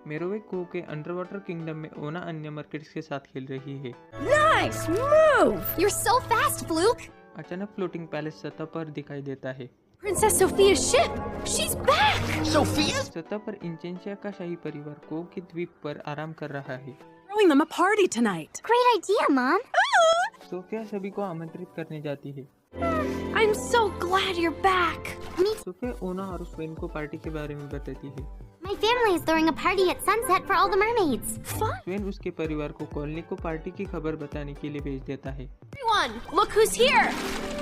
मेरोवे को के underwater kingdom में ओना अन्य मर्केट्स के साथ खेल रही है। Nice move! You're so fast, Fluke! अचानक फ्लोटिंग पैलेस सतह पर दिखाई देता है। Princess Sophia's ship! She's back! Sophia? सतह पर इंचेंशिया का शाही परिवार को के द्वीप पर आराम कर रहा है। Throwing them a party tonight. Great idea, Mom! Sofia सभी को आमंत्रित करने जाती है। I'm so glad you're back! Sophia Oona और स्वेन को पार्टी के बारे में बताती है। My family is throwing a party at sunset for all the mermaids. Fun! स्वेन उसके परिवार को कॉलोनी को पार्टी की खबर बताने के लिए भेज देता है। Everyone, look who's here!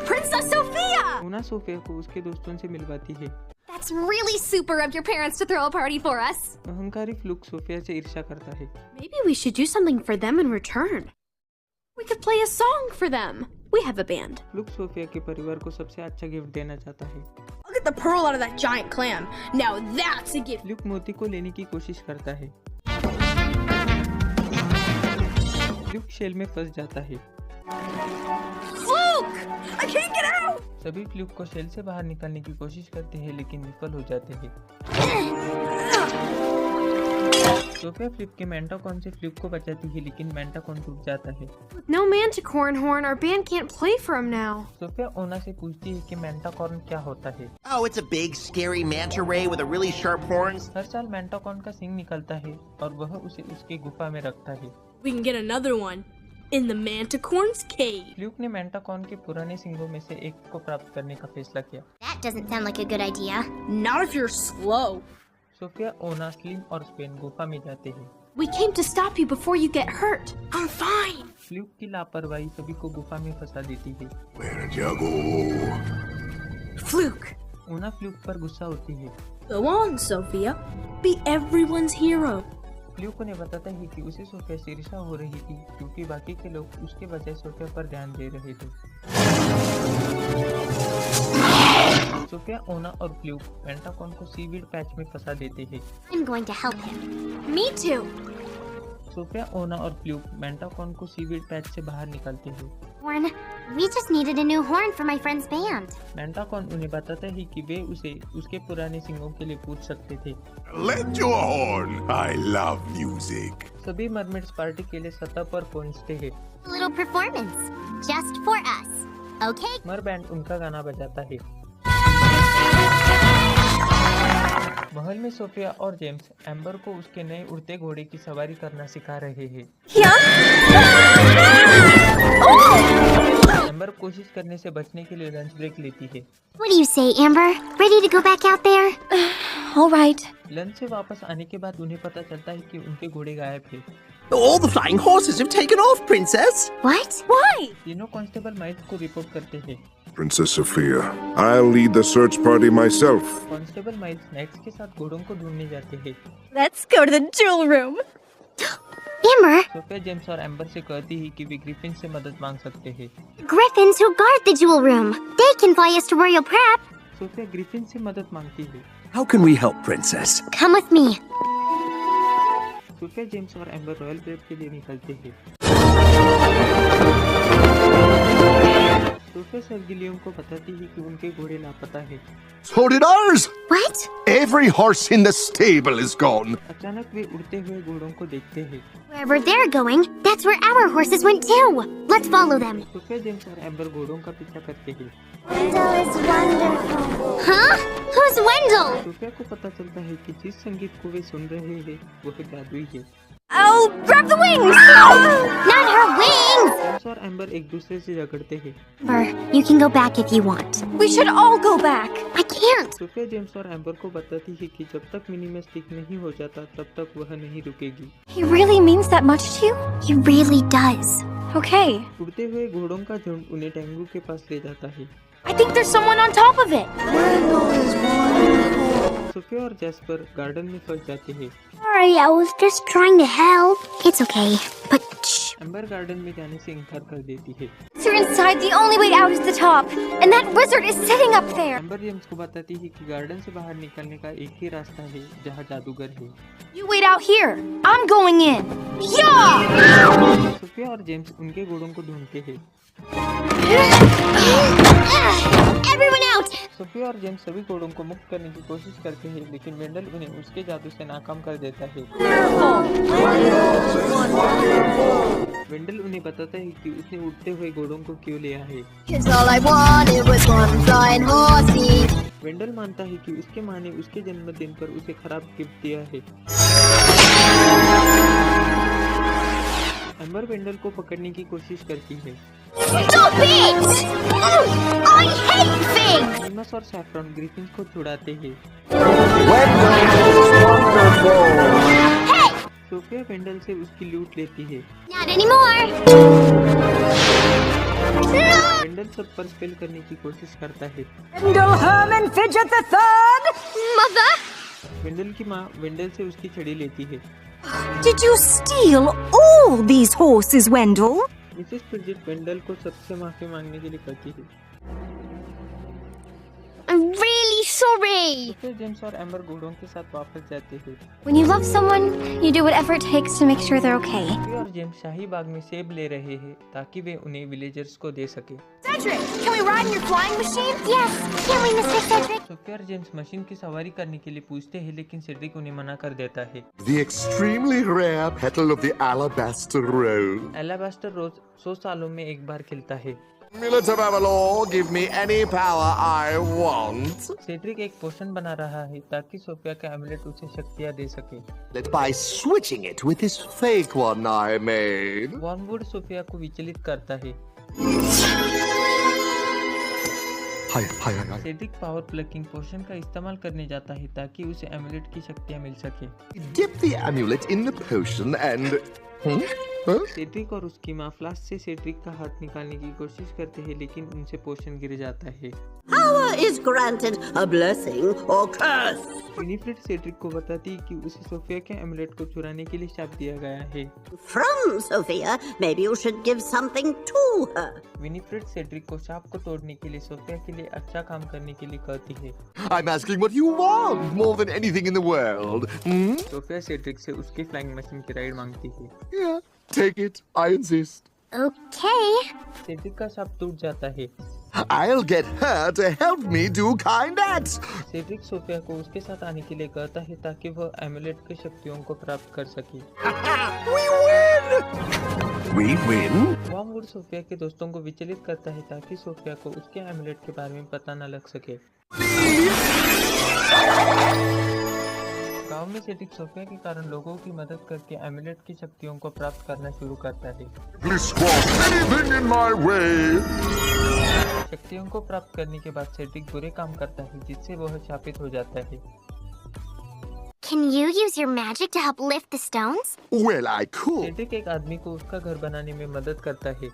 Princess Sophia! ओना सोफिया को उसके दोस्तों से मिलवाती है। That's really super of your parents to throw a party for us. अहंकारी फ्लूक सोफिया से ईर्ष्या करता है। Maybe we should do something for them in return. We could play a song for them. We have a band. Fluke Sofia के परिवार को सबसे अच्छा गिफ्ट देना चाहता है। I'll get the pearl out of that giant clam. Now that's a gift. Fluke मोती को लेने की कोशिश करता है। फ्लूक शेल में फंस जाता है। Luke! I can't get out! सभी फ्लूक को शेल से बाहर निकालने की कोशिश करते हैं लेकिन विफल हो जाते हैं। सोफिया फ्लिप के मेंटाकॉर्न से फ्लिप को बचाती है लेकिन मेंटाकॉर्न टूट जाता है। With no manticorn horn, our band can't play for him now. Sofia Oona से पूछती है कि मेंटाकॉर्न क्या होता है। Oh, it's a big, scary manta ray with a really sharp horns. हर साल मेंटाकॉर्न का सिंग निकलता है और वह उसे उसकी गुफा में रखता है। We can get another one in the manticorn's cave. Fluke ने मेंटाकॉर्न के पुराने सिंगों में से एक को प्राप्त करने का फैसला किया। That doesn't sound like a good idea. Not if you're slow. Sofia Oona Slim और स्पेन गुफा में जाते हैं। We came to stop you before you get hurt. I'm fine. Fluke की लापरवाही सभी को गुफा में फंसा देती है। Fluke. ओना फ्लूक पर गुस्सा होती है। Go on, Sophia. Be everyone's hero. Fluke उन्हें बताता है कि उसे सोफिया से ईर्ष्या हो रही थी क्योंकि बाकी के लोग उसके बजाय सोफिया पर ध्यान दे रहे थे। सोफिया ओना और फ्लूक पेंटाकॉन को सीवीड पैच में फंसा देते हैं। I'm going to help him. Me too. Sofia Oona और फ्लूक मेंटाकॉन को सीवीड पैच से बाहर निकालते हैं। Horn, we just needed a new horn for my friend's band. मेंटाकॉन उन्हें बताता है कि वे उसे उसके पुराने सिंगों के लिए पूछ सकते थे। Lend your horn. I love music. सभी मरमेड्स पार्टी के लिए सतह पर पहुंचते हैं। A little performance, just for us. Okay? मर बैंड उनका गाना बजाता है। महल में सोफिया और जेम्स एम्बर को उसके नए उड़ते घोड़े की सवारी करना सिखा रहे हैं। एम्बर कोशिश करने से बचने के लिए लंच ब्रेक लेती है। What do you say, Amber? Ready to go back out there? All right. Lunch से वापस आने के बाद उन्हें पता चलता है कि उनके घोड़े गायब थे। All the flying horses have taken off, Princess. What? Why? तीनों कांस्टेबल माइल्स को रिपोर्ट करते हैं। Princess Sophia, I'll lead the search party myself. Constable Miles knights के साथ घोड़ों को ढूंढने जाते हैं। Let's go to the jewel room. Amber, Sofia James और एम्बर से कहती है कि वे ग्रिफिन से मदद मांग सकते हैं। Griffins who guard the jewel room. They can fly us to Royal Prep. Sofia Griffin से मदद मांगती है। How can we help, Princess? Come with me. Sofia James और एम्बर रॉयल प्रेप के लिए निकलते हैं। सोफिया सर गिलियम को बताती है कि उनके घोड़े लापता है। So did ours. What? Every horse in the stable is gone. अचानक वे उड़ते हुए घोड़ों को देखते हैं। Wherever they're going, that's where our horses went too. Let's follow them. Sofia James और एम्बर घोड़ों का पीछा करते हैं। Wendell is wonderful. Huh? Who's Wendell? Sofia को पता चलता है कि जिस संगीत को वे सुन रहे हैं वह जादुई है। I'll grab the wings. Not her wings! James और एम्बर एक दूसरे से झगड़ते हैं। Amber, you can go back if you want. We should all go back. I can't. Sofia James और एम्बर को बताती है कि जब तक मिनीमेस ठीक नहीं हो जाता तब तक वह नहीं रुकेगी। He really means that much to you? He really does. Okay. उड़ते हुए घोड़ों का झुंड उन्हें टेंगू के पास ले जाता है। I think there's someone on top of it. Sofia और जैस्पर गार्डन में फंस जाते हैं। Sorry, I was just trying to help. It's okay, but shh. Amber garden में जाने से इनकार कर देती है। You're inside. The only way out is the top, and that wizard is sitting up there. Amber James को बताती है कि गार्डन से बाहर निकलने का एक ही रास्ता है जहाँ जादूगर है। You wait out here. I'm going in. Yeah. Sofia और जेम्स उनके घोड़ों को ढूंढते हैं। Everyone out! सोफिया और जेम्स सभी घोड़ों को मुक्त करने की कोशिश करते हैं, लेकिन वेंडल उन्हें उसके जादू से नाकाम कर देता है। वेंडल उन्हें बताता है कि उसने उड़ते हुए घोड़ों को क्यों लिया है। 'Cause all I wanted was one flying horsey. वेंडल मानता है कि उसके माँ ने उसके जन्मदिन पर उसे खराब गिफ्ट दिया है। एम्बर वेंडल को पकड़ने की कोशिश करती है। Stop it! I hate figs! Remus और सैफ्रॉन ग्रिफिन को छुड़ाते हैं। सोफिया वेंडल से उसकी लूट लेती है। Not anymore! वेंडल सब पर स्पेल करने की कोशिश करता है। Wendell Herman Fidget the Third! Mother? वेंडल की माँ वेंडल से उसकी छड़ी लेती है। Did you steal all these horses, Wendell? Mrs Fidget Wendell को सबसे माफी मांगने के लिए कहती है। I'm really sorry! फिर जेम्स और एम्बर घोड़ों के साथ वापस जाते हैं। When you love someone, you do whatever it takes to make sure they're okay. Sofia और जेम्स शाही बाग में सेब ले रहे हैं ताकि वे उन्हें विलेजर्स को दे सके। Cedric, can we ride in your flying machine? Yes, can we, Mr. Cedric? Sofia और जेम्स मशीन की सवारी करने के लिए पूछते हैं, लेकिन सेड्रिक उन्हें मना कर देता है। The extremely rare petal of the alabaster rose. एलाबास्टर रोज 100 सालों में एक बार खिलता है। Amulet of Avalor, give me any power I want. Cedric एक पोशन बना रहा है ताकि सोफिया का एमुलेट उसे शक्तियाँ दे सके। By switching it with this fake one I made. Wormwood Sophia को विचलित करता है। Hi. Cedric power plucking potion का इस्तेमाल करने जाता है ताकि उसे एमुलेट की शक्तियाँ मिल सके। Dip the amulet in the potion and... Cedric और उसकी माँ फ्लास्क से सेड्रिक का हाथ निकालने की कोशिश करते हैं, लेकिन उनसे पोशन गिर जाता है। Power is granted a blessing or curse. Winifred Cedric को बताती है कि उसे सोफिया के एमुलेट को चुराने के लिए शाप दिया गया है। From Sophia, maybe you should give something to her. Winifred Cedric को शाप को तोड़ने के लिए सोफिया के लिए अच्छा काम करने के लिए कहती है। I'm asking what you want more than anything in the world. Sofia Cedric से उसकी फ्लाइंग मशीन की राइड मांगती है। Yeah, take it. I insist. Okay. Cedric का शाप टूट जाता है। I'll get her to help me do kind acts. Cedric Sophia को उसके साथ आने के लिए कहता है ताकि वह एमुलेट की शक्तियों को प्राप्त कर सके। We win? वॉर्मवुड सोफिया के दोस्तों को विचलित करता है ताकि सोफिया को उसके एमुलेट के बारे में पता न लग सके। गांव में सेड्रिक सोफिया के कारण लोगों की मदद करके एमुलेट की शक्तियों को प्राप्त करना शुरू करता है। Please squash anything in my way. शक्तियों को प्राप्त करने के बाद सेड्रिक बुरे काम करता है, जिससे वह शापित हो जाता है। Can you use your magic to help lift the stones? Well, I could. Cedric एक आदमी को उसका घर बनाने में मदद करता है।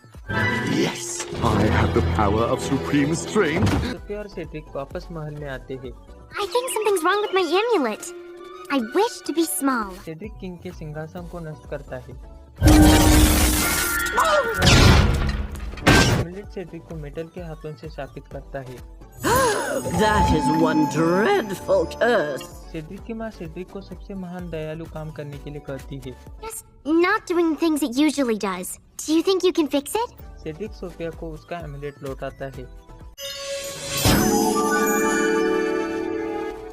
Yes, I have the power of supreme strength. Sofia और सेड्रिक वापस महल में आते हैं। I think something's wrong with my amulet. I wish to be small. Cedric king के सिंहासन को नष्ट करता है। एमुलेट सेड्रिक को मेटल के हाथों से शापित करता है। That is one dreadful curse. Cedric की माँ सेड्रिक को सबसे महान दयालु काम करने के लिए कहती है। Just not doing things it usually does. Do you think you can fix it? Cedric Sophia को उसका एमुलेट लौटाता है।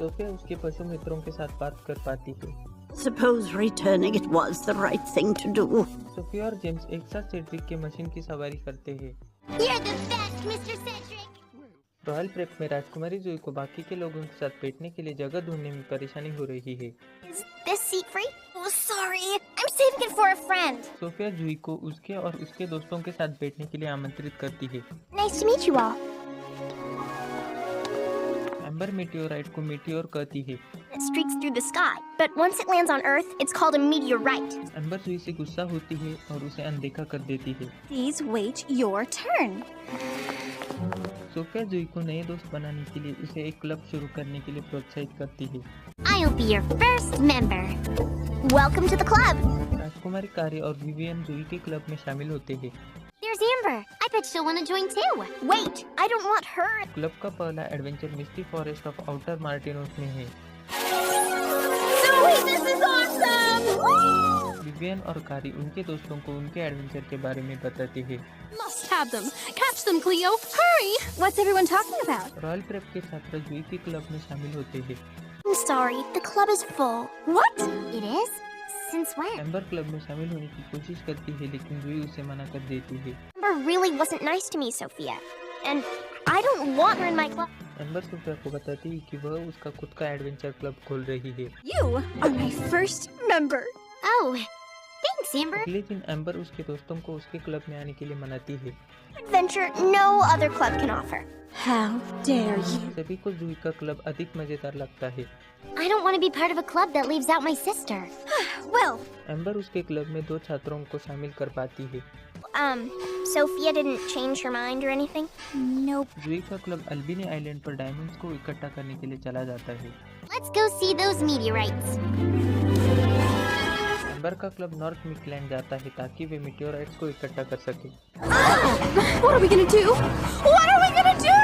सोफिया उसके पशु मित्रों के साथ बात कर पाती है। Suppose returning it was the right thing to do. Sofia और जेम्स एक साथ सेड्रिक के मशीन की सवारी करते हैं। You're the best, Mr. Cedric. Royal prep में राजकुमारी जूही को बाकी के लोगों के साथ बैठने के लिए जगह ढूंढने में परेशानी हो रही है। Is this seat free? Oh, sorry. I'm saving it for a friend. Sofia Juhi को उसके और उसके दोस्तों के साथ बैठने के लिए आमंत्रित करती है। Nice to meet you all. Amber meteorite को मेटियोर कहती है। It streaks through the sky, but once it lands on Earth, it's called a meteorite. Amber Juhi से गुस्सा होती है और उसे अनदेखा कर देती है। Please wait your turn. Sofia Juhi को नए दोस्त बनाने के लिए उसे एक क्लब शुरू करने के लिए प्रोत्साहित करती है। I'll be your first member. Welcome to the club. राजकुमारी कारी और विवियन जूही के क्लब में शामिल होते हैं। There's Amber. I bet she'll want to join too. Wait, I don't want her. Club का पहला adventure misty forest of outer Martinos में है। Zoe, this is awesome! Vivian और कारी उनके दोस्तों को उनके एडवेंचर के बारे में बताते हैं। Must have them. Catch catch them, Cleo. Hurry! What's everyone talking about? Royal Prep के छात्र जूही के क्लब में शामिल होते हैं। I'm sorry, the club is full. What? It is? Since when? Amber club में शामिल होने की कोशिश करती है लेकिन जूही उसे मना कर देती है। Amber really wasn't nice to me, Sophia. And I don't want her in my club. Amber Sophia को बताती है कि वह उसका खुद का एडवेंचर क्लब खोल रही है। You are my first member. Oh, thanks, Amber. अगले दिन एम्बर उसके दोस्तों को उसके क्लब में आने के लिए मनाती है। Adventure no other club can offer. How dare you? सभी को जूही का क्लब अधिक मजेदार लगता है। I don't want to be part of a club that leaves out my sister. Well, amber उसके क्लब में 2 छात्रों को शामिल कर पाती है। Sophia didn't change her mind or anything? nope. जूही का क्लब अल्बिनी आइलैंड पर डायमंड्स को इकट्ठा करने के लिए चला जाता है। Let's go see those meteorites. Amber का क्लब नॉर्थ मिडलैंड जाता है ताकि वे मीटियोराइट्स को इकट्ठा कर सके। What are we gonna do? What are we gonna do?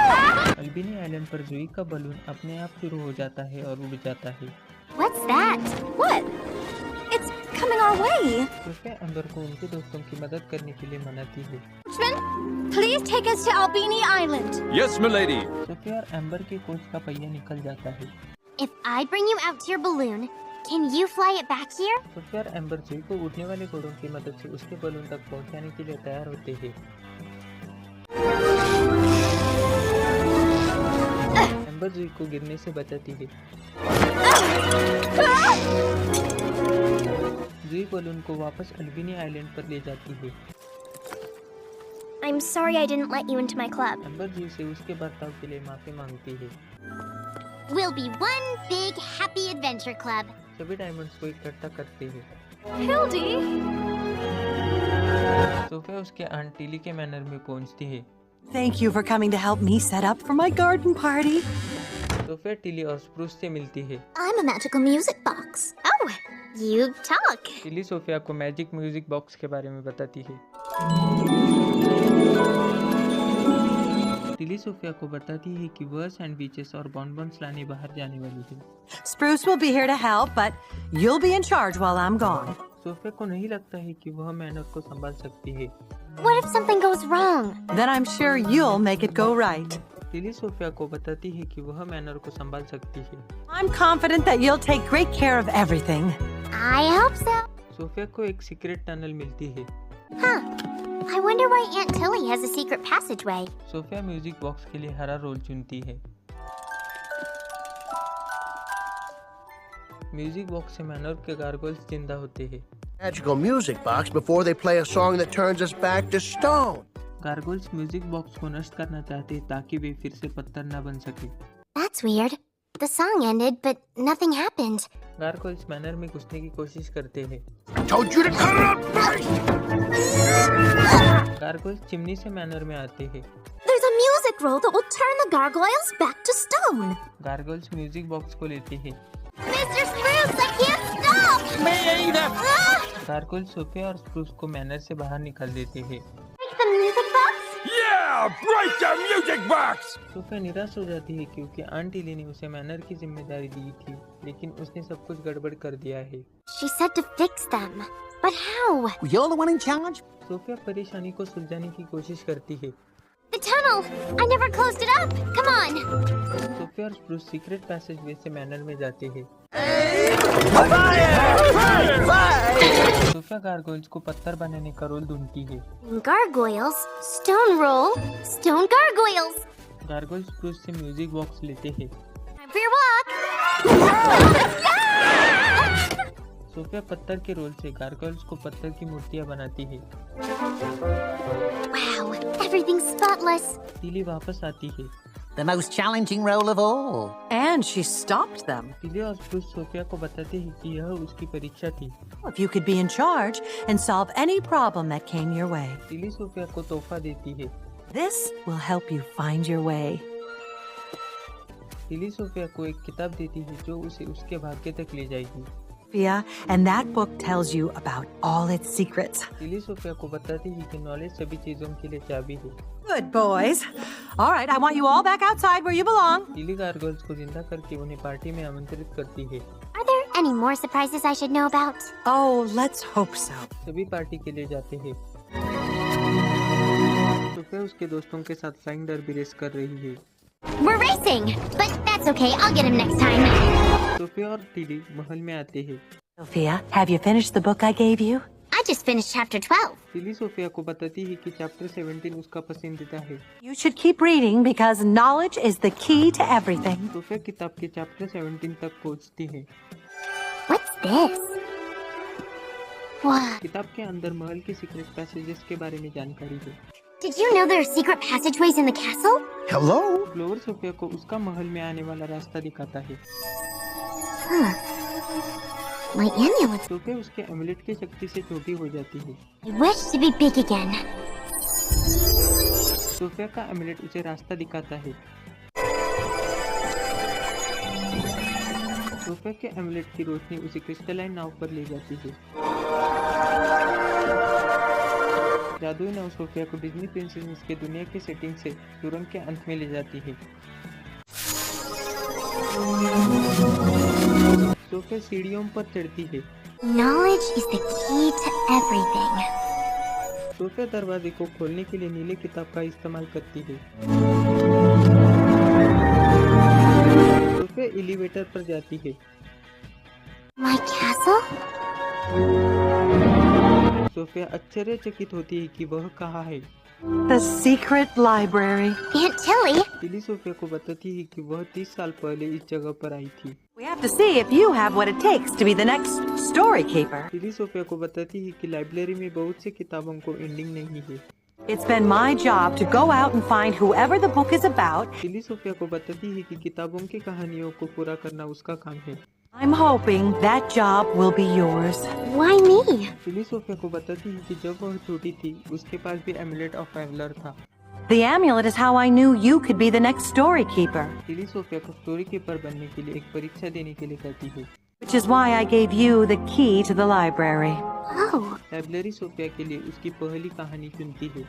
Albini island पर जूही का बलून अपने आप शुरू हो जाता है और उड़ जाता है। What's that? What? It's coming our way. Sofia Amber को उनके दोस्तों की मदद करने के लिए मनाती है। Coachman, please take us to Albini Island. Yes, milady. Sofia और एम्बर के कोच का पहिया निकल जाता है। If I bring you out to your balloon, can you fly it back here? Sophia और एम्बर जूही को उड़ने वाले घोड़ों की मदद से उसके बलून तक पहुंचाने के लिए तैयार होते हैं। एम्बर जूही को गिरने से बचाती है। जूही बलून को वापस अल्बिनी आइलैंड पर ले जाती है। I'm sorry I didn't let you into my club. Amber Juhi से उसके बर्ताव के लिए माफी मांगती है। We'll be one big happy adventure club. सभी डायमंड्स को इकट्ठा करते हैं। Hildy! सोफिया उसके आंट टिली के मैनर में पहुंचती है। Thank you for coming to help me set up for my garden party. Sofia Tilly और स्प्रूस से मिलती है। I'm a magical music box. Oh, you talk. Tilly Sofia को मैजिक म्यूजिक बॉक्स के बारे में बताती है। टिली सोफिया को बताती है कि वह सैंडविचेस और बॉनबॉन्स लाने बाहर जाने वाली है। Spruce will be here to help, but you'll be in charge while I'm gone. Sofia को नहीं लगता है कि वह मैनर को संभाल सकती है। What if something goes wrong? Then I'm sure you'll make it go right. Tilly Sofia को बताती है कि वह मैनर को संभाल सकती है। I'm confident that you'll take great care of everything. I hope so. Sofia को एक सीक्रेट टनल मिलती है। Huh. I wonder why Aunt Tilly has a secret passageway. Sofia music box के लिए हरा रोल चुनती है। म्यूजिक बॉक्स से मैनर के गार्गोल्स जिंदा होते हैं। Magical music box before they play a song that turns us back to stone. Gargoyles music box को नष्ट करना चाहते हैं ताकि वे फिर से पत्थर न बन सके। That's weird. The song ended, but nothing happened. Gargoyles manor में घुसने की कोशिश करते हैं। Told you to cut it out first! Gargoyles chimney से मैनर में आते हैं। There's a music roll that will turn the gargoyles back to stone. Gargoyles music box को लेते हैं। Mr. Spruce, I can't stop! Gargoyles Sofia और Spruce को manor से बाहर निकाल देते हैं। Break the music box? Yeah, break the music box! Sofia निराश हो जाती है क्योंकि आंट टिली ने उसे मैनर की जिम्मेदारी दी थी, लेकिन उसने सब कुछ गड़बड़ कर दिया है। She said to fix them. But how? You're the one in charge? Sofia परेशानी को सुलझाने की कोशिश करती है। The tunnel! I never closed it up! Come on! Sofia और स्प्रूस सीक्रेट पैसेज वे से मैनर में जाते हैं। सोफिया गार्गोल्स को पत्थर बनाने का रोल ढूंढती है। Gargoyles? Stone roll? Stone gargoyles! Gargoyles Spruce से म्यूजिक बॉक्स लेते हैं। Time for your walk! Sofia पत्थर के रोल से गार्गोल्स को पत्थर की मूर्तियां बनाती है। Wow, everything's spotless. टिली वापस आती है। The most challenging role of all. And she stopped them. Tilly और स्प्रूस सोफिया को बताते हैं कि यह उसकी परीक्षा थी। If you could be in charge and solve any problem that came your way. Tilly Sofia को तोहफा देती है। This will help you find your way. Tilly Sofia को एक किताब देती है जो उसे उसके भाग्य तक ले जाएगी। Sophia, and that book tells you about all its secrets. Tilly Sofia को बताती है कि नॉलेज सभी चीजों के लिए चाबी है। Good boys. All right, I want you all back outside where you belong. Tilly gargoyles को जिंदा करके उन्हें पार्टी में आमंत्रित करती है। Are there any more surprises I should know about? Oh, let's hope so. सभी पार्टी के लिए जाते हैं। सोफिया उसके दोस्तों के साथ फ्लाइंग डर्बी रेस कर रही है। We're racing, but that's okay. I'll get him next time. Sofia और टिली महल में आते हैं। Sophia, have you finished the book I gave you? I just finished chapter 12. Tilly Sofia को बताती है कि चैप्टर 17 उसका पसंदीदा है। You should keep reading because knowledge is the key to everything. Sofia किताब के चैप्टर 17 तक पहुंचती है। What's this? What? किताब के अंदर महल के सीक्रेट पैसेजेस के बारे में जानकारी है। Did you know there are secret passageways in the castle? Hello? Clover Sophia को उसका महल में आने वाला रास्ता दिखाता है। Huh. My amulet. सोफिया उसके एमुलेट की शक्ति से छोटी हो जाती है। I wish to be big again. Sofia का एमुलेट उसे रास्ता दिखाता है। सोफिया के एमुलेट की रोशनी उसे क्रिस्टलाइन नाव पर ले जाती है। जादुई नाव सोफिया को डिज्नी प्रिंसेस के दुनिया की सेटिंग से सुरंग के अंत में ले जाती है। सोफिया सीढ़ियों पर चढ़ती है। Knowledge is the key to everything. Sofia दरवाजे को खोलने के लिए नीले किताब का इस्तेमाल करती है। सोफिया एलिवेटर पर जाती है। My castle? सोफिया आश्चर्यचकित होती है कि वह कहाँ है। The secret library. Aunt Tilly? Tilly Sofia को बताती है कि वह 30 साल पहले इस जगह पर आई थी। We have to see if you have what it takes to be the next story keeper. Tilly Sofia को बताती है कि लाइब्रेरी में बहुत सी किताबों को एंडिंग नहीं है। It's been my job to go out and find whoever the book is about. Tilly Sofia को बताती है कि किताबों की कहानियों को पूरा करना उसका काम है। I'm hoping that job will be yours. Why me? Tilly Sofia को बताती है कि जब वह छोटी थी उसके पास भी एमुलेट ऑफ ट्रैवलर था। The amulet is how I knew you could be the next story keeper, Tilly Sofia को स्टोरी कीपर बनने के लिए एक परीक्षा देने के लिए कहती है। which is why I gave you the key to the library. Oh, library Sofia के लिए उसकी पहली कहानी चुनती है।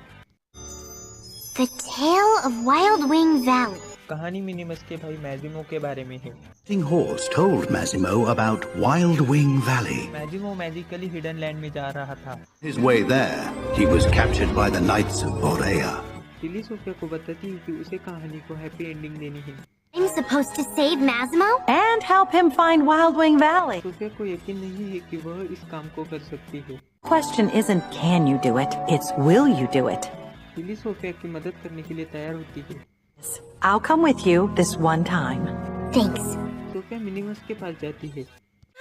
the tale of Wild Wing Valley. कहानी मिनिमस के भाई मैजिमो के बारे में है। King Horse told Massimo about Wild Wing Valley. Magimo magically hidden land में जा रहा था। His way there, he was captured by the Knights of Borea. Tilly Sofia को बताती है कि उसे कहानी को हैप्पी एंडिंग देनी है। I'm supposed to save Massimo? And help him find Wild Wing Valley. Sofia को यकीन नहीं है कि वह इस काम को कर सकती है। Question isn't can you do it, it's will you do it. Tilly Sofia की मदद करने के लिए तैयार होती है। I'll come with you this one time. Thanks. Sofia Minimus के पास जाती है।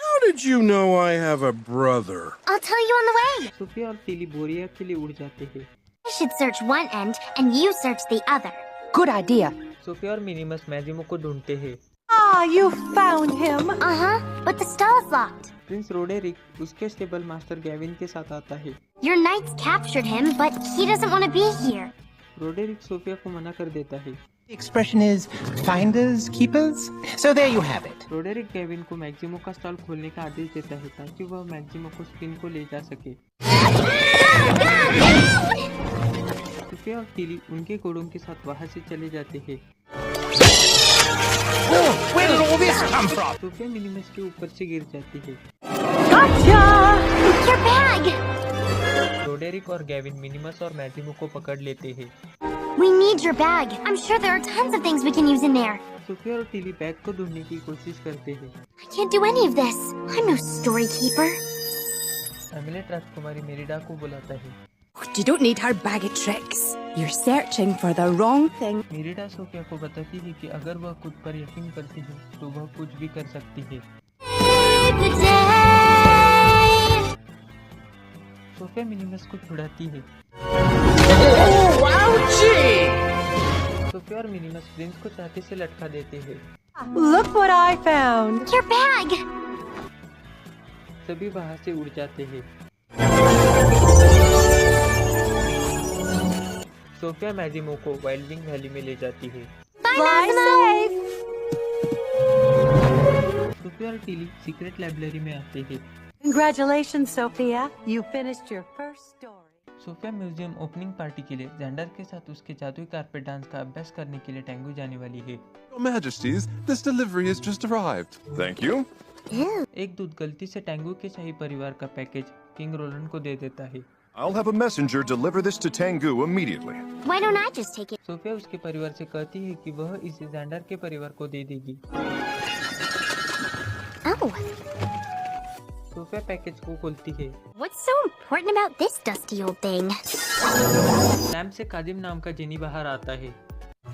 How did you know I have a brother? I'll tell you on the way. Sofia और टिली बोरिया के लिए उड़ जाते हैं। I should search one end and you search the other. Good idea. Sofia और मिनिमस मैजिमो को ढूंढते हैं। Ah, you found him. Uh-huh, but the stall's locked. Prince Roderick उसके स्टेबल मास्टर गैविन के साथ आता है। Your knights captured him, but he doesn't want to be here. Roderick Sofia को मना कर देता है। The expression is finders, keepers. So there you have it. Roderick Gavin को मैक्सिमो का स्टॉल खोलने का आदेश देता है ताकि वह मैक्सिमो को स्पिन को ले जा सके। सोफिया और टिली उनके घोड़ों के साथ वहां से चले जाते हैं। Oh, where did all this come from? Sofia Minimus के ऊपर से गिर जाती है। Gotcha! Your bag! रोडेरिक और गैविन मिनिमस और मैक्सिमो को पकड़ लेते हैं। We need your bag. I'm sure there are tons of things we can use in there. Sofia और टिली बैग को ढूंढने की कोशिश करते हैं। I can't do any of this. I'm no story keeper. एमिलेट Rajkumari Merida को बुलाता है। You don't need her bag of tricks. You're searching for the wrong thing. Merida Sofia को बताती है कि अगर वह खुद पर यकीन करती है तो वह कुछ भी कर सकती है। The day. सोफिया मिनिमस को छुड़ाती है। सोफिया और मिनिमस प्रिंस को छाती से लटका देते हैं। Look what I found. Your bag. सभी वहां से उड़ जाते हैं। सोफिया मैजिमो को वाइल्ड विंग वैली में ले जाती है। Fly safe. सोफिया और टिली सीक्रेट लाइब्रेरी में आते हैं। Congratulations, Sophia. You finished your first story. Sofia museum opening party के लिए जेंडर के साथ उसके जादुई कारपेट डांस का अभ्यास करने के लिए टैंगू जाने वाली है। Your Majesties, this delivery has just arrived. Thank you. एक दूत गलती से टैंगू के शाही परिवार का पैकेज किंग रोलन को दे देता है। I'll have a messenger deliver this to Tengu immediately. Why don't I just take it? Sofia उसके परिवार से कहती है कि वह इसे ज़ैंडर के परिवार को दे देगी। Oh, सोफिया पैकेज को खोलती है। what's so important about this dusty old thing? Lamp से काजिम नाम का जिनी बाहर आता है।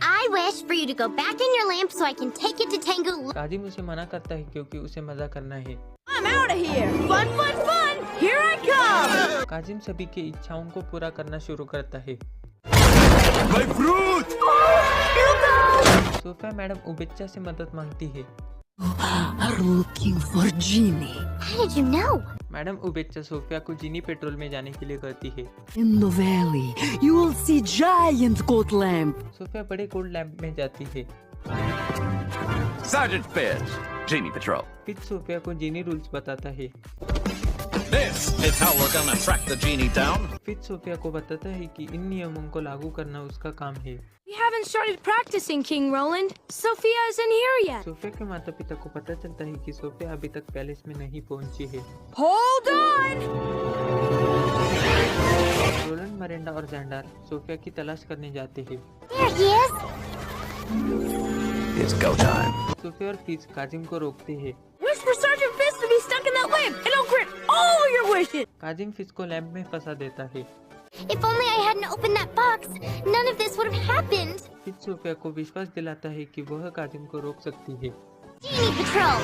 I wish for you to go back in your lamp so I can take it to Tengu. Kazim उसे मना करता है क्योंकि उसे मजा करना है। I'm out of here! Fun, fun, fun! Here I come! Kazim सभी की इच्छाओं को पूरा करना शुरू करता है। My fruit! सोफिया मैडम उबेच्चा से मदद मांगती है। Looking for Genie. How did you know? Madam Ubecha Sofia को जिनी पेट्रोल में जाने के लिए कहती है। In the valley, you will see giant gold lamp. Sofia बड़े गोल्ड लैंप में जाती है। Sergeant Fizz, Genie Patrol. फिर सोफिया को जिनी रूल्स बताता है। This is how we're gonna track the genie down. फिर सोफिया को बताता है कि इन नियमों को लागू करना उसका काम है। We haven't started practicing, King Roland. Sophia isn't here yet. Sofia के माता पिता को पता चलता है कि सोफिया अभी तक पैलेस में नहीं पहुंची है। Hold on! रोलैंड, मरेंडा और ज़ैंडर सोफिया की तलाश करने जाते हैं। There he is. It's go time. Sofia और फिज काजिम को रोकते हैं। Wish for Sergeant Fist to be stuck in that lamp, and I'll grant all your wishes. Kazim फिज को लैंप में फंसा देता है। If only I hadn't opened that box, none of this would have happened. फिज सोफिया को विश्वास दिलाता है कि वह काजिम को रोक सकती है। Genie Patrol,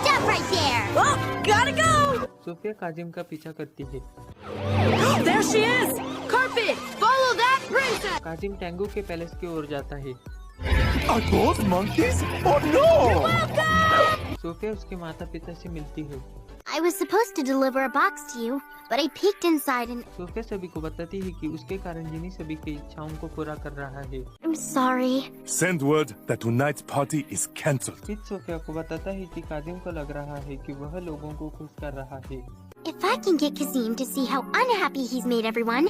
stop right there. Oh, gotta go! Sofia Kazeem का पीछा करती है। There she is! Carpet, follow that princess. Kazeem Tangu के पैलेस की ओर जाता है। Are those monkeys? Oh no! Sofia उसके माता पिता से मिलती है। I was supposed to deliver a box to you, but I peeked inside and Sofia सभी को बताती है कि उसके कारण जिनी सभी की इच्छाओं को पूरा कर रहा है। I'm sorry. Send word that tonight's party is cancelled. फिर सोफिया को बताता है कि काजिम को लग रहा है कि वह लोगों को खुश कर रहा है। If I can get Kazim to see how unhappy he's made everyone.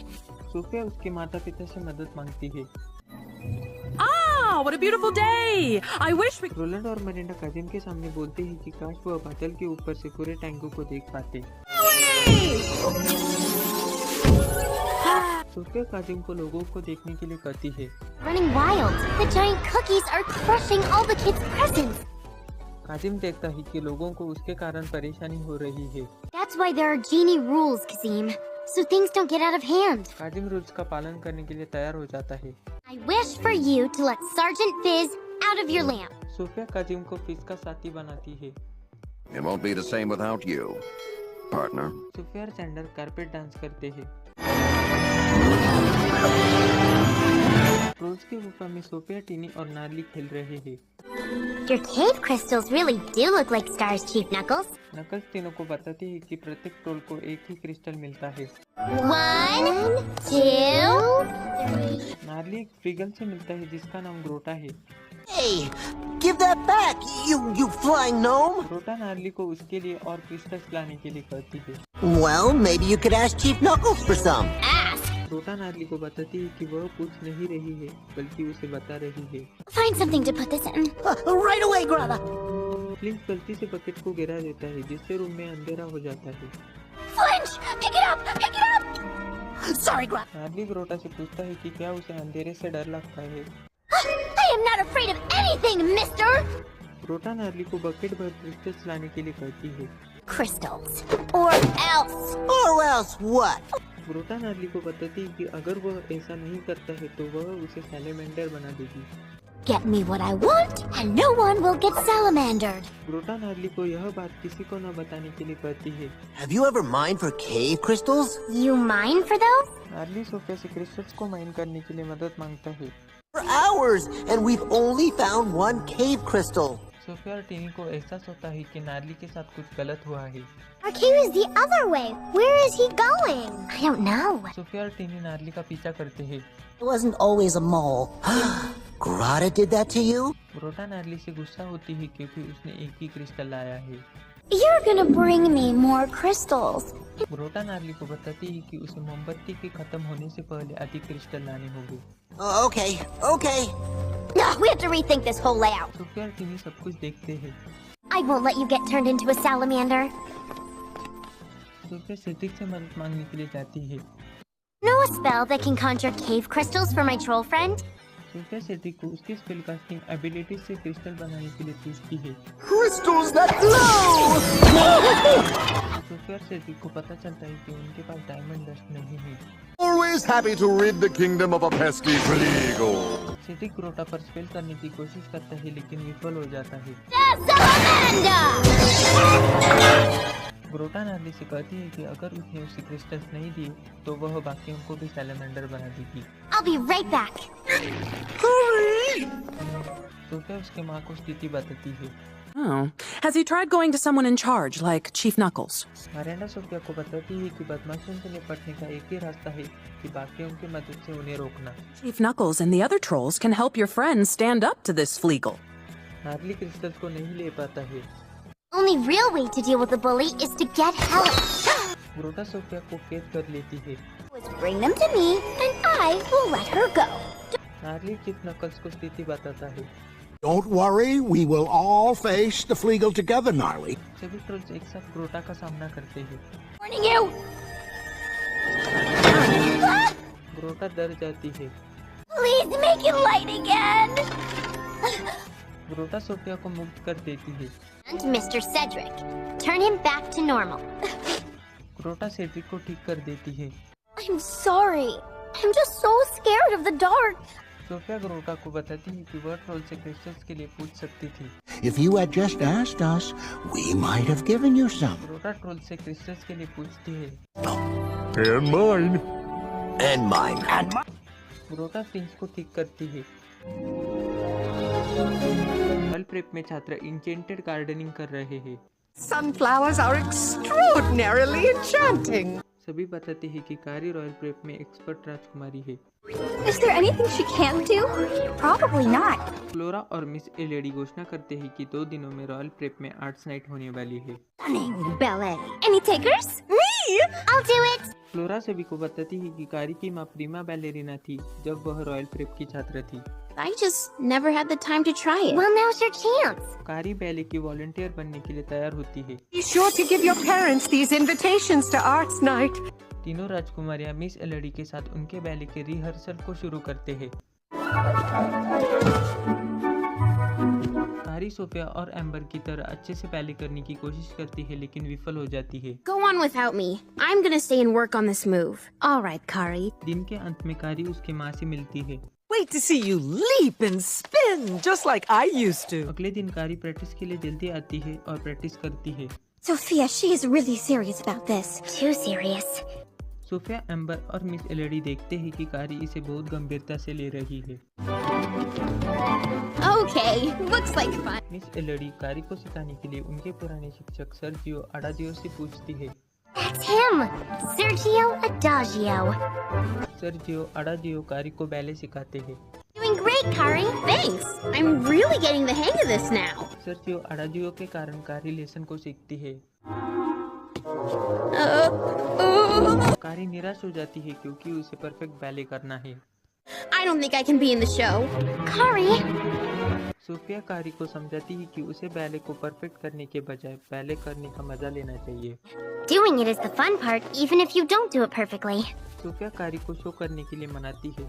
Sofia उसके माता पिता से मदद मांगती है। Ah, what a beautiful day! I wish we... Roland और मरिंडा काजिम के सामने बोलते हैं कि काश वह बादल के ऊपर से पूरे टैंगो को देख पाते। सोफिया काजिम को लोगों को देखने के लिए कहती है। Running wild. The giant cookies are crushing all the kids' presents. Kazim देखता है कि लोगों को उसके कारण परेशानी हो रही है। That's why there are genie rules, Kazim. So things don't get out of hand. Kazim rules का पालन करने के लिए तैयार हो जाता है। I wish for you to let Sergeant Fizz out of your lamp. Sofia Kazeem को फिज का साथी बनाती है। It won't be the same without you, partner. Sofia और ज़ैंडर कारपेट डांस करते हैं। रोज के गुफा में सोफिया, टिनी और नार्ली खेल रहे हैं। Your cave crystals really do look like stars, Chief Knuckles. Knuckles तीनों को बताती है कि प्रत्येक ट्रोल को एक ही क्रिस्टल मिलता है। 1, 2, 3. नार्ली एक फ्रीगल से मिलता है जिसका नाम ग्रोटा है। Hey, give that back, you flying gnome! ग्रोटा नार्ली को उसके लिए और क्रिस्टल्स लाने के लिए कहती है। Well, maybe you could ask Chief Knuckles for some. ग्रोटा नार्ली को बताती है कि वह पूछ नहीं रही है बल्कि उसे बता रही है। Find something to put this in. Right away, Grata! Flint गलती से बकेट को गिरा देता है जिससे रूम में अंधेरा हो जाता है। Flinch! Pick it up! Pick it up! Sorry, Grata. नार्ली ग्रोटा से पूछता है कि क्या उसे अंधेरे से डर लगता है। I am not afraid of anything, mister! ग्रोटा नार्ली को बकेट भर क्रिस्टल्स लाने के लिए कहती है। Crystals. Or else. Or else what? ग्रोटा नार्ली को बताती है कि अगर वह ऐसा नहीं करता है तो वह उसे सैलेमेंडर बना देगी। Get me what I want, and no one will get salamandered. ग्रोटा नार्ली को यह बात किसी को न बताने के लिए कहती है। Have you ever mined for cave crystals? You mine for those? Gnarly Sofia से क्रिस्टल्स को माइन करने के लिए मदद मांगता है। For hours, and we've only found one cave crystal. Sofia और टिनी को एहसास होता है कि नार्ली के साथ कुछ गलत हुआ है। Our cave is the other way. Where is he going? I don't know. Sofia और टिनी नार्ली का पीछा करते हैं। It wasn't always a mole. Grata did that to you? ग्रोटा नार्ली से गुस्सा होती है क्योंकि उसने एक ही क्रिस्टल लाया है। You're gonna bring me more crystals. ग्रोटा नार्ली को बताती है कि उसे मोमबत्ती के खत्म होने से पहले अधिक क्रिस्टल लाने होंगे। Okay. No, we have to rethink this whole layout. Sofia और टिनी सब कुछ देखते हैं। I won't let you get turned into a salamander. Sofia Cedric से मदद मांगने के लिए जाती है। Know a spell that can conjure cave crystals for my troll friend? Sophia Cedric को उसकी स्पेल कास्टिंग एबिलिटी से क्रिस्टल बनाने के लिए पूछती है। Crystals that glow! सोफिया और सेड्रिक को पता चलता है कि उनके पास डायमंड डस्ट नहीं है। Always happy to rid the kingdom of a pesky Fleagle. Cedric Grotta पर स्पेल करने की कोशिश करता है लेकिन विफल हो जाता है। ग्रोटा नार्ली से कहती है कि अगर उसने उसे क्रिस्टल्स नहीं दिए तो वह बाकियों को भी सैलमेंडर बना देगी। I'll be right back. Sophia उसके माँ को स्थिति बताती है। Oh, has he tried going to someone in charge, like Chief Knuckles? Miranda Sophia को बताती है कि बदमाशों से निपटने का एक ही रास्ता है कि बाकियों की मदद से उन्हें रोकना। Chief Knuckles and the other trolls can help your friends stand up to this Fleagle. Gnarly crystals को नहीं ले पाता है। Only real way to deal with the bully is to get help. Grotta Sofia को कैद कर लेती है। Bring them to me, and I will let her go. Gnarly chief Knuckles को स्थिति बताता है। Don't worry, we will all face the Fleagle together, Gnarly. सभी ट्रोल्स एक साथ ग्रोटा का सामना करते हैं। Warning you! ग्रोटा डर जाती है। Please make it light again. Grotta Sofia को मुक्त कर देती है। And Mr. Cedric, turn him back to normal. Grotta Cedric को ठीक कर देती है। I'm sorry. I'm just so scared of the dark. Sofia Grotta को बताती है कि वह ट्रोल से क्रिस्टल्स के लिए पूछ सकती थी। If you had just asked us, we might have given you some. Grotta troll से क्रिस्टल्स के लिए पूछती है। And mine. And mine. And mine. Grotta prince को ठीक करती है। वर्ल्ड प्रेप में छात्र इंचेंटेड गार्डनिंग कर रहे हैं। Sunflowers are extraordinarily enchanting. सभी बताते हैं कि कारी रॉयल प्रेप में एक्सपर्ट राजकुमारी है। Is there anything she can do? Probably not. Flora और मिस एलेडी घोषणा करते हैं कि 2 दिनों में रॉयल प्रेप में आर्ट्स नाइट होने वाली है। Ballet. Any takers? Me! I'll do it. Flora सभी को बताती है कि कारी की माँ प्रीमा बैलेरिना थी जब वह रॉयल प्रेप की छात्र थी। I just never had the time to try it. Well, now's your chance. कारी बैले की वॉलंटियर बनने के लिए तैयार होती है। Be sure to give your parents these invitations to Arts Night. तीनों राजकुमारियां मिस एलेडी के साथ उनके बैले के रिहर्सल को शुरू करते हैं। कारी सोफिया और एम्बर की तरह अच्छे से बैले करने की कोशिश करती है लेकिन विफल हो जाती है। Go on without me. I'm gonna stay and work on this move. All right, Kari. दिन के अंत में कारी उसकी माँ से मिलती है। Wait to see you leap and spin just like I used to. अगले दिन कारी प्रैक्टिस के लिए जल्दी आती है और प्रैक्टिस करती है। Sophia, she is really serious about this. Too serious. Sophia, Amber और मिस एलेडी देखते हैं कि कारी इसे बहुत गंभीरता से ले रही है। Okay, looks like fun. Miss LED कारी को सिखाने के लिए उनके पुराने शिक्षक सर्जियो अडाजियो से पूछती है। That's him, Sergio Adagio. Sergio Adagio Kari को बैले सिखाते हैं। Doing great, Kari. Thanks. I'm really getting the hang of this now. Sergio Adagio के कारण कारी लेसन को सीखती है। कारी निराश हो जाती है क्योंकि उसे परफेक्ट बैले करना है। I don't think I can be in the show. Kari. Sophia Kari को समझाती है कि उसे बैले को परफेक्ट करने के बजाय बैले करने का मजा लेना चाहिए। Doing it is the fun part, even if you don't do it perfectly. Sophia Kari को शो करने के लिए मनाती है।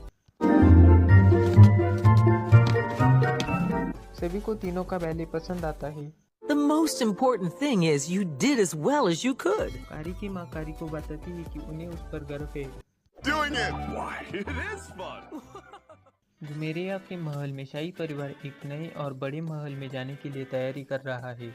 सभी को तीनों का बैले पसंद आता है। The most important thing is you did as well as you could. कारी की माँ कारी को बताती है कि उन्हें उस पर गर्व है। Doing it! Why, it is fun! जुमेरिया के महल में शाही परिवार एक नए और बड़े महल में जाने के लिए तैयारी कर रहा है।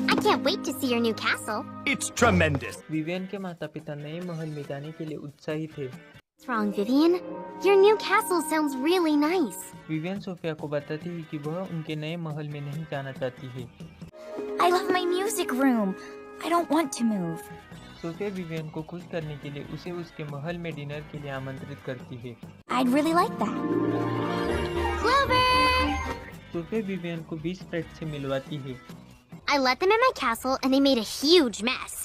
I can't wait to see your new castle. It's tremendous! Vivian के माता पिता नए महल में जाने के लिए उत्साहित थे। What's wrong, Vivian? Your new castle sounds really nice. Vivian Sophia को बताती है कि वह उनके नए महल में नहीं जाना चाहती है। I love my music room. I don't want to move. Sophia Vivian को खुश करने के लिए उसे उसके महल में डिनर के लिए आमंत्रित करती है। I'd really like that. Clover! Sophia Vivian को 20 फ्रेंड से मिलवाती है। I let them in my castle and they made a huge mess.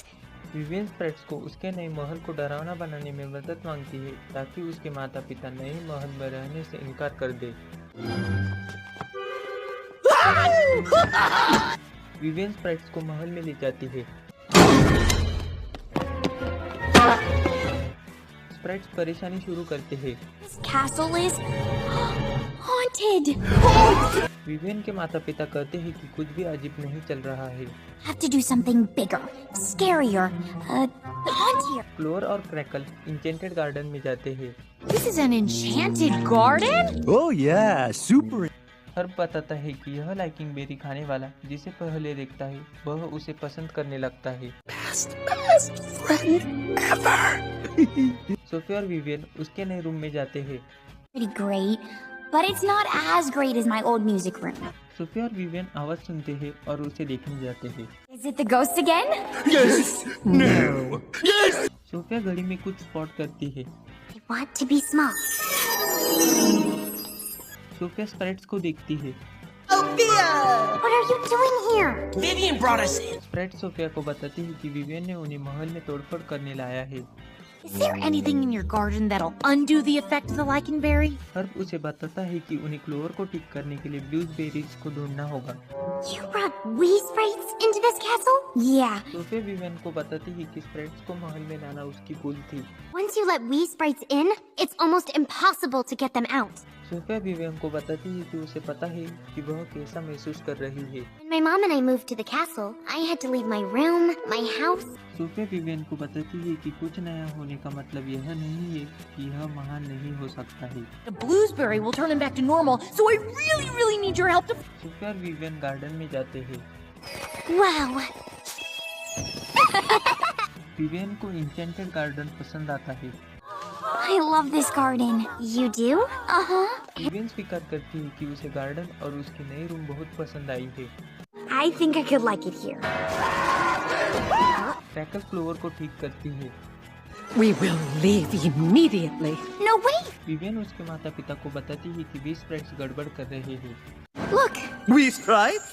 Vivian friends को उसके नए महल को डरावना बनाने में मदद मांगती है ताकि उसके माता पिता नए महल में रहने से इनकार कर दे। विवियन फ्रेंड्स को महल में ले जाती है। स्प्राइट्स परेशानी शुरू करते हैं। This castle is haunted. Vivian के माता पिता कहते हैं कि कुछ भी अजीब नहीं चल रहा है। Have to do something bigger, scarier, hauntier. क्लोर और क्रैकल इंचेंटेड गार्डन में जाते हैं। This is an enchanted garden? Oh, yeah, super. Herb बताता है कि यह लाइकिंग बेरी खाने वाला जिसे पहले देखता है वह उसे पसंद करने लगता है। Best friend ever. सोफिया और विवियन उसके नए रूम में जाते हैं। Pretty great, but it's not as great as my old music room. Sophia और विवियन आवाज सुनते हैं और उसे देखने जाते हैं। Is it the ghost again? Yes. No. Yes. Sophia घड़ी में कुछ स्पॉट करती है। I want to be small. Sophia sprites को देखती है। What are you doing here? Vivian brought us in. Sprite Sophia को बताती है कि विवियन ने उन्हें महल में तोड़फोड़ करने लाया है। Is there anything in your garden that'll undo the effect of the likenberry? Herb उसे बताता है कि उन्हें क्लोवर को ठीक करने के लिए ब्लूसबेरीज को ढूंढना होगा। You brought wee sprites into this castle? Yeah. Sophia Vivian को बताती है कि स्प्राइट्स को महल में लाना उसकी भूल थी। Once you let wee sprites in, it's almost impossible to get them out. Sophia Vivian को बताती है कि उसे पता है कि वह कैसा महसूस कर रही है। When my mom and I moved to the castle, I had to leave my room, my house. Sophia Vivian को बताती है कि कुछ नया होने का मतलब यह नहीं है कि यह महान नहीं हो सकता है। The blueberry will turn him back to normal, so I really need your help to... Sophia और विवियन गार्डन में जाते हैं। Wow. विवियन को इंचेंटेड गार्डन पसंद आता है। I love this garden. You do? Uh-huh. Vivian स्वीकार करती है कि उसे गार्डन और उसके नए रूम बहुत पसंद आई है। I think I could like it here. Crackle clover को ठीक करती है। We will leave immediately. No, wait! Vivian उसके माता पिता को बताती है कि वी स्प्राइट्स गड़बड़ कर रहे हैं। Look! We strike.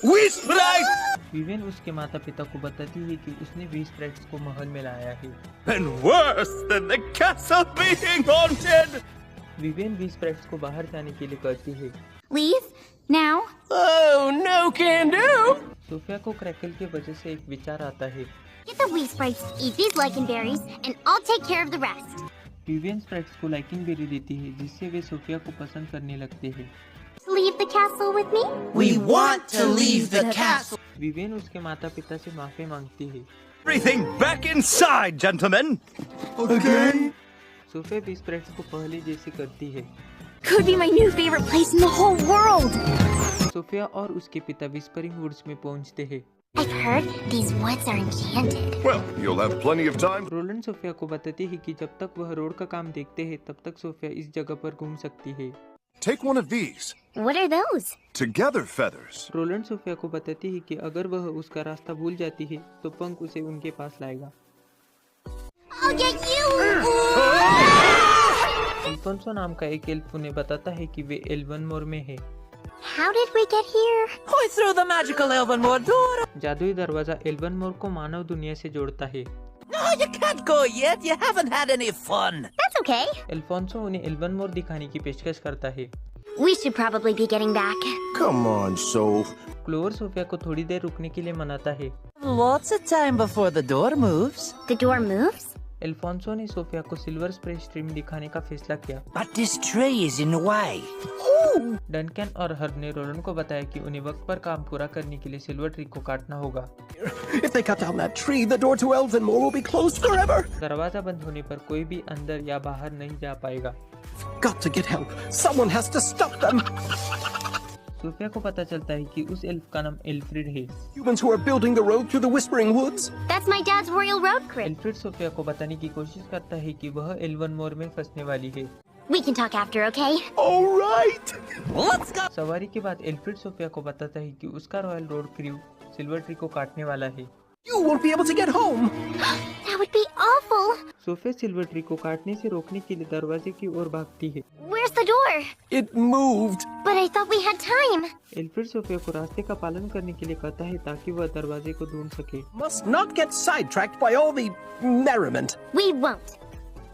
We strike. Vivian उसके माता पिता को बताती है कि उसने वी स्प्राइट्स को महल में लाया है। And worse than the castle being haunted. Vivian wee sprites को बाहर जाने के लिए कहती है। Leave? Now? Oh, no can do. Sophia को क्रैकल की वजह से एक विचार आता है। Get the wee sprites to eat these likenberries, and I'll take care of the rest. Vivian sprites को लाइकिंग बेरी देती है जिससे वे सोफिया को पसंद करने लगते हैं। Leave the castle with me? We want to leave the castle. Vivian उसके माता पिता से माफी मांगती है। Everything back inside, gentlemen. Again. Sophia wee sprites को पहले जैसे करती है। Could be my new favorite place in the whole world! Sophia और उसके पिता विस्परिंग वुड्स में पहुंचते हैं। I've heard these woods are enchanted. Well, you'll have plenty of time. Roland Sophia को बताती है कि जब तक वह रोड का काम देखते हैं तब तक सोफिया इस जगह पर घूम सकती है। Take one of these. What are those? Together feathers. Roland Sophia को बताती है कि अगर वह उसका रास्ता भूल जाती है तो पंख उसे उनके पास लाएगा। I'll get you! अल्फोंसो नाम का एक एल्फ उन्हें बताता है कि वे एल्वनमोर में है। How did we get here? I through the magical Elvenmore door. जादुई दरवाजा एल्वनमोर को मानव दुनिया से जोड़ता है। No, you can't go yet. You haven't had any fun. That's okay. Alfonso उन्हें एल्वनमोर दिखाने की पेशकश करता है। We should probably be getting back. Come on, Soph. Clover Sophia को थोड़ी देर रुकने के लिए मनाता है। Lots of time before the door moves. The door moves? Alfonso ने सोफिया को सिल्वर स्प्रे स्ट्रीम दिखाने का फैसला किया। But this tray is in the way. Duncan और हर्ब ने रोलन को बताया कि उन्हें वक्त पर काम पूरा करने के लिए सिल्वर ट्री को काटना होगा। If they cut down that tree, the door to Elvenmore will be closed forever. दरवाजा बंद होने पर कोई भी अंदर या बाहर नहीं जा पाएगा। Got to get help. Someone has to stop them. Sophia को पता चलता है कि उस एल्फ का नाम एल्फ्रिड है। Humans who are building the road through the Whispering Woods. That's my dad's royal road crypt. Elfrid Sofia को बताने की कोशिश करता है कि वह एल्वनमोर में फंसने वाली है। We can talk after, okay? All right. Let's go. सवारी के बाद एल्फ्रिड सोफिया को बताता है कि उसका royal road crew silver tree को काटने वाला है। You won't be able to get home. That would be awful. Sophia silver tree को काटने से रोकने के लिए दरवाजे की ओर भागती है। Where's the door? It moved. But I thought we had time. Elfrid Sofia को रास्ते का पालन करने के लिए कहता है ताकि वह दरवाजे को ढूंढ सके। Must not get sidetracked by all the merriment. We won't.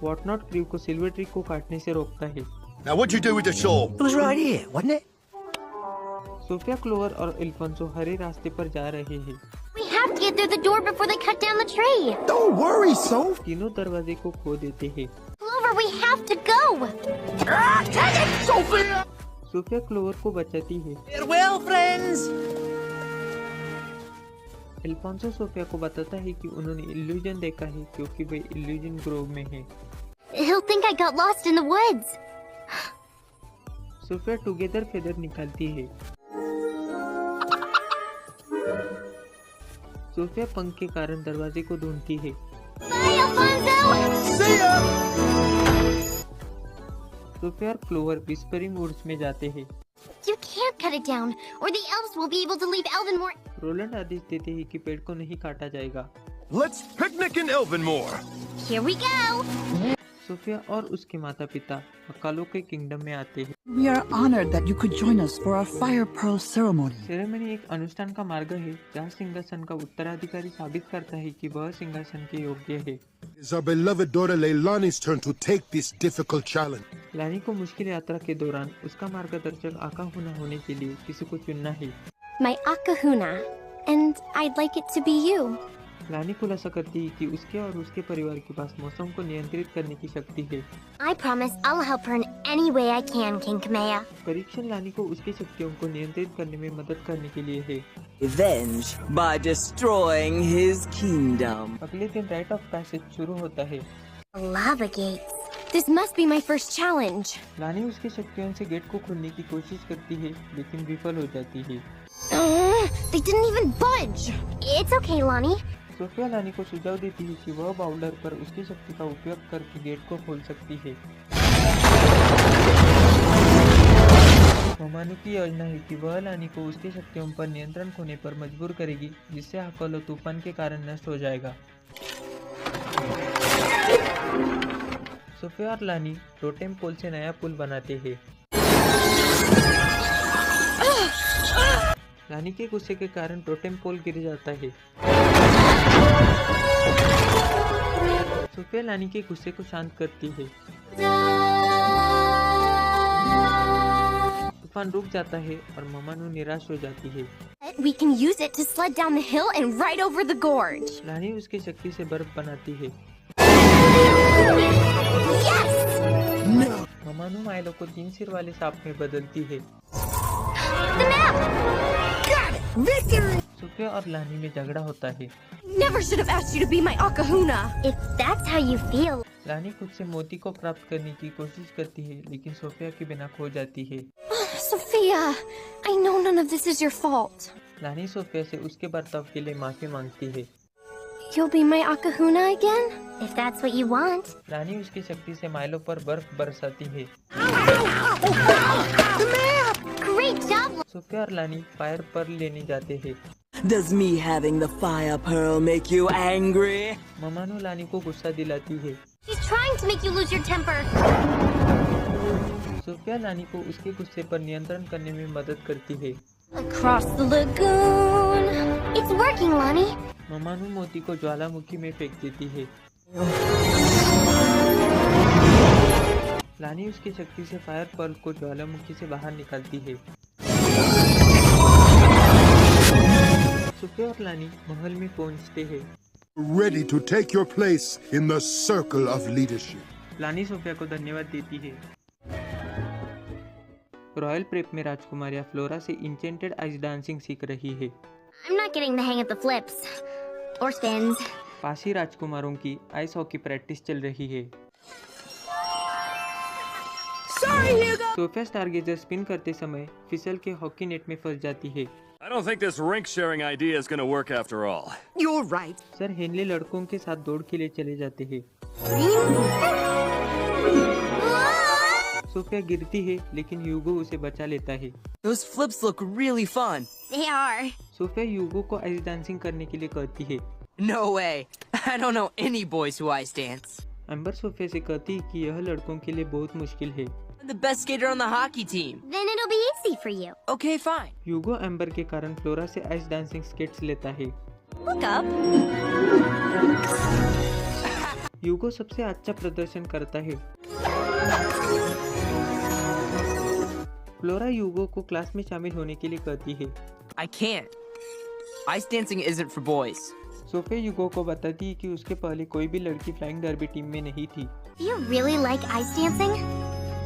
Whatnot crew को सिल्वर ट्री को काटने से रोकता है। Now, what'd you do with the saw? It was right here, wasn't it? Sophia Clover और अल्फोंसो हरे रास्ते पर जा रहे हैं। We have to get through the door before they cut down the tree. Don't worry, Soph. तीनों दरवाजे को खो देते हैं। Clover, we have to go! Take it, Sophia! Sophia Clover को बचाती है। Farewell, friends! एल्फोंसो सोफिया को बताता है कि उन्होंने इल्यूजन देखा है क्योंकि वे इल्यूजन ग्रोव में हैं। He'll think I got lost in the woods. Sophia together feather निकालती है। सोफिया पंख के कारण दरवाजे को ढूंढती है। Bye, Alfonso! See ya! Sophia और क्लोवर विस्परिंग वुड्स में जाते हैं। You can't cut it down, or the elves will be able to leave Elvenmore. Roland आदेश देते हैं कि पेड़ को नहीं काटा जाएगा। Let's picnic in Elvenmore. Here we go! Sophia और उसके माता पिता अकालों के किंगडम में आते हैं। We are honored that you could join us for our Fire Pearl ceremony. Ceremony एक अनुष्ठान का मार्ग है जहाँ सिंहासन का उत्तराधिकारी साबित करता है कि वह सिंहासन के योग्य है। It's our beloved daughter Leilani's turn to take this difficult challenge. लानी को मुश्किल यात्रा के दौरान उसका मार्गदर्शक आकाहुना होने के लिए किसी को चुनना है। My Akahuna, and I'd like it to be you. लानी खुलासा करती है कि उसके और उसके परिवार के पास मौसम को नियंत्रित करने की शक्ति है। I promise I'll help her in any way I can, King Kamea. परीक्षण लानी को उसकी शक्तियों को नियंत्रित करने में मदद करने के लिए है। Revenge by destroying his kingdom. अगले दिन राइट ऑफ पैसेज शुरू होता है। Lava gates. This must be my first challenge. लानी उसकी शक्तियों से गेट को खोलने की कोशिश करती है लेकिन विफल हो जाती है। They didn't even budge. It's okay, Lani. Sophia Lani को सुझाव देती है कि वह बाउलर पर उसकी शक्ति का उपयोग करके गेट को खोल सकती है। ममानु की योजना है कि वह लानी को उसकी शक्तियों पर नियंत्रण खोने पर मजबूर करेगी जिससे अकालो तूफान के कारण नष्ट हो जाएगा। सोफिया और लानी टोटेम पोल से नया पुल बनाते हैं। लानी के गुस्से के कारण टोटेम पोल गिर जाता है। सोफिया लानी के गुस्से को शांत करती है। तूफान रुक जाता है और ममानु निराश हो जाती है। We can use it to sled down the hill and right over the gorge. लानी उसकी शक्ति से बर्फ बनाती है। Yes! No! ममानु माइलो को 3 सिर वाले सांप में बदलती है। The map! Got it! Victory! Sophia और लानी में झगड़ा होता है। Never should have asked you to be my Akahuna. If that's how you feel. लानी खुद से मोती को प्राप्त करने की कोशिश करती है लेकिन सोफिया के बिना खो जाती है। Sophia, I know none of this is your fault. लानी सोफिया से उसके बर्ताव के लिए माफी मांगती है। You'll be my Akahuna again? If that's what you want. लानी उसकी शक्ति से माइलो पर बर्फ बरसाती है। Great job! सोफिया और लानी फायर पर लेने जाते हैं। Does me having the Fire Pearl make you angry? ममानु लानी को गुस्सा दिलाती है। She's trying to make you lose your temper. Sophia Lani को उसके गुस्से पर नियंत्रण करने में मदद करती है। Across the lagoon. It's working, Lani. ममानु मोती को ज्वालामुखी में फेंक देती है। लानी उसकी शक्ति से फायर पर्ल को ज्वालामुखी से बाहर निकालती है। सोफिया और लानी महल में पहुंचते हैं। Ready to take your place in the circle of leadership. लानी सोफिया को धन्यवाद देती है। रॉयल प्रेप में राजकुमारियां फ्लोरा से इंचेंटेड आइस डांसिंग सीख रही है। I'm not getting the hang of the flips. Or spins. पास ही राजकुमारों की आइस हॉकी प्रैक्टिस चल रही है। सोफिया स्टारगेजर स्पिन करते समय फिसल के हॉकी नेट में फंस जाती है। I don't think this rink sharing idea is going to work after all. You're right. Sir Henley लड़कों के साथ दौड़ के लिए चले जाते हैं। सोफिया गिरती है लेकिन यूगो उसे बचा लेता है। Those flips look really fun. They are. Sofia Hugo को आइस डांसिंग करने के लिए कहती है। No way. I don't know any boys who ice dance. Amber Sophia से कहती है कि यह लड़कों के लिए बहुत मुश्किल है। I'm the best skater on the hockey team. Then it'll be easy for you. Okay, fine. यूगो amber के कारण फ्लोरा से आइस डांसिंग स्केट्स लेता है। Look up. यूगो सबसे अच्छा प्रदर्शन करता है। फ्लोरा यूगो को क्लास में शामिल होने के लिए कहती है। I can't. Ice dancing isn't for boys. Sofia Hugo को बताती है कि उसके पहले कोई भी लड़की फ्लाइंग डर्बी टीम में नहीं थी। Do you really like ice dancing?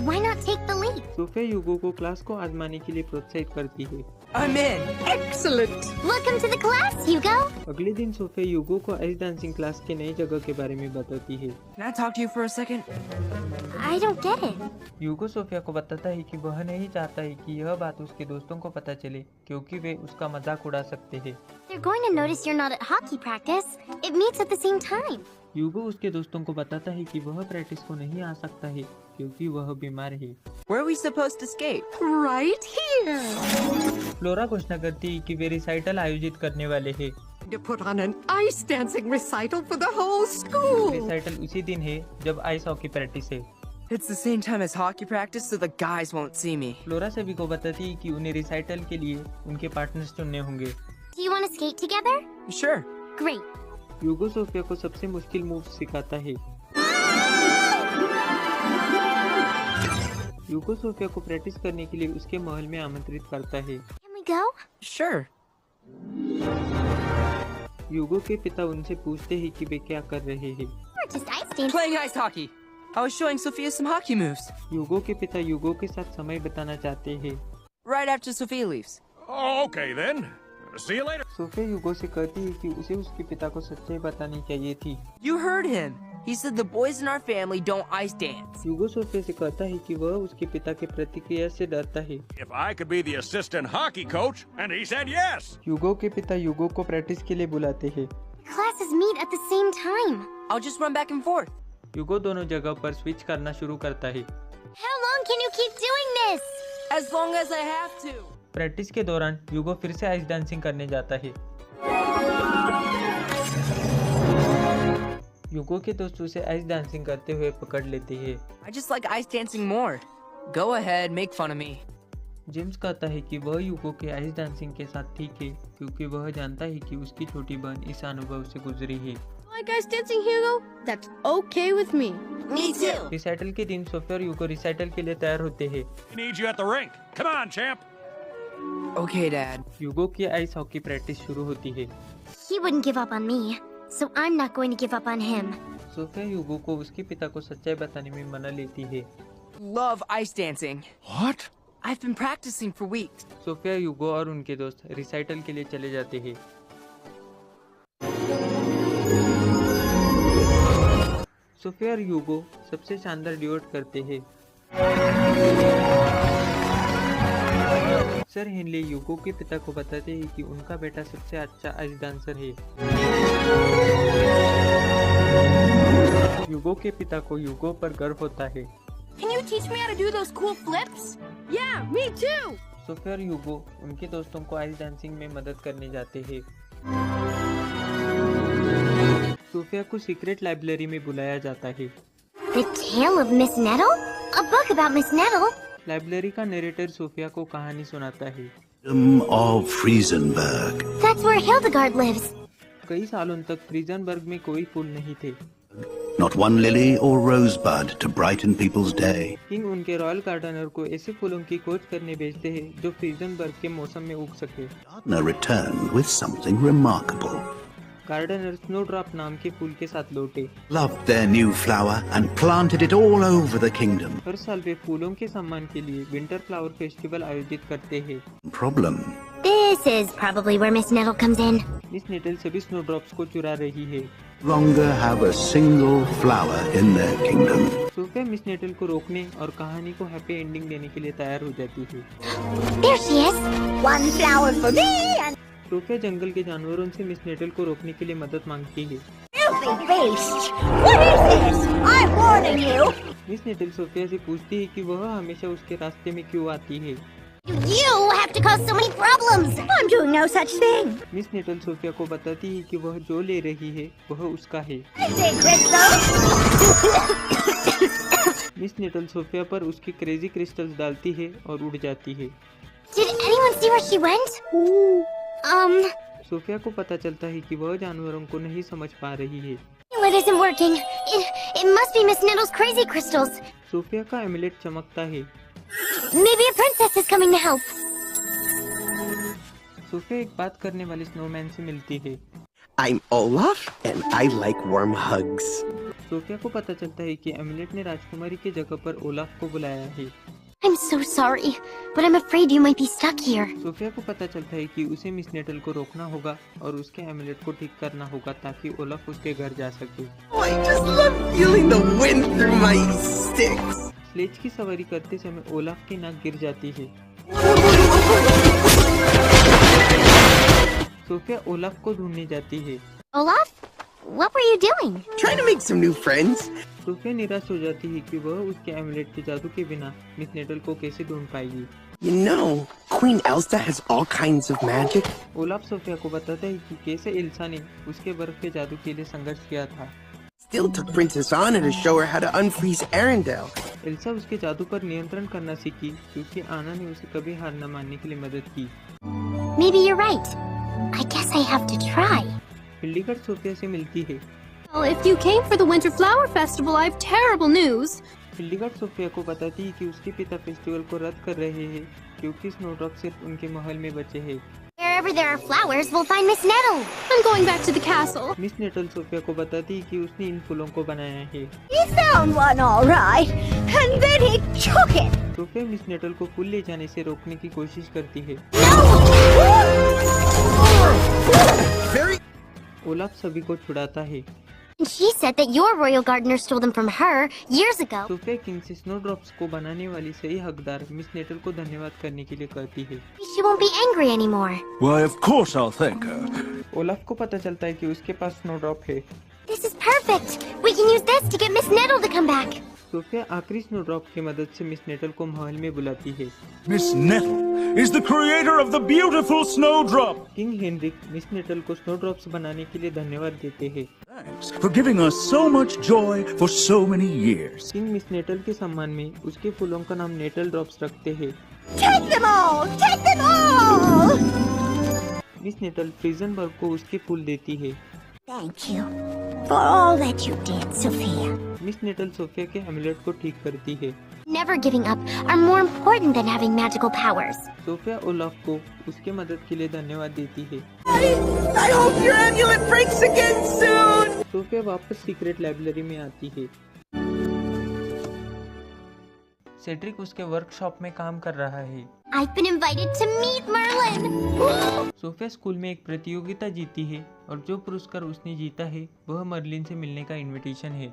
Why not take the leap? Sofia Hugo को क्लास को आजमाने के लिए प्रोत्साहित करती है। I'm in. Excellent. Welcome to the class, Hugo. अगले दिन सोफिया यूगो को आइस डांसिंग क्लास के नई जगह के बारे में बताती है। Can I talk to you for a second? I don't get it. Hugo Sophia को बताता है कि वह नहीं चाहता है कि यह बात उसके दोस्तों को पता चले, क्योंकि वे उसका मजाक उड़ा सकते हैं। They're going to notice you're not at hockey practice. It meets at the same time. यूगो उसके दोस्तों को बताता है कि वह प्रैक्टिस को नहीं आ सकता है क्योंकि वह बीमार है। Where are we supposed to skate? Right here. Flora घोषणा करती है कि वे रिसाइटल आयोजित करने वाले हैं। To put on an ice dancing recital for the whole school. Recital उसी दिन है जब आइस हॉकी प्रैक्टिस है। It's the same time as hockey practice, so the guys won't see me. Flora सभी को बताती है कि उन्हें रिसाइटल के लिए उनके पार्टनर्स चुनने होंगे। Do you want to skate together? Sure. Great. यूगो Sophia को सबसे मुश्किल मूव सिखाता है। यूगो सोफिया को प्रैक्टिस करने के लिए उसके महल में आमंत्रित करता है। Can we go? Sure. यूगो के पिता उनसे पूछते हैं कि वे क्या कर रहे हैं। We're just ice dancing. Playing ice hockey. I was showing Sophia some hockey moves. यूगो के पिता यूगो के साथ समय बिताना चाहते हैं। Right after Sophia leaves. Okay then. See you later. Sofia Hugo से कहती है कि उसे उसके पिता को सच्चाई बतानी चाहिए थी। You heard him. He said the boys in our family don't ice dance. Hugo Sophia से कहता है कि वह उसके पिता के प्रतिक्रिया से डरता है। If I could be the assistant hockey coach, and he said yes. यूगो के पिता यूगो को प्रैक्टिस के लिए बुलाते हैं। Classes meet at the same time. I'll just run back and forth. यूगो दोनों जगह पर स्विच करना शुरू करता है। How long can you keep doing this? As long as I have to. Practice के दौरान यूगो फिर से आइस डांसिंग करने जाता है। यूगो के दोस्त उसे आइस डांसिंग करते हुए पकड़ लेते हैं। I just like ice dancing more. Go ahead, make fun of me. James कहता है कि वह यूगो के आइस डांसिंग के साथ ठीक है क्योंकि वह जानता है कि उसकी छोटी बहन इस अनुभव से गुजरी है। Like ice dancing, Hugo? That's okay with me. Me too. Recital के दिन सोफिया और यूगो रिसाइटल के लिए तैयार होते हैं। We need you at the rink. Come on, champ. Okay, Dad. यूगो की आइस हॉकी प्रैक्टिस शुरू होती है। He wouldn't give up on me, so I'm not going to give up on him. Sofia Hugo को उसके पिता को सच्चाई बताने में मना लेती है। Love ice dancing. What? I've been practicing for weeks. Sofia Hugo और उनके दोस्त रिसाइटल के लिए चले जाते हैं। सोफिया और यूगो सबसे शानदार ड्यूएट करते हैं। सर हेनले यूगो के पिता को बताते हैं कि उनका बेटा सबसे अच्छा आइस डांसर है। यूगो के पिता को यूगो पर गर्व होता है। Can you teach me how to do those cool flips? Yeah, me too. Sophia और यूगो उनके दोस्तों को आइस डांसिंग में मदद करने जाते हैं। सोफिया को सीक्रेट लाइब्रेरी में बुलाया जाता है। The Tale of Miss Nettle? A book about Miss Nettle? Library का नरेटर सोफिया को कहानी सुनाता है। of Friesenberg. That's where Hildegard lives. कई सालों तक फ्रीजनबर्ग में कोई फूल नहीं थे। Not one lily or rosebud to brighten people's day. King उनके रॉयल गार्डनर को ऐसे फूलों की खोज करने भेजते हैं जो फ्रीजनबर्ग के मौसम में उग सके। Gardner returned with something remarkable. Gardener snowdrop नाम के फूल के साथ लौटे। Loved their new flower and planted it all over the kingdom. हर साल वे फूलों के सम्मान के लिए विंटर फ्लावर फेस्टिवल आयोजित करते हैं। Problem. This is probably where Miss Nettle comes in. Miss Nettle सभी स्नोड्रॉप्स को चुरा रही है। Longer have a single flower in their kingdom. Sophia Miss Nettle को रोकने और कहानी को हैप्पी एंडिंग देने के लिए तैयार हो जाती है। There she is. One flower for me and Sofia जंगल के जानवरों से मिस नेटल को रोकने के लिए मदद मांगती है। Filthy beast! What is this? I'm warning you! Miss Nettle Sophia से पूछती है कि वह हमेशा उसके रास्ते में क्यों आती है। you have to cause so many problems. I'm doing no such thing. Miss Nettle Sophia को बताती है कि वह जो ले रही है वह उसका है। Take crystal. Miss Nettle Sophia पर उसकी क्रेजी क्रिस्टल्स डालती है और उड़ जाती है। Did anyone see where she went? Sophia को पता चलता है कि वह जानवरों को नहीं समझ पा रही है। It isn't working. It must be Miss Nettle's crazy crystals. Sophia का एमुलेट चमकता है। Maybe a princess is coming to help. Sophia एक बात करने वाले स्नोमैन से मिलती है। I'm Olaf, and I like warm hugs. Sophia को पता चलता है कि एमुलेट ने राजकुमारी की जगह पर ओलाफ को बुलाया है। I'm so sorry, but I'm afraid you might be stuck here. Sophia को पता चलता है कि उसे मिस नेटल को रोकना होगा और उसके एमुलेट को ठीक करना होगा ताकि ओलाफ उसके घर जा सके। Oh, I just love feeling the wind through my sticks. Sledge की सवारी करते समय ओलाफ की नाक गिर जाती है। सोफिया ओलाफ को ढूंढने जाती है। Olaf, what were you doing? Trying to make some new friends. Sophia निराश हो जाती है कि वह उसके एमुलेट के जादू के बिना मिस नेटल को कैसे ढूंढ पाएगी। You know, Queen Elsa has all kinds of magic. Olaf Sophia को बताता है कि कैसे एल्सा ने उसके बर्फ के जादू के लिए संघर्ष किया था। Still took Princess Anna to show her how to unfreeze Arendelle. Elsa उसके जादू पर नियंत्रण करना सीखी क्योंकि आना ने उसे कभी हार न मानने के लिए मदद की। Maybe you're right. I guess I have to try. Hildegard Sofia से मिलती है। Well, if you came for the Winter Flower Festival, I have terrible news. Hildegard Sofia को बताती है कि उसके पिता फेस्टिवल को रद्द कर रहे हैं क्योंकि स्नोड्रॉप सिर्फ उनके महल में बचे हैं। Wherever there are flowers, we'll find Miss Nettle. I'm going back to the castle. Miss Nettle Sophia को बताती है कि उसने इन फूलों को बनाया है। He found one all right, and then he took it. Sophia Miss Nettle को फूल ले जाने से रोकने की कोशिश करती है। ओलाफ सभी को छुड़ाता है। And she said that your royal gardener stole them from her years ago. Sophia king से स्नोड्रॉप्स को बनाने वाली सही हकदार मिस नेटल को धन्यवाद करने के लिए कहती है। She won't be angry anymore. Why, of course I'll thank her. Olaf को पता चलता है कि उसके पास स्नोड्रॉप है। This is perfect. We can use this to get Miss Nettle to come back. Sophia आखिरी स्नोड्रॉप की मदद से मिस नेटल को महल में बुलाती है। Miss Nettle is the creator of the beautiful snowdrop. King Henrik Miss Nettle को स्नोड्रॉप्स बनाने के लिए धन्यवाद देते हैं। Thanks for giving us so much joy for so many years. King Miss Nettle के सम्मान में उसके फूलों का नाम नेटल ड्रॉप्स रखते हैं। Take them all! Take them all! Miss Nettle Freezenburg को उसके फूल देती है। Thank you for all that you did, Sophia. Miss Nettle Sophia के एमुलेट को ठीक करती है। Never giving up are more important than having magical powers. Sophia Olaf को उसके मदद के लिए धन्यवाद देती है। I hope your amulet breaks again soon! Sophia वापस सीक्रेट लाइब्रेरी में आती है। सेड्रिक उसके वर्कशॉप में काम कर रहा है। I've been invited to meet Merlin. Sophia school में एक प्रतियोगिता जीती है और जो पुरस्कार उसने जीता है वह मर्लिन से मिलने का इनविटेशन है।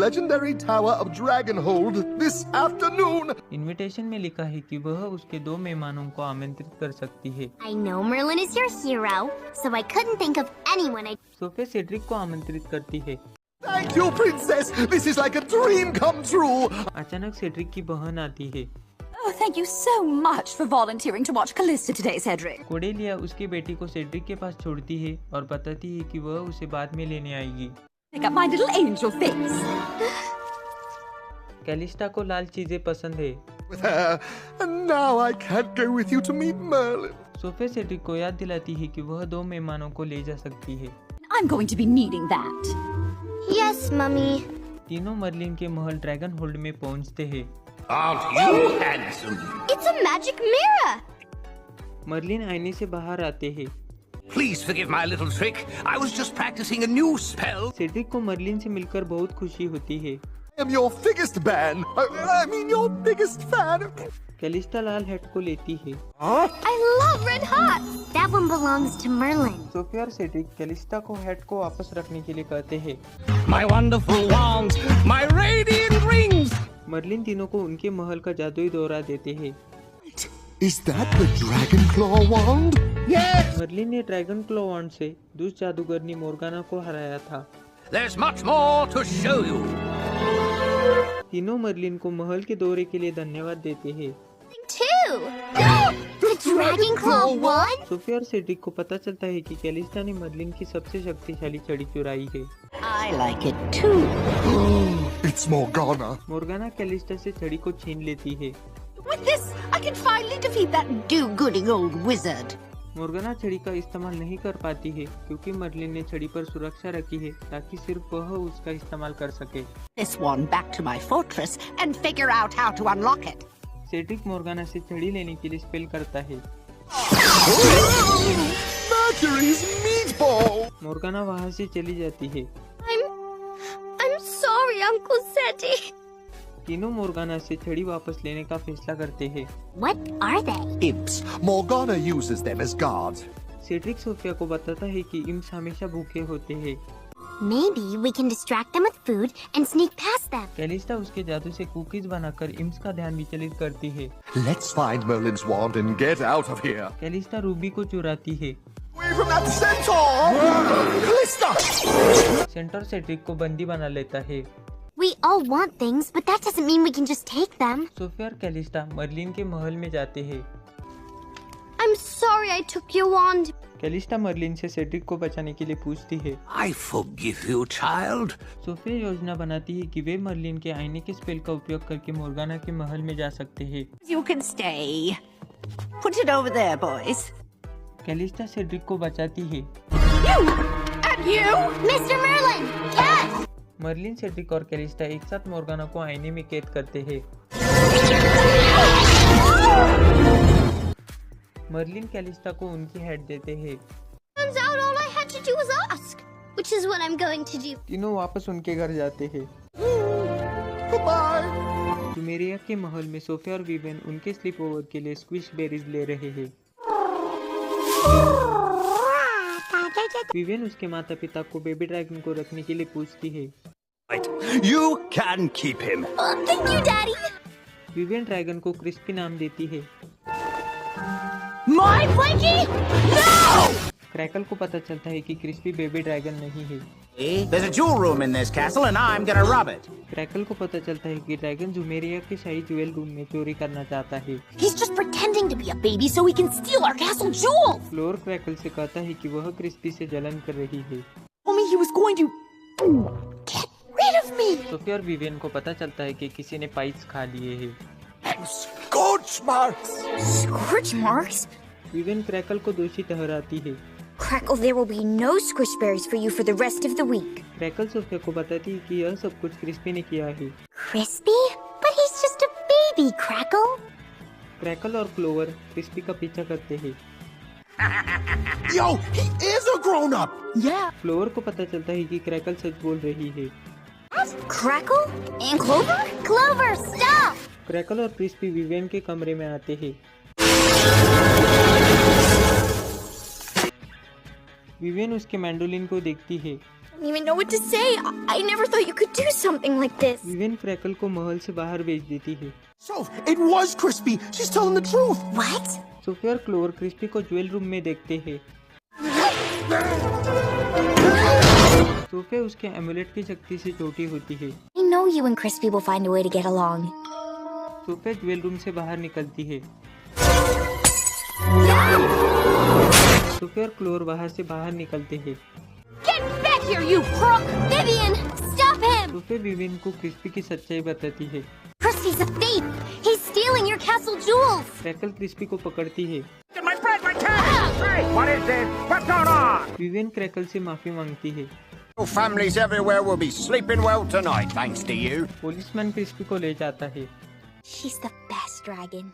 Legendary Tower of Dragonhold this afternoon. Invitation में लिखा है कि वह उसके 2 मेहमानों को आमंत्रित कर सकती है। I know Merlin is your hero, so I couldn't think of anyone. Sophia Cedric को आमंत्रित करती है। Thank you, Princess. This is like a dream come true. अचानक सेड्रिक की बहन आती है। Oh, thank you so much for volunteering to watch Callista today, Cedric. कोडेलिया उसकी बेटी को सेड्रिक के पास छोड़ती है और बताती है कि वह उसे बाद में लेने आएगी। Pick up my little angel things. Calista को लाल चीजें पसंद है। With her, and now I can't go with you to meet Merlin. Sophia Cedric को याद दिलाती है कि वह 2 मेहमानों को ले जा सकती है। I'm going to be needing that. Yes, Mummy. तीनों मर्लिन के महल ड्रैगन होल्ड में पहुंचते हैं। Aren't you handsome? It's a magic mirror. Merlin आईने से बाहर आते हैं। Please forgive my little trick. I was just practicing a new spell. Cedric को मर्लिन से मिलकर बहुत खुशी होती है। I am your biggest fan. I mean your biggest fan. Calista Lal hat को लेती है। I love red hot. That one belongs to Merlin. Sophia और सेड्रिक कैलिस्टा को हैट को वापस रखने के लिए कहते हैं। My wonderful wands, my radiant rings. Merlin तीनों को उनके महल का जादुई दौरा देते हैं। Is that the Dragon Claw wand? Yes. Merlin ने ड्रैगन क्लॉ वॉन्ड से दुष्ट जादूगरनी मोर्गाना को हराया था। There's much more to show you. तीनों मर्लिन को महल के दौरे के लिए धन्यवाद देते हैं। Two. The Dragon Claw wand? Sophia और सेड्रिक को पता चलता है कि कैलिस्टा ने मर्लिन की सबसे शक्तिशाली छड़ी चुराई है। I like it too. It's Morgana. Morgana Calista से छड़ी को छीन लेती है। With this, I can finally defeat that do-gooding old wizard. मोर्गाना छड़ी का इस्तेमाल नहीं कर पाती है क्योंकि मर्लिन ने छड़ी पर सुरक्षा रखी है ताकि सिर्फ वह उसका इस्तेमाल कर सके। This one back to my fortress and figure out how to unlock it. Cedric Morgana से छड़ी लेने के लिए स्पेल करता है। Mercury's meteor! dreadful! मोर्गाना वहाँ से चली जाती है। I'm sorry, Uncle Seti. तीनों मोर्गाना से छड़ी वापस लेने का फैसला करते हैं। What are they? Imps. Morgana uses them as guards. Cedric Sophia को बताता है कि इम्स हमेशा भूखे होते हैं। Maybe we can distract them with food and sneak past them. Calista उसके जादू से कुकीज बनाकर इम्स का ध्यान विचलित करती है। Let's find Merlin's wand and get out of here. Calista Ruby को चुराती है। Away from that centaur! Callista! Centre Cedric को बंदी बना लेता है। We all want things, but that doesn't mean we can just take them. Sophia और Calista Merlin के महल में जाते हैं। I'm sorry I took your wand. Calista Merlin से सेड्रिक को बचाने के लिए पूछती है। I forgive you, child. Sophia योजना बनाती है कि वे मर्लिन के आईने के स्पेल का उपयोग करके मोर्गाना के महल में जा सकते हैं। You can stay. Put it over there, boys. कैलिस्टा सेड्रिक को बचाती है। You! And you! Mr. Merlin! Yes! Merlin, Cedric और कैलिस्टा एक साथ मोर्गाना को आईने में कैद करते हैं। मर्लिन कैलिस्टा को उनकी हेड देते हैं। Turns out all I had to do was ask, which is what I'm going to do. तीनों वापस उनके घर जाते हैं। Goodbye! जुमेरिया के महल में सोफिया और विवेन उनके स्लीप ओवर के लिए स्क्विश बेरीज ले रहे हैं। विवेन उसके माता पिता को बेबी ड्रैगन को रखने के लिए पूछती है। You can keep him. Thank you, Daddy. Viven dragon को क्रिस्पी नाम देती है। My Planky? No! क्रैकल को पता चलता है कि क्रिस्पी बेबी ड्रैगन नहीं है। There's a jewel room in this castle and I'm gonna rob it. Crackle को पता चलता है कि ड्रैगन जुमेरिया के शाही ज्वेल रूम में चोरी करना चाहता है। He's just pretending to be a baby so he can steal our castle jewels. Floor crackle से कहता है कि वह क्रिस्पी से जलन कर रही है। Told me he was going to get rid of me. Sophia और विवेन को पता चलता है कि किसी ने पाइप्स खा लिए हैं। Scorch marks! Scorch marks? Viven crackle को दोषी ठहराती है। Crackle, there will be no squish berries for you for the rest of the week. Crackle Sophia को बताती है कि यह सब कुछ क्रिस्पी ने किया है। Crispy? But he's just a baby, Crackle. Crackle और क्लोवर क्रिस्पी का पीछा करते हैं। Yo, he is a grown-up! Yeah. Clover को पता चलता है कि क्रैकल सच बोल रही है। Crackle? And Clover? Clover, stop! Crackle और क्रिस्पी विवेन के कमरे में आते हैं। विवेन उसके मैंडोलिन को देखती है। I don't even know what to say. I never thought you could do something like this. Viven crackle को महल से बाहर भेज देती है। So, it was Crispy. She's telling the truth. What? Sophia और क्लोवर क्रिस्पी को ज्वेल रूम में देखते हैं। सोफिया उसके एमुलेट की शक्ति से छोटी होती है। I know you and Crispy will find a way to get along. Sophia jewel room से बाहर निकलती है। सोफिया और क्लोवर बाहर से बाहर निकलते हैं। Get back here, you crook! Vivian, stop him! Sofia Vivian को क्रिस्पी की सच्चाई बताती है। Crispy's a thief! He's stealing your castle jewels! Crackle crispy को पकड़ती है। My bread, my cat! Hey, what is this? What's going on? Viven crackle से माफी मांगती है। Families everywhere will be sleeping well tonight, thanks to you. Policeman crispy को ले जाता है। She's the best dragon.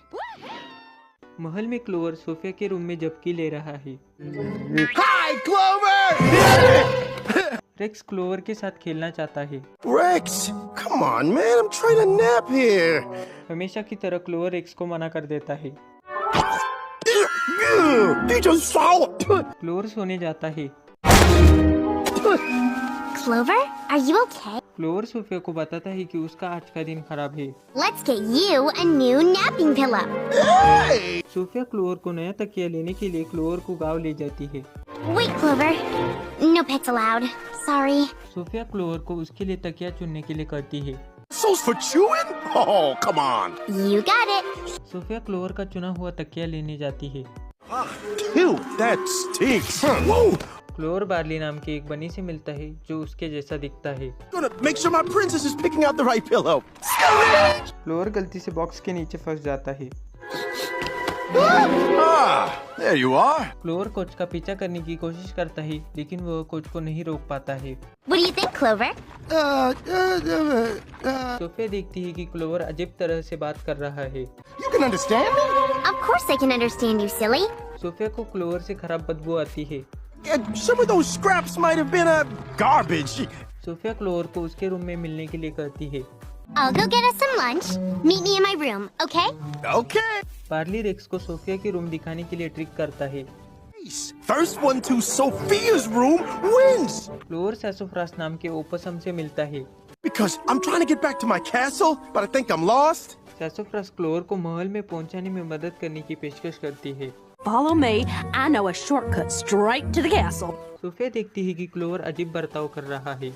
महल में क्लोवर सोफिया के रूम में झपकी ले रहा है। Hi, Clover! रेक्स क्लोवर के साथ खेलना चाहता है। Rex, come on, man, I'm trying to nap here. हमेशा की तरह क्लोवर रेक्स को मना कर देता है। क्लोवर सोने जाता है। Clover, are you okay? Clover Sophia को बताता है कि उसका आज का दिन खराब है। Let's get you a new napping pillow. Hey! Sophia Clover को नया तकिया लेने के लिए क्लोवर को गांव ले जाती है। Wait, Clover. No pets allowed. Sorry. Sophia Clover को उसके लिए तकिया चुनने के लिए कहती है। So's for chewing? Oh, come on. You got it. Sophia Clover का चुना हुआ तकिया लेने जाती है। Ew, that stinks. Whoa! Clover barley नाम के एक बनी से मिलता है जो उसके जैसा दिखता है। Gonna make sure my princess is picking out the right pillow. Clover गलती से बॉक्स के नीचे फंस जाता है। There you are. Clover coach का पीछा करने की कोशिश करता है लेकिन वह कोच को नहीं रोक पाता है। What do you think, Clover? Sophia देखती है कि क्लोवर अजीब तरह से बात कर रहा है। You can understand me? Of course I can understand you, silly. Sophia को क्लोवर से खराब बदबू आती है। Some of those scraps might have been garbage. Sofia Clover को उसके रूम में मिलने के लिए कहती है। I'll go get us some lunch. Meet me in my room, okay? Okay. Parley Rex को सोफिया की रूम दिखाने के लिए ट्रिक करता है। First one to Sophia's room wins. क्लोर सैसोफ्रास नाम के ओपसम से मिलता है। Because I'm trying to get back to my castle, but I think I'm lost. सैसोफ्रास क्लोर को महल में पहुंचाने में मदद करने की पेशकश करती है। Follow me. I know a shortcut straight to the castle. Sophia देखती है कि क्लोर अजीब बर्ताव कर रहा है।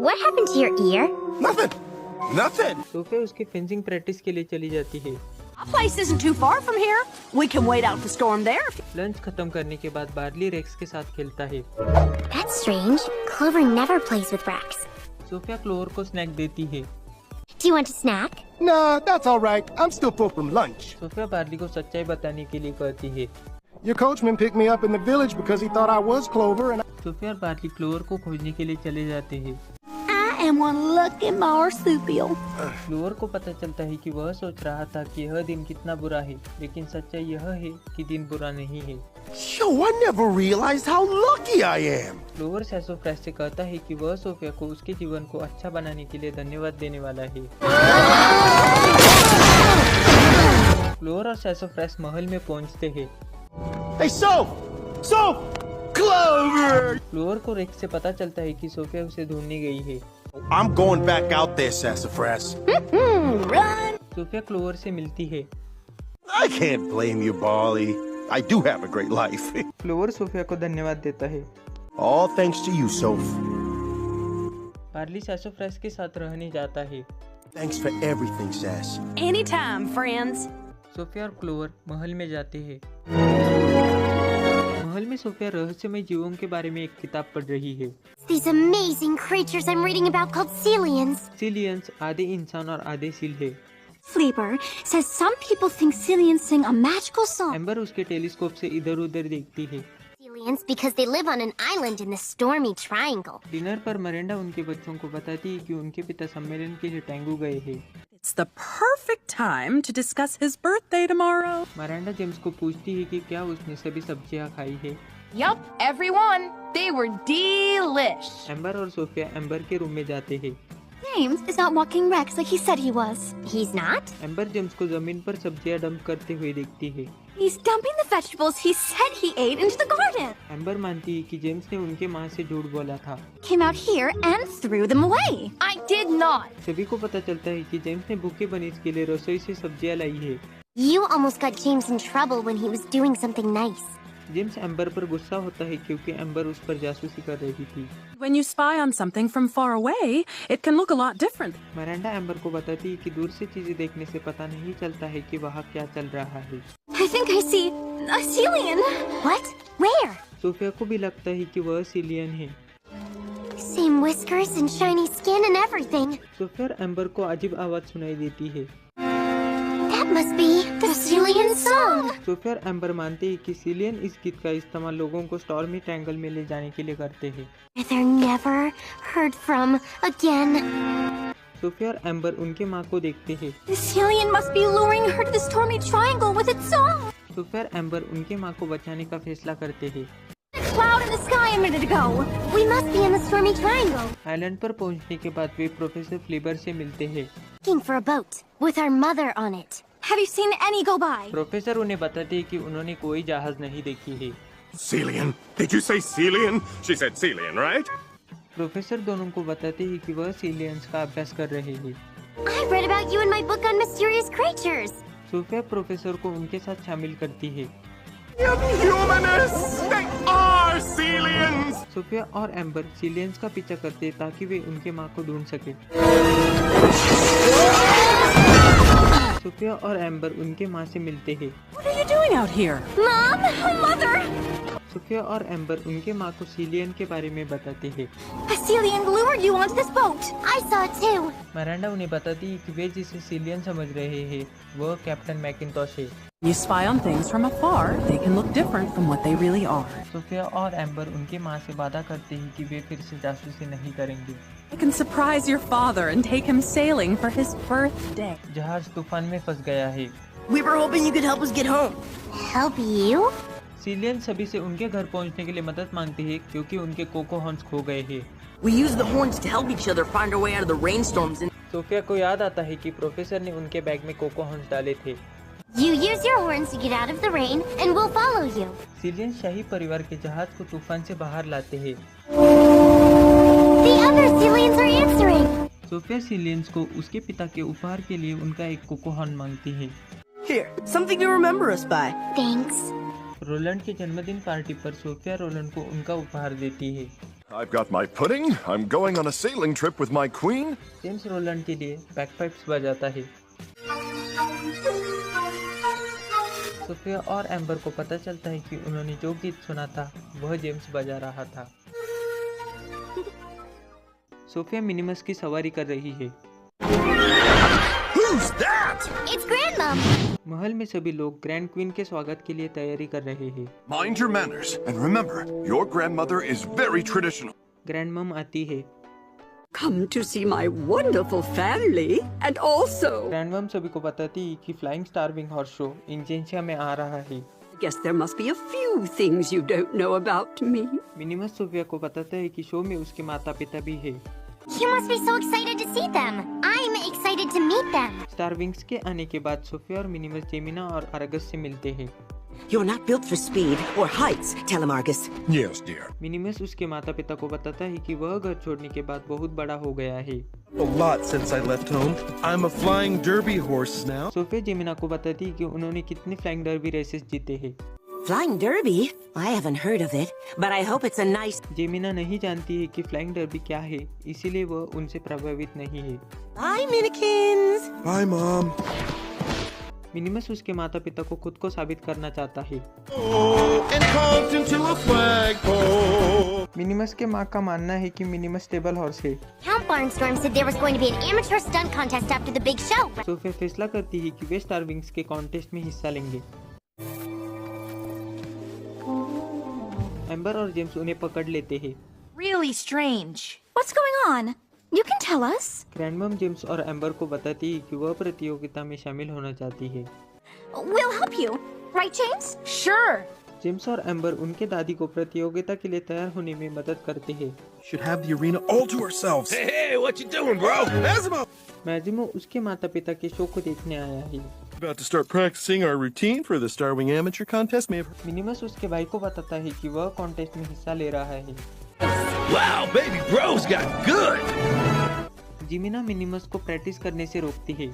What happened to your ear? Nothing. Sophia उसकी फेंसिंग प्रैक्टिस के लिए चली जाती है। Our place isn't too far from here. We can wait out the storm there. Lunch खत्म करने के बाद बार्ली रेक्स के साथ खेलता है। That's strange. Clover never plays with Rex. Sofia Clover को स्नैक देती है। Do you want a snack? Nah, that's all right. I'm still full from lunch. Sophia Barley को सच्चाई बताने के लिए कहती है। Your coachman picked me up in the village because he thought I was Clover and Sophia और Barley Clover को खोजने के लिए चले जाते हैं। I am one lucky marsupial. क्लोर को पता चलता है कि वह सोच रहा था कि यह दिन कितना बुरा है, लेकिन सच्चाई यह है कि दिन बुरा नहीं है। Yo, I never realized how lucky I am. क्लोर सैसोफ्रास से कहता है कि वह सोफिया को उसके जीवन को अच्छा बनाने के लिए धन्यवाद देने वाला है। क्लोर और सैसोफ्रास महल में पहुंचते हैं। Hey, Clover! क्लोर को रेक्स से पता चलता है कि सोफिया उसे ढूंढने गई है। I'm going back out there, Sassafras. Run! Sofia Clover से मिलती है। I can't blame you, Barley. I do have a great life. Clover Sofia को धन्यवाद देता है। All thanks to you, Soph. Barley Sassafras के साथ रहने जाता है। Thanks for everything, Sass. Anytime, friends. Sophia और क्लोर महल में जाते हैं। महल में सोफिया रहस्यमय जीवों के बारे में एक किताब पढ़ रही है। These amazing creatures I'm reading about called Celians. Celians आधे इंसान और आधे सील है। Fleeper says some people think Celians sing a magical song. Amber उसके टेलीस्कोप से इधर-उधर देखती है। Celians because they live on an island in the stormy triangle. Dinner पर मरेंडा उनके बच्चों को बताती है कि उनके पिता सम्मेलन के लिए टैंगू गए हैं। It's the perfect time to discuss his birthday tomorrow. Miranda James को पूछती है कि क्या उसने सभी सब्जियां खाई है। Yup, everyone. They were delish. Amber और सोफिया एम्बर के रूम में जाते हैं। James is out walking Rex like he said he was. He's not? Amber James को जमीन पर सब्जियां डंप करते हुए देखती है। He's dumping the vegetables he said he ate into the garden. Amber मानती है कि जेम्स ने उनके माँ से झूठ बोला था। Came out here and threw them away. I did not. सभी को पता चलता है कि जेम्स ने भूखे बनीज के लिए रसोई से सब्जियां लाई है। You almost got James in trouble when he was doing something nice. James amber पर गुस्सा होता है क्योंकि एम्बर उस पर जासूसी कर रही थी। When you spy on something from far away, it can look a lot different. Miranda Amber को बताती है कि दूर से चीजें देखने से पता नहीं चलता है कि वहाँ क्या चल रहा है। I think I see a Celian. What? Where? Sophia को भी लगता है कि वह सीलियन है। Same whiskers and shiny skin and everything. Sophia और एम्बर को अजीब आवाज सुनाई देती है। That must be the Celian song. Sophia और एम्बर मानते हैं कि सीलियन इस गीत का इस्तेमाल लोगों को स्टॉर्मी ट्रायंगल में ले जाने के लिए करते हैं। They're never heard from again. Sophia और एम्बर उनके माँ को देखते हैं। The Celian must be luring her to the stormy triangle with its song. Sophia और एम्बर उनके माँ को बचाने का फैसला करते हैं। A cloud in the sky a minute ago. We must be in the stormy triangle. Island पर पहुंचने के बाद वे प्रोफेसर फ्लीबर से मिलते हैं। Looking for a boat with our mother on it. Have you seen any go by? Professor उन्हें बताते हैं कि उन्होंने कोई जहाज नहीं देखी है। Celian? Did you say Celian? She said Celian, right? Professor दोनों को बताते हैं कि वह सीलियंस का अभ्यास कर रहे हैं। I read about you in my book on mysterious creatures. Sophia professor को उनके साथ शामिल करती है। Humanists! They are Celians! Sophia और एम्बर सीलियंस का पीछा करते हैं ताकि वे उनके माँ को ढूंढ सके। सोफिया और एम्बर उनके माँ से मिलते हैं। What are you doing out here? Mom, mother. Sophia और एम्बर उनके माँ को सीलियन के बारे में बताते हैं। A Celian lured you onto this boat. I saw it too. Maranda उन्हें बताती है कि वे जिसे सीलियन समझ रहे हैं वह कैप्टन मैकिंटॉश है। You spy on things from afar, they can look different from what they really are. Sophia और एम्बर उनके माँ से वादा करते हैं कि वे फिर से जासूसी नहीं करेंगे। I can surprise your father and take him sailing for his birthday. जहाज तूफान में फंस गया है। We were hoping you could help us get home. Help you? Celian सभी से उनके घर पहुंचने के लिए मदद मांगती है क्योंकि उनके कोको हॉर्न्स खो गए हैं। We use the horns to help each other find our way out of the rainstorms and Sophia को याद आता है कि प्रोफेसर ने उनके बैग में कोको हॉर्न्स डाले थे। You use your horns to get out of the rain, and we'll follow you. Cillian शाही परिवार के जहाज को तूफान से बाहर लाते हैं। The other Cillians are answering. Sofia Cillians को उसके पिता के उपहार के लिए उनका एक कोको हॉर्न मांगती है। Here, something to remember us by. Thanks. Roland के जन्मदिन पार्टी पर सोफिया रोलैंड को उनका उपहार देती है। I've got my pudding. I'm going on a sailing trip with my queen. James Roland के लिए बैकपाइप्स बजाता है। सोफिया और एम्बर को पता चलता है कि उन्होंने जो गीत सुना था वह जेम्स बजा रहा था। सोफिया मिनिमस की सवारी कर रही है। Who's that? It's Grandmom. महल में सभी लोग ग्रैंड क्वीन के स्वागत के लिए तैयारी कर रहे हैं। Mind your manners and remember, your grandmother is very traditional. Grand मम आती है। Come to see my wonderful family, and also. Grand मम सभी को बताती है कि फ्लाइंग स्टारविंग हॉर्स शो इंजेंशिया में आ रहा है। Guess there must be a few things you don't know about me. Minimus Sophia को बताता है कि शो में उसके माता पिता भी है। You must be so excited to see them. I'm excited to meet them. स्टारविंग्स के आने के बाद सोफिया और मिनिमस जेमिना और आर्गस से मिलते हैं। You're not built for speed or heights, tell him, Argus. Yes, dear. Minimus उसके माता पिता को बताता है कि वह घर छोड़ने के बाद बहुत बड़ा हो गया है। A lot since I left home. I'm a flying derby horse now. Sofia Jemina को बताती है कि उन्होंने कितने फ्लाइंग डर्बी रेसेस जीते हैं। Flying derby? I haven't heard of it, but I hope it's a nice. जेमिना नहीं जानती है कि फ्लाइंग डर्बी क्या है, इसीलिए वह उनसे प्रभावित नहीं है। Bye, Minikins. Bye, Mom. Minimus उसके माता पिता को खुद को साबित करना चाहता है। मिनिमस के माँ का मानना है कि मिनिमस टेबल हॉर्स है। Count Barnstorm said there was going to be an amateur stunt contest after the big show. Sophia फैसला करती है कि वे स्टारविंग्स के कॉन्टेस्ट में हिस्सा लेंगे। एम्बर और जेम्स उन्हें पकड़ लेते हैं। Really strange. What's going on? You can tell us. Grandmum James और एम्बर को बताती है कि वह प्रतियोगिता में शामिल होना चाहती है। We'll help you. Right, James? Sure. James और एम्बर उनके दादी को प्रतियोगिता के लिए तैयार होने में मदद करते हैं। Should have the arena all to ourselves. Hey, what you doing, bro? Mazimo! मैजिमो उसके माता पिता के शो को देखने आया है। About to start practicing our routine for the Starwing Amateur Contest. Minimus उसके भाई को बताता है कि वह कॉन्टेस्ट में हिस्सा ले रहा है। Wow, baby bro's got good. Jemina Minimus को प्रैक्टिस करने से रोकती है।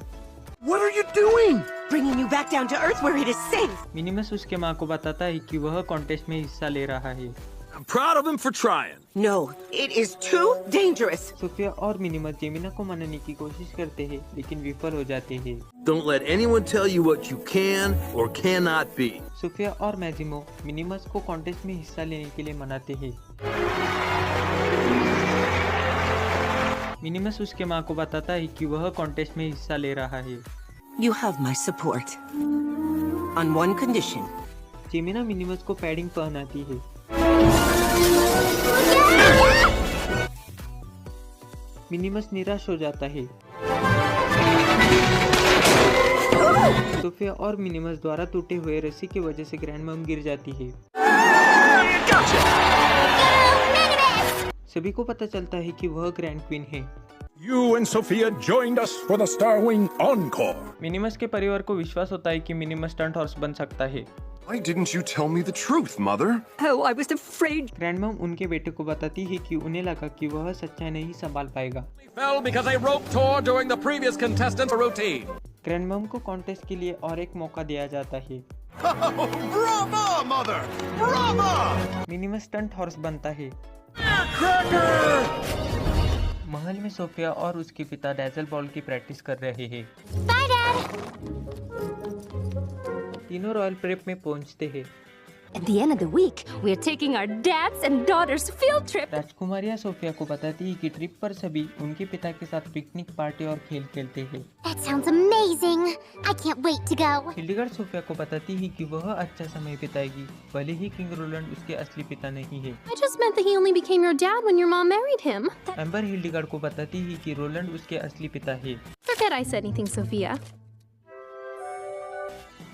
What are you doing? Bringing you back down to earth where it is safe. Minimus उसके माँ को बताता है कि वह कॉन्टेस्ट में हिस्सा ले रहा है। I'm proud of him for trying. No, it is too dangerous. Sophia और मिनिमस जेमिना को मनाने की कोशिश करते हैं, लेकिन विफल हो जाते हैं। Don't let anyone tell you what you can or cannot be. Sophia और मैजिमो मिनिमस को कॉन्टेस्ट में हिस्सा लेने के लिए मनाते हैं। मिनिमस उसके माँ को बताता है कि वह कॉन्टेस्ट में हिस्सा ले रहा है। You have my support. On one condition. जेमिना minimus को पैडिंग पहनाती है। मिनिमस निराश हो जाता है। सोफिया और मिनिमस द्वारा टूटे हुए रस्सी की वजह से ग्रैंडमम गिर जाती है। सभी को पता चलता है कि वह ग्रैंड क्वीन है। You and Sophia joined us for the Starwing Encore. Minimus के परिवार को विश्वास होता है कि मिनिमस स्टंट हॉर्स बन सकता है। Why didn't you tell me the truth, Mother? Oh, I was afraid. ग्रैंडमम उनके बेटे को बताती है कि उन्हें लगा कि वह सच्चाई नहीं संभाल पाएगा। Fell because a rope tore during the previous contestant's routine. ग्रैंडमम को कॉन्टेस्ट के लिए और एक मौका दिया जाता है। Bravo, Mother! Bravo! Minimus stunt horse बनता है। महल में सोफिया और उसके पिता डैजल बॉल की प्रैक्टिस कर रहे हैं। Bye, Dad. तीनों रॉयल प्रेप में पहुंचते हैं। At the end of the week, we are taking our dads and daughters field trip. राजकुमारिया सोफिया को बताती है कि ट्रिप पर सभी उनके पिता के साथ पिकनिक पार्टी और खेल खेलते हैं। That sounds amazing. I can't wait to go. Hildegard Sofia को बताती है कि वह अच्छा समय बिताएगी, भले ही किंग रोलैंड उसके असली पिता नहीं है। I just meant that he only became your dad when your mom married him. Amber Hildegard को बताती है कि रोलैंड उसके असली पिता है। Forget I said anything, Sophia.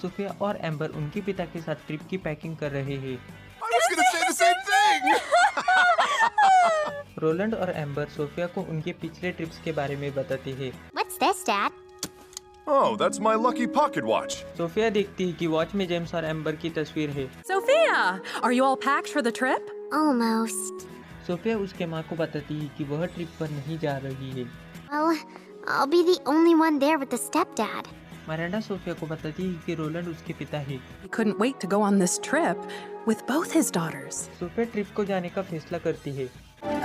Sophia और एम्बर उनके पिता के साथ ट्रिप की पैकिंग कर रहे हैं। रोलैंड और एम्बर सोफिया को उनके पिछले ट्रिप्स के बारे में बताते हैं। What's this, Dad? Oh, that's my lucky pocket watch. Sophia देखती है कि वॉच में जेम्स और एम्बर की तस्वीर है। Sophia, are you all packed for the trip? Almost. Sophia उसके माँ को बताती है कि वह ट्रिप पर नहीं जा रही है। Well, I'll be the only one there with the stepdad. Miranda Sophia को बताती है कि रोलैंड उसके पिता है। He couldn't wait to go on this trip with both his daughters. Sophia trip को जाने का फैसला करती है।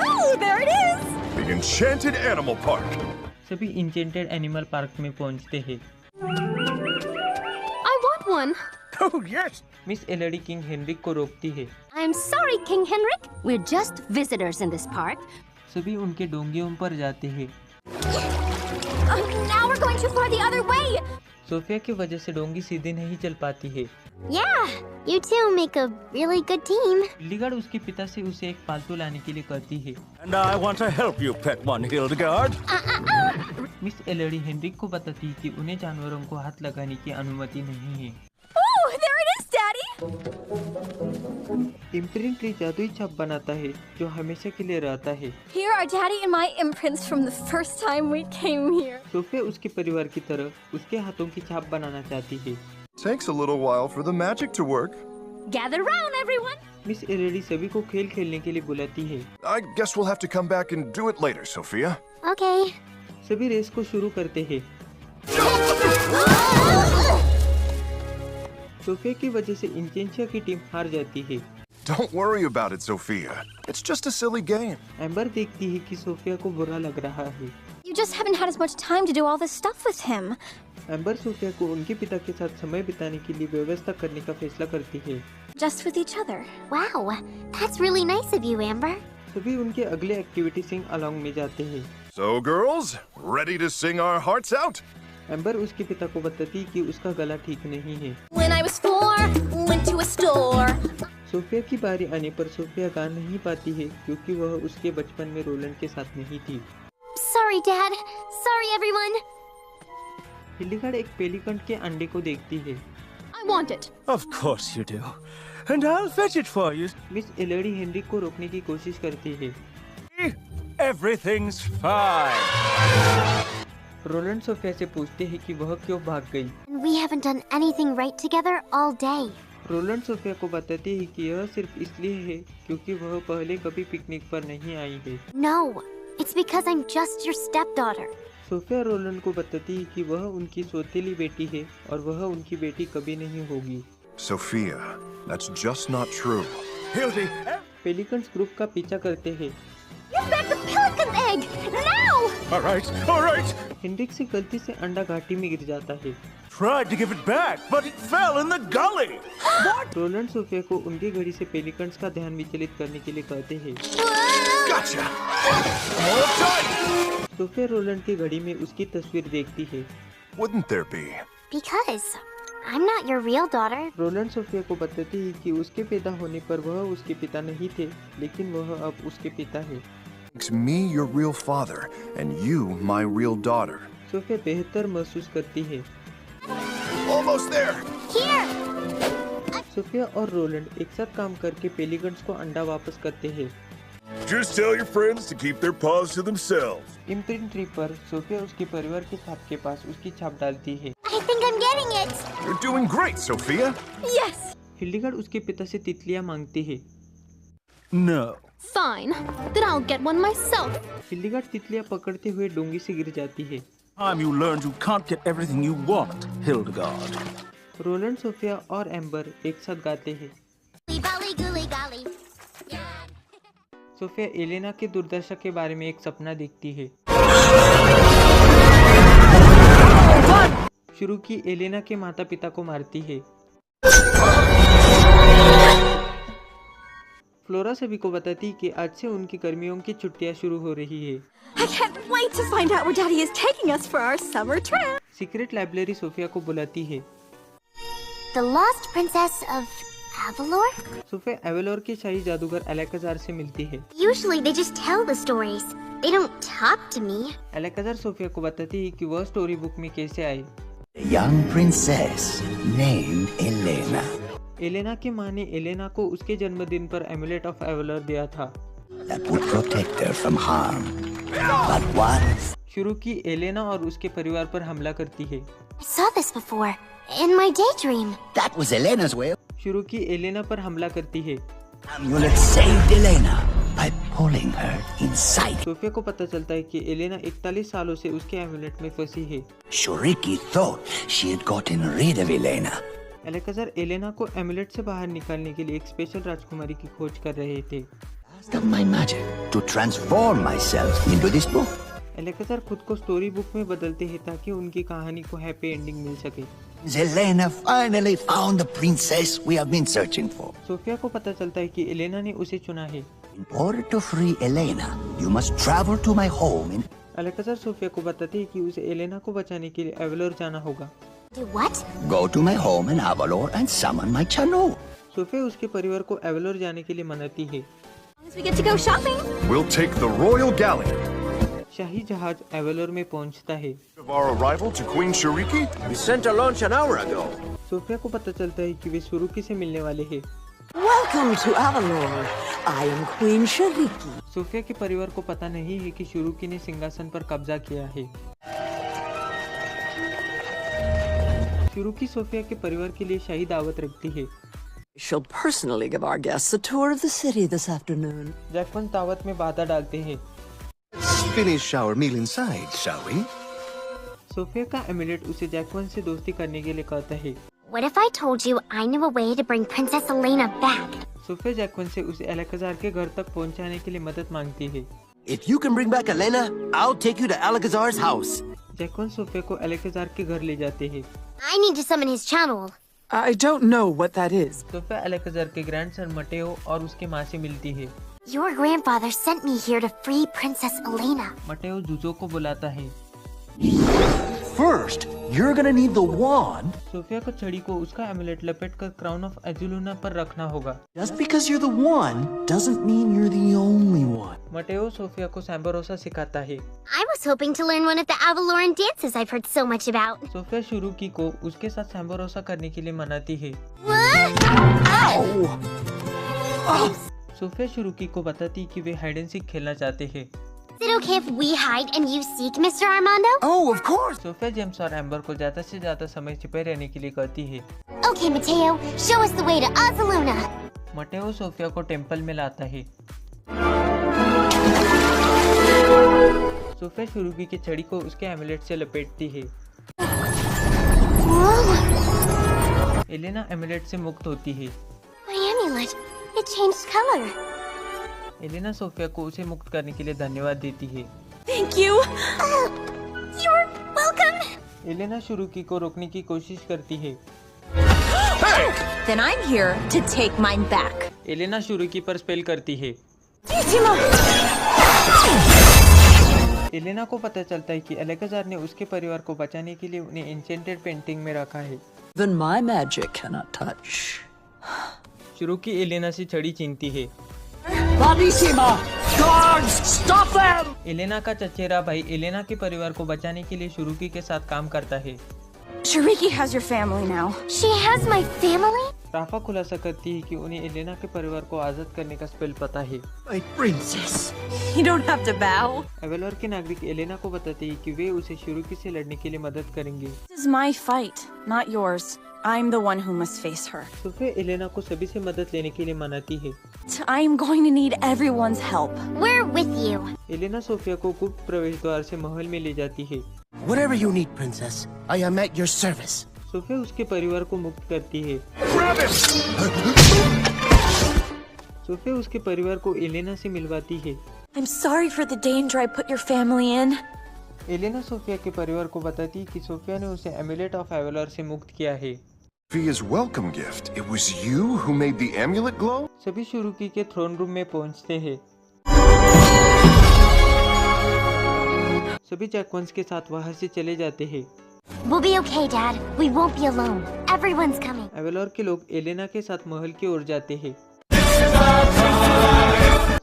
Oh, there it is! The Enchanted Animal Park. सभी इंचेंटेड एनिमल पार्क में पहुंचते हैं। I want one. Oh, yes. Miss एलडी किंग हेनरिक को रोकती है। I'm sorry, King Henrik. We're just visitors in this park. सभी उनके डोंगियों पर जाते हैं। Now we're going too far the other way. Sophia की वजह से डोंगी सीधी नहीं चल पाती है। Yeah, you two make a really good team. हिल्डीगार्ड उसके पिता से उसे एक पालतू लाने के लिए कहती है। And I want to help you pet one, Hildegard. Miss एलडी हेनरिक को बताती है कि उन्हें जानवरों को हाथ लगाने की अनुमति नहीं है। Oh, there it is, Daddy! Imprint tree जादुई छाप बनाता है जो हमेशा के लिए रहता है। Here are Daddy and my imprints from the first time we came here. Sophia उसके परिवार की तरह उसके हाथों की छाप बनाना चाहती है। Takes a little while for the magic to work. Gather round, everyone! Miss एलडी सभी को खेल खेलने के लिए बुलाती है। I guess we'll have to come back and do it later, Sophia. Okay. सभी रेस को शुरू करते हैं। सोफिया की वजह से इंचेंशिया की टीम हार जाती है। Don't worry about it, Sophia. It's just a silly game. Amber देखती है कि सोफिया को बुरा लग रहा है। You just haven't had as much time to do all this stuff with him. Amber Sophia को उनके पिता के साथ समय बिताने के लिए व्यवस्था करने का फैसला करती है। Just with each other. Wow, that's really nice of you, Amber. सभी उनके अगले एक्टिविटी सिंग अलोंग में जाते हैं। So, girls, ready to sing our hearts out? Amber उसके पिता को बताती कि उसका गला ठीक नहीं है। When I was 4, went to a store. Sophia की बारी आने पर सोफिया गा नहीं पाती है क्योंकि वह उसके बचपन में रोलैंड के साथ नहीं थी। Sorry, Dad. Sorry, everyone. हिल्डीगार्ड एक पेलिकन के अंडे को देखती है। I want it. Of course you do. And I'll fetch it for you. Miss एलडी हेनरिक को रोकने की कोशिश करती है। Everything's fine. रोलैंड सोफिया से पूछते हैं कि वह क्यों भाग गई। We haven't done anything right together all day. Roland Sophia को बताती है कि यह सिर्फ इसलिए है क्योंकि वह पहले कभी पिकनिक पर नहीं आई है। No, it's because I'm just your stepdaughter. Sophia Roland को बताती है कि वह उनकी सौतेली बेटी है और वह उनकी बेटी कभी नहीं होगी। Sophia, that's just not true. Hildy. Pelicans group का पीछा करते हैं। Get back the pelican egg now! All right. Henrik से गलती से अंडा घाटी में गिर जाता है। Tried to give it back, but it fell in the gully. Roland Sophia को उनकी घड़ी से पेलिकन्स का ध्यान विचलित करने के लिए कहते हैं। Gotcha. Hold tight. Sophia Roland की घड़ी में उसकी तस्वीर देखती है। Wouldn't there be? Because I'm not your real daughter. Roland Sophia को बताती है कि उसके पैदा होने पर वह उसके पिता नहीं थे, लेकिन वह अब उसके पिता है। Makes me your real father and you my real daughter. Sophia बेहतर महसूस करती है। Almost there. Here! सोफिया और रोलैंड एक साथ काम करके पेलिकन्स को अंडा वापस करते हैं। Just tell your friends to keep their paws to themselves. Imprint tree पर सोफिया उसके परिवार के छाप के पास उसकी छाप डालती है। I think I'm getting it. You're doing great, Sophia. Yes! हिल्डीगार्ड उसके पिता से तितलियां मांगती है। No. Fine. Then I'll get one myself. हिल्डीगार्ड तितलियां पकड़ते हुए डोंगी से गिर जाती है। Time you learned you can't get everything you want, Hildegard. Roland Sophia और एम्बर एक साथ गाते हैं। Golly, golly, golly. Sophia Elena के दुर्दशा के बारे में एक सपना देखती है। शुरू की एलेना के माता पिता को मारती है। फ्लोरा सभी को बताती कि आज से उनकी गर्मियों की छुट्टियां शुरू हो रही है। I can't wait to find out where Daddy is taking us for our summer trip. Secret library Sophia को बुलाती है। The Lost Princess of Avalor? Sofia Avalor के शाही जादूगर अलेकाजार से मिलती है। Usually they just tell the stories. They don't talk to me. Alcazar Sofia को बताती है कि वह स्टोरी बुक में कैसे आए। young princess named Elena. Elena की माँ ने एलेना को उसके जन्मदिन पर एमुलेट ऑफ एवलर दिया था। That would protect her from harm. But what? शुरू की एलेना और उसके परिवार पर हमला करती है। I saw this before, in my daydream. That was Elena's way. शुरू की एलेना पर हमला करती है। Amulet saved Elena by pulling her inside. Sophia को पता चलता है कि एलेना 41 सालों से उसके एमुलेट में फंसी है। Shuriki thought she had gotten rid of Elena. Alexander Elena को एमुलेट से बाहर निकालने के लिए एक स्पेशल राजकुमारी की खोज कर रहे थे। Of my magic to transform myself into this book. Alexander खुद को स्टोरी बुक में बदलते हैं ताकि उनकी कहानी को हैप्पी एंडिंग मिल सके। Elena finally found the princess we have been searching for. Sophia को पता चलता है कि एलेना ने उसे चुना है। In order to free Elena, you must travel to my home in. Alexander Sophia को बताते हैं कि उसे एलेना को बचाने के लिए एवलोर जाना होगा। Do what? Go to my home in Avalor and summon my Chanu. Sophia उसके परिवार को एवलोर जाने के लिए मनाती है। We get to go shopping. We'll take the royal galley. शाही जहाज एवलोर में पहुंचता है। Of our arrival to Queen Shuriki? We sent a launch an hour ago. Sophia को पता चलता है कि वे शुरुकी से मिलने वाले हैं। Welcome to Avalor. I am Queen Shuriki. Sophia के परिवार को पता नहीं है कि शुरुकी ने सिंहासन पर कब्जा किया है। शुरुकी सोफिया के परिवार के लिए शाही दावत रखती है। She'll personally give our guests a tour of the city this afternoon. जैकवन दावत में बाधा डालते हैं। Finish our meal inside, shall we? Sophia का एमुलेट उसे जैकवन से दोस्ती करने के लिए कहता है। What if I told you I knew a way to bring Princess Elena back? Sofia Jaquin से उसे अलेक्जेंडर के घर तक पहुंचाने के लिए मदद मांगती है। If you can bring back Elena, I'll take you to Alcazar's house. Jaquin Sofia को अलेक्जेंडर के घर ले जाते हैं। I need to summon his channel. I don't know what that is. Sophia Alexander के ग्रैंडसन मटेओ और उसके माँ से मिलती है। Your grandfather sent me here to free Princess Elena. मटेओ जूजो को बुलाता है। First, you're gonna need the wand. Sophia को छड़ी को उसका एमुलेट लपेटकर क्राउन ऑफ एजुलुना पर रखना होगा। Just because you're the one doesn't mean you're the only one. Mateo Sophia को सैम्बरोसा सिखाता है। I was hoping to learn one of the Avaloran dances I've heard so much about. Sofia Shuriki को उसके साथ सैम्बरोसा करने के लिए मनाती है। सोफिया शुरुकी को बताती कि वे हाइड एंड सीक खेलना चाहते हैं। Is it okay if we hide and you seek, Mr. Armando? Oh, of course. Sophia James और एम्बर को ज्यादा से ज्यादा समय छिपे रहने के लिए कहती है। Okay, Mateo, show us the way to Azaluna. Mateo Sophia को टेंपल में लाता है। सोफिया शुरुकी की छड़ी को उसके एमुलेट से लपेटती है। एलेना एमुलेट से मुक्त होती है। My amulet, it changed color. Elena Sophia को उसे मुक्त करने के लिए धन्यवाद देती है। Thank you. You're welcome. Elena Shuriki को रोकने की कोशिश करती है। Then I'm here to take mine back. Elena Shuriki पर स्पेल करती है। एलेना को पता चलता है कि अलेक्जेंडर ने उसके परिवार को बचाने के लिए उन्हें एन्चेंटेड पेंटिंग में रखा है। Even my magic cannot touch. Shuriki Elena से छड़ी छीनती है। Bravissima! Guards, stop them! Elena का चचेरा भाई एलेना के परिवार को बचाने के लिए शुरुकी के साथ काम करता है। Shuriki has your family now. She has my family? Rafa खुलासा करती है कि उन्हें एलेना के परिवार को आजाद करने का स्पेल पता है। My princess. You don't have to bow. एवलोर के नागरिक एलेना को बताते हैं कि वे उसे शुरुकी से लड़ने के लिए मदद करेंगे। This is my fight, not yours. I'm the one who must face her. Sophia Elena को सभी से मदद लेने के लिए मनाती है। I'm going to need everyone's help. We're with you. Elena Sophia को गुप्त प्रवेश द्वार से महल में ले जाती है। Whatever you need, princess, I am at your service. Sophia उसके परिवार को मुक्त करती है। सोफिया उसके परिवार को एलेना से मिलवाती है। I'm sorry for the danger I put your family in. Elena Sophia के परिवार को बताती है कि सोफिया ने उसे एमुलेट ऑफ एवलोर से मुक्त किया है। Sophia's welcome gift. It was you who made the amulet glow? सभी शुरुकी के थ्रोन रूम में पहुंचते हैं। सभी जैकवंस के साथ बाहर से चले जाते हैं। We'll be okay, Dad. We won't be alone. Everyone's coming. एवलोर के लोग एलेना के साथ महल की ओर जाते हैं।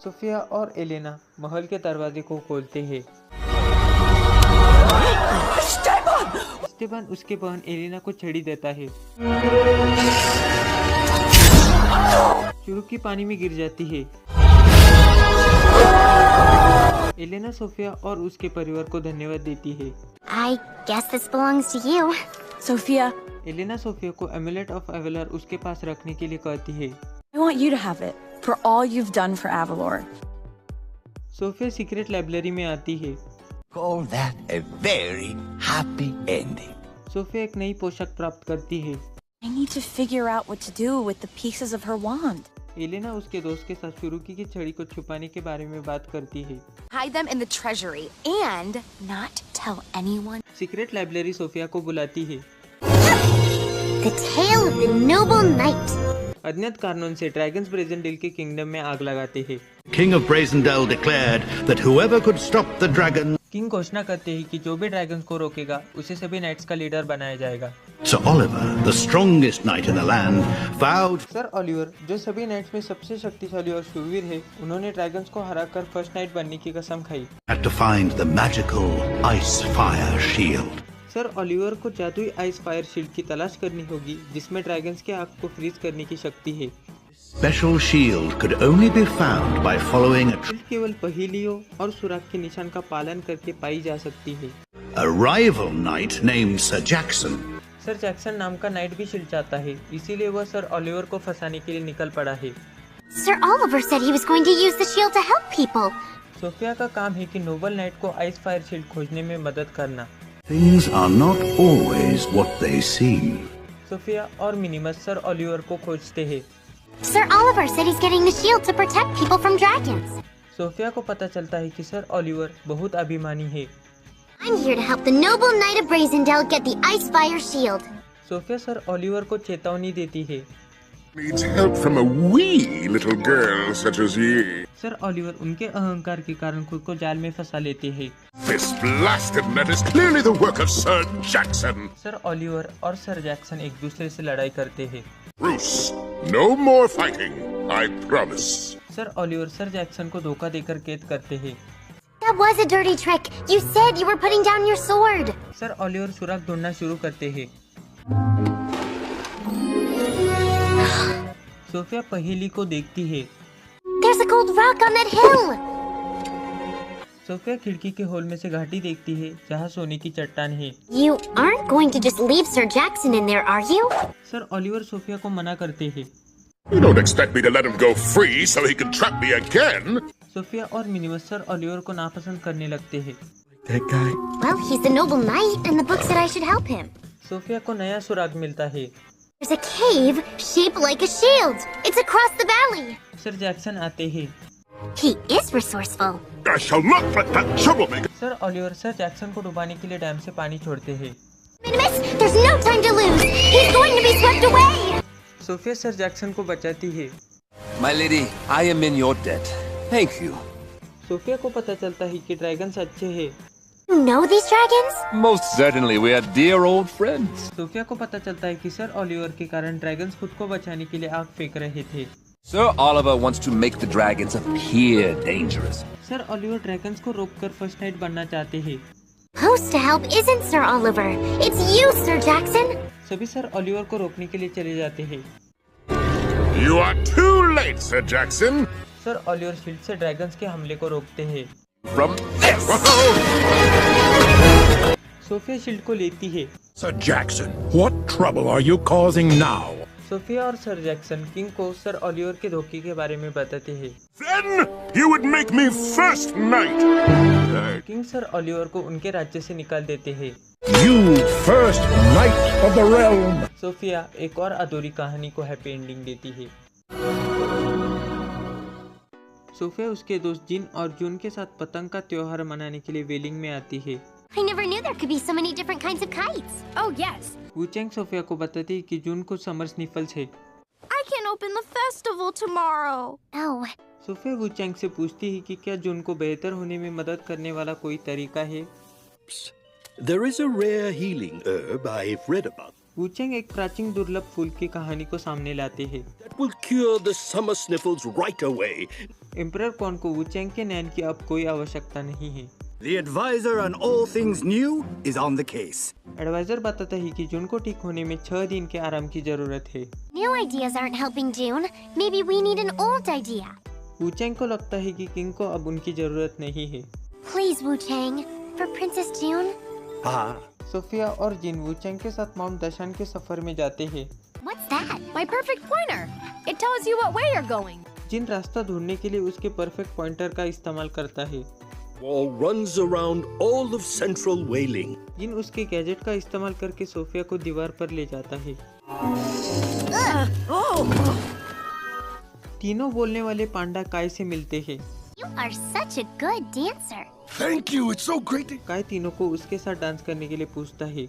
सोफिया और एलेना महल के दरवाजे को खोलते हैं। एस्टेबान उसके बहन एलेना को छड़ी देता है। चुरुकी पानी में गिर जाती है। एलेना सोफिया और उसके परिवार को धन्यवाद देती है। I guess this belongs to you. Sophia, Elena Sophia को एमुलेट ऑफ एवेलर उसके पास रखने के लिए कहती है। I want you to have it for all you've done for Avalor. Sophia secret library में आती है। Call that a very happy ending. Sophia एक नई पोशाक प्राप्त करती है। I need to figure out what to do with the pieces of her wand. Elena उसके दोस्त के साथ चुरुकी की छड़ी को छुपाने के बारे में बात करती है। Hide them in the treasury and not tell anyone. Secret library Sophia को बुलाती है। The tale of the noble knight. अज्ञात कारणों से ड्रैगन्स ब्रेजेंडेल के किंगडम में आग लगाते हैं। King of Brazendell declared that whoever could stop the dragon. King घोषणा करते हैं कि जो भी ड्रैगन्स को रोकेगा उसे सभी नाइट्स का लीडर बनाया जाएगा। Sir Oliver, the strongest knight in the land, vowed. Sir Oliver, जो सभी नाइट्स में सबसे शक्तिशाली और शूरवीर है, उन्होंने ड्रैगन्स को हराकर फर्स्ट नाइट बनने की कसम खाई। Had to find the magical ice fire shield. Sir Oliver को जादुई आइस फायर शील्ड की तलाश करनी होगी, जिसमें ड्रैगन्स के आग को फ्रीज करने की शक्ति है। Special shield could only be found by following a. Shield केवल पहेलियों और सुराग के निशान का पालन करके पाई जा सकती है। A rival knight named Sir Jackson. Sir Jackson नाम का नाइट भी शिल्ड चाहता है, इसीलिए वह सर ओलिवर को फंसाने के लिए निकल पड़ा है। Sir Oliver said he was going to use the shield to help people. Sophia का काम है कि नोबल नाइट को आइस फायर शील्ड खोजने में मदद करना। Things are not always what they seem. Sophia और मिनिमस सर ओलिवर को खोजते हैं। Sir Oliver said he's getting the shield to protect people from dragons. Sophia को पता चलता है कि सर ओलिवर बहुत अभिमानी है। I'm here to help the noble knight of Brazendell get the ice fire shield. Sophia sir Oliver को चेतावनी देती है। Needs help from a wee little girl such as ye. Sir Oliver उनके अहंकार के कारण खुद को जाल में फंसा लेते हैं। This blasted net is clearly the work of Sir Jackson. Sir Oliver और सर जैक्सन एक दूसरे से लड़ाई करते हैं। Bruce, no more fighting, I promise. Sir Oliver sir Jackson को धोखा देकर कैद करते हैं। That was a dirty trick. You said you were putting down your sword. Sir Oliver सुराग ढूंढना शुरू करते हैं। सोफिया पहेली को देखती है। There's a gold rock on that hill. Sophia खिड़की के होल में से घाटी देखती है, जहाँ सोने की चट्टान है। You aren't going to just leave Sir Jackson in there, are you? Sir Oliver Sophia को मना करते हैं। You don't expect me to let him go free so he can trap me again? Sophia और Minimus sir Oliver को नापसंद करने लगते हैं। That guy? Well, he's the noble knight, and the book said I should help him. Sophia को नया सुराग मिलता है। There's a cave shaped like a shield. It's across the valley. Sir Jackson आते हैं। He is resourceful. I shall not let that troublemaker. Sir Oliver sir Jackson को डुबाने के लिए डैम से पानी छोड़ते हैं। Minimus, there's no time to lose. He's going to be swept away. Sophia sir Jackson को बचाती है। My lady, I am in your debt. Thank you. Sophia को पता चलता है कि ड्रैगन्स अच्छे हैं। You know these dragons? Most certainly, we are dear old friends. Sophia को पता चलता है कि सर ओलिवर के कारण ड्रैगन्स खुद को बचाने के लिए आग फेंक रहे थे। Sir Oliver wants to make the dragons appear dangerous. Sir Oliver dragons को रोककर फर्स्ट नाइट बनना चाहते हैं। Supposed to help isn't Sir Oliver. It's you, Sir Jackson. सभी सर ओलिवर को रोकने के लिए चले जाते हैं। You are too late, Sir Jackson. Sir Oliver shield से ड्रैगन्स के हमले को रोकते हैं। From this. सोफिया शील्ड को लेती है। Sir Jackson, what trouble are you causing now? Sophia और सर जैक्सन किंग को सर ओलिवर के धोखे के बारे में बताते हैं। Then you would make me first knight. King sir Oliver को उनके राज्य से निकाल देते हैं। You first knight of the realm. Sophia एक और अधूरी कहानी को हैप्पी एंडिंग देती है। सोफिया उसके दोस्त जिन और जून के साथ पतंग का त्योहार मनाने के लिए वेलिंग में आती है। I never knew there could be so many different kinds of kites. Oh, yes. Wucheng Sofia को बताती है कि जून को समर स्निफल्स है। I can open the festival tomorrow. Oh. Sofia Wucheng से पूछती है कि क्या जून को बेहतर होने में मदद करने वाला कोई तरीका है। There is a rare healing herb I've read about. वुचेंग एक प्राचीन दुर्लभ फूल की कहानी को सामने लाते हैं। That will cure the summer sniffles right away. Emperor Quon को वुचेंग के ज्ञान की अब कोई आवश्यकता नहीं है। The advisor on all things new is on the case. Adviser बताता है कि जून को ठीक होने में 6 दिन के आराम की जरूरत है। New ideas aren't helping June. Maybe we need an old idea. Wu Chang को लगता है कि किंग को अब उनकी जरूरत नहीं है। Please, Wu Chang, for Princess June. Sophia और जिन वू चैंग के साथ माउंट दशान के सफर में जाते हैं। What's that? My perfect pointer. It tells you what way you're going. जिन रास्ता ढूंढने के लिए उसके परफेक्ट पॉइंटर का इस्तेमाल करता है। Wall runs around all of central Wailing. जिन उसके गैजेट का इस्तेमाल करके सोफिया को दीवार पर ले जाता है। तीनों बोलने वाले पांडा काय से मिलते हैं। You are such a good dancer. Thank you, it's so great to... काय तीनों को उसके साथ डांस करने के लिए पूछता है।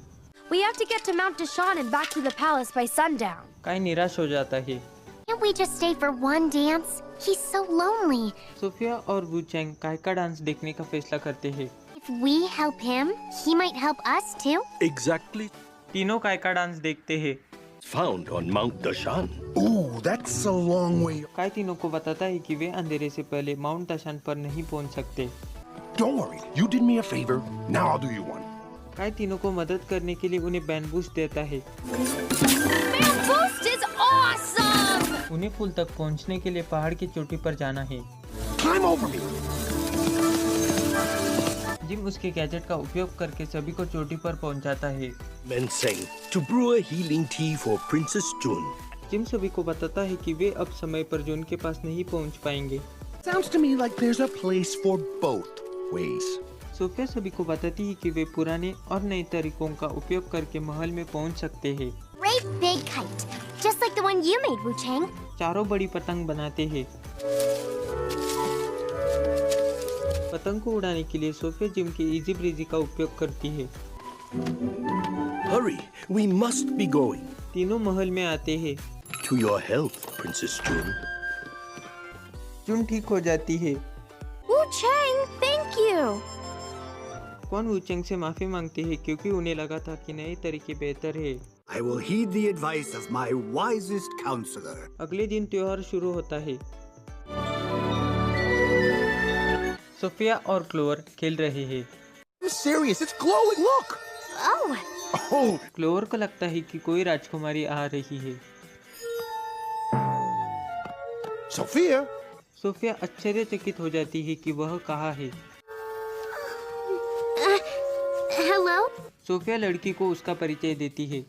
We have to get to Mount Dashan and back to the palace by sundown. काय निराश हो जाता है। Can't we just stay for one dance? He's so lonely. Sophia और वू चैंग काय का डांस देखने का फैसला करते हैं। If we help him, he might help us too. Exactly. तीनों काय का डांस देखते हैं। Found on Mount Dashan. Ooh, that's a long way. काय तीनों को बताता है कि वे अंधेरे से पहले माउंट दशान पर नहीं पहुंच सकते। Don't worry, you did me a favor. Now I'll do you one. काय तीनों को मदद करने के लिए उन्हें बैम्बूस देता है। Boost is awesome! उन्हें पुल तक पहुंचने के लिए पहाड़ की चोटी पर जाना है। Climb over me. जिम उसके गैजेट का उपयोग करके सभी को चोटी पर पहुंचाता है। Menseng, to brew a healing tea for Princess June. Gym सभी को बताता है कि वे अब समय पर जून के पास नहीं पहुंच पाएंगे। Sounds to me like there's a place for both ways. Sophia सभी को बताती है कि वे पुराने और नए तरीकों का उपयोग करके महल में पहुंच सकते हैं। Great big kite, just like the one you made, Wu Chang. चारों बड़ी पतंग बनाते हैं। पतंग को उड़ाने के लिए सोफिया जिम के इजी ब्रीजी का उपयोग करती है। Hurry, we must be going. तीनों महल में आते हैं। To your health, Princess June. जून ठीक हो जाती है। Wu Chang, thank you. कौन वू चैंग से माफी मांगते हैं क्योंकि उन्हें लगा था कि नए तरीके बेहतर है। I will heed the advice of my wisest counselor. अगले दिन त्योहार शुरू होता है। सोफिया और क्लोवर खेल रहे हैं। I'm serious, it's glowing, look! Oh! Oh! Clover को लगता है कि कोई राजकुमारी आ रही है। Sophia! सोफिया आश्चर्यचकित हो जाती है कि वह कहाँ है। Hello? सोफिया लड़की को उसका परिचय देती है।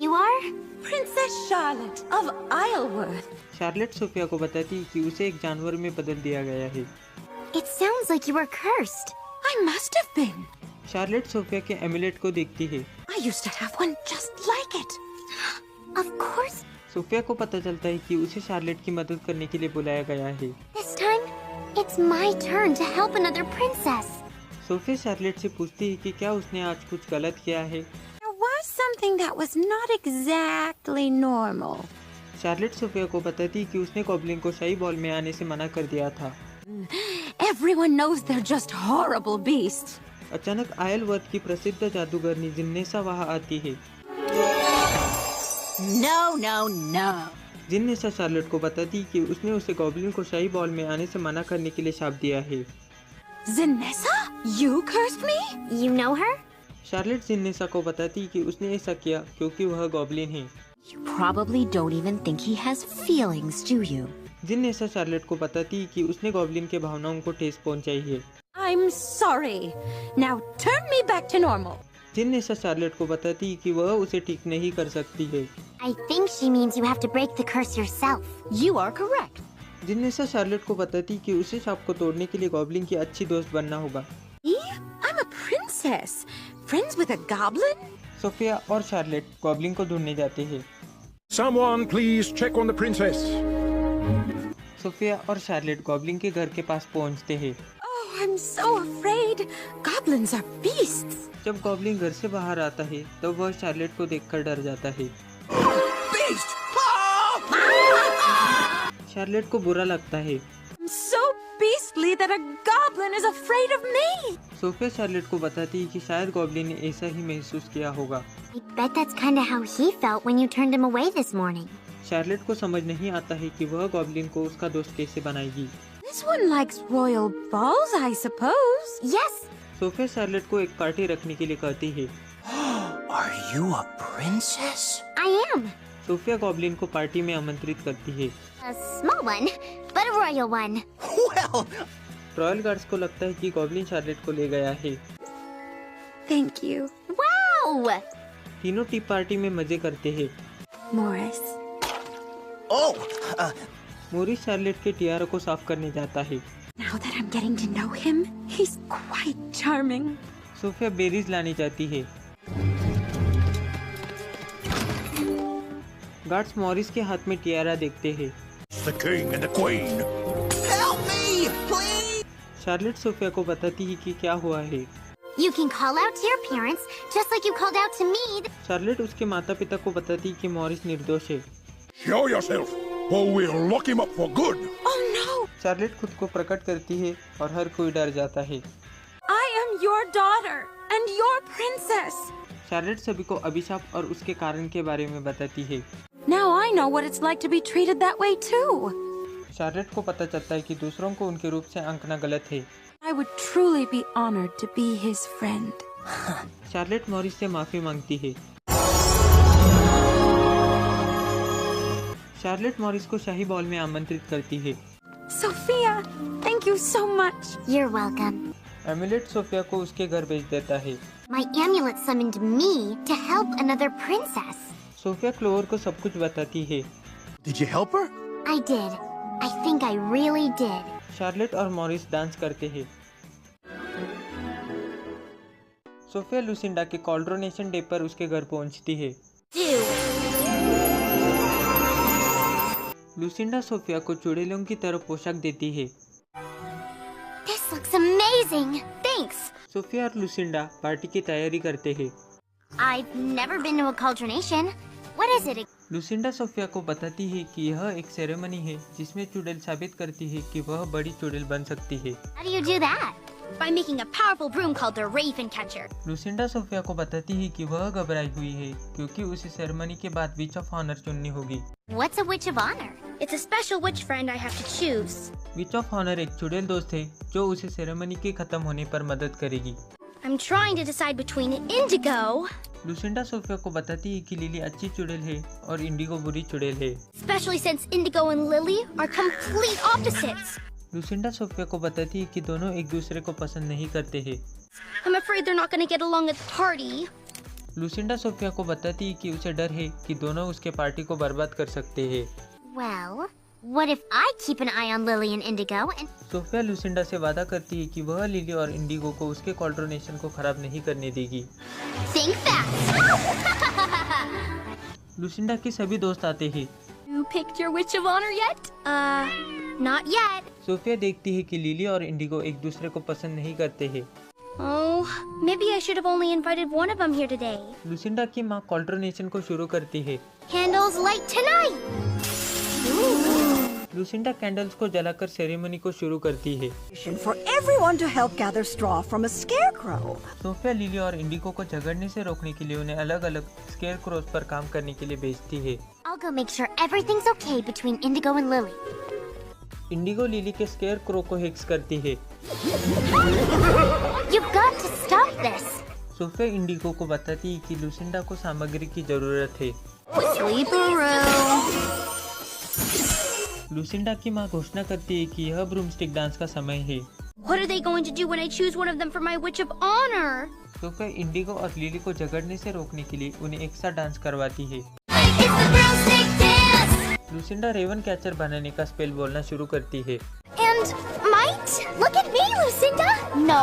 You are? Princess Charlotte of Isleworth. Charlotte Sophia को बताती है कि उसे एक जानवर में बदल दिया गया है। It sounds like you were cursed. I must have been. Charlotte Sophia के एमुलेट को देखती है। I used to have one just like it. Of course. Sophia को पता चलता है कि उसे शार्लेट की मदद करने के लिए बुलाया गया है। This time, it's my turn to help another princess. Sophia Charlotte से पूछती है कि क्या उसने आज कुछ गलत किया है। There was something that was not exactly normal. Charlotte Sophia को बताती है कि उसने गॉब्लिन को शाही बॉल में आने से मना कर दिया था। Everyone knows they're just horrible beasts. अचानक आयलवर्थ की प्रसिद्ध जादूगरनी जिन्नेसा वहाँ आती है। No, no, no. जिन्नेसा शार्लेट को बताती है कि उसने उसे गॉब्लिन को शाही बॉल में आने से मना करने के लिए शाप दिया है। Zinessa? You cursed me? You know her? Charlotte Jinessa को बताती है कि उसने ऐसा किया क्योंकि वह गॉब्लिन है। You probably don't even think he has feelings, do you? Jinessa Charlotte को बताती है कि उसने गॉब्लिन के भावनाओं को ठेस पहुंचाई है। I'm sorry. Now turn me back to normal. Jinessa Charlotte को बताती है कि वह उसे ठीक नहीं कर सकती है। I think she means you have to break the curse yourself. You are correct. Jinessa Charlotte को बताती है कि उसे सांप को तोड़ने के लिए गॉब्लिन की अच्छी दोस्त बनना होगा। I'm a princess. Friends with a goblin? Sophia और शार्लेट गॉब्लिन को ढूंढने जाते हैं। Someone please check on the princess. Sophia और शार्लेट गॉब्लिन के घर के पास पहुंचते हैं। Oh, I'm so afraid. Goblins are beasts. जब गॉब्लिन घर से बाहर आता है तब वह शार्लेट को देखकर डर जाता है। Beast! शार्लेट को बुरा लगता है। I'm so beastly that a goblin is afraid of me. Sophia Charlotte को बताती है कि शायद गॉब्लिन ने ऐसा ही महसूस किया होगा। I bet that's kind of how he felt when you turned him away this morning. Charlotte को समझ नहीं आता है कि वह गॉब्लिन को उसका दोस्त कैसे बनाएगी। This one likes royal balls, I suppose. Yes. Sophia Charlotte को एक पार्टी रखने के लिए कहती है। Are you a princess? I am. Sophia goblin को पार्टी में आमंत्रित करती है। A small one, but a royal one. Well, royal guards को लगता है कि गॉब्लिन शार्लेट को ले गया है। Thank you. Wow! तीनों टी पार्टी में मजे करते हैं। Morris. oh, मोरिस शार्लेट के टियारा को साफ करने जाता है। Now that I'm getting to know him, he's quite charming. Sophia berries लाने जाती है। गार्ड्स मॉरिस के हाथ में टियारा देखते हैं। The king and the queen. help me, please! Charlotte Sophia को बताती है कि क्या हुआ है। You can call out to your parents, just like you called out to me. Charlotte उसके माता पिता को बताती है कि मॉरिस निर्दोष है। Show yourself, or we'll lock him up for good. Oh no! Charlotte खुद को प्रकट करती है और हर कोई डर जाता है। I am your daughter and your princess. Charlotte सभी को अभिशाप और उसके कारण के बारे में बताती है। Now I know what it's like to be treated that way too. Charlotte को पता चलता है कि दूसरों को उनके रूप से आंकना गलत है। I would truly be honored to be his friend. Charlotte Morris से माफी मांगती है। शार्लेट मॉरिस को शाही बॉल में आमंत्रित करती है। Sophia, thank you so much. You're welcome. Amulet Sophia को उसके घर भेज देता है। My amulet summoned me to help another princess. Sophia Clover को सब कुछ बताती है। Did you help her? I did. I think I really did. Charlotte और मॉरिस डांस करते हैं। सोफिया लुसिंडा के कॉल्ड्रोनेशन डे पर उसके घर पहुंचती है। लुसिंडा सोफिया को चुड़ैलों की तरह पोशाक देती है। This looks amazing. Thanks. Sophia और लुसिंडा पार्टी की तैयारी करते हैं। I've never been to a cauldronation. What is it? Lucinda Sophia को बताती है कि यह एक सेरेमनी है जिसमें चुड़ैल साबित करती है कि वह बड़ी चुड़ैल बन सकती है। How do you do that? By making a powerful broom called the Raven Catcher. Lucinda Sophia को बताती है कि वह घबराई हुई है क्योंकि उसे सेरेमनी के बाद विच ऑफ ऑनर चुननी होगी। What's a witch of honor? It's a special witch friend I have to choose. Witch of honour एक चुड़ैल दोस्त है जो उसे सेरेमनी के खत्म होने पर मदद करेगी। I'm trying to decide between Indigo. Lucinda Sophia को बताती है कि लिली अच्छी चुड़ैल है और इंडिगो बुरी चुड़ैल है। Especially since Indigo and Lily are complete opposites. Lucinda Sophia को बताती है कि दोनों एक दूसरे को पसंद नहीं करते हैं। I'm afraid they're not going to get along at the party. Lucinda Sophia को बताती है कि उसे डर है कि दोनों उसके पार्टी को बर्बाद कर सकते हैं। Well, what if I keep an eye on Lily and Indigo and... Sophia Lucinda से वादा करती है कि वह लिली और इंडिगो को उसके कॉल्ड्रोनेशन को खराब नहीं करने देगी। Think fast. लुसिंडा के सभी दोस्त आते हैं। You picked your witch of honor yet? Not yet. Sophia देखती है कि लिली और इंडिगो एक दूसरे को पसंद नहीं करते हैं। Oh, maybe I should have only invited one of them here today. Lucinda की माँ कॉल्ड्रोनेशन को शुरू करती है। Candles light tonight. Lucinda candles को जलाकर सेरेमनी को शुरू करती है। For everyone to help gather straw from a scarecrow. Sophia Lily और इंडिगो को झगड़ने से रोकने के लिए उन्हें अलग अलग स्केयरक्रोज पर काम करने के लिए भेजती है। I'll go make sure everything's okay between Indigo and Lily. Indigo Lily के स्केयरक्रो को हेक्स करती है। You've got to stop this. Sophia Indigo को बताती है कि लुसिंडा को सामग्री की जरूरत है। लुसिंडा की माँ घोषणा करती है कि यह ब्रूमस्टिक डांस का समय है। What are they going to do when I choose one of them for my witch of honor? Sophia Indigo और लिली को झगड़ने से रोकने के लिए उन्हें एक साथ डांस करवाती है। लुसिंडा रेवन कैचर बनाने का स्पेल बोलना शुरू करती है। And might? Look at me, Lucinda. No.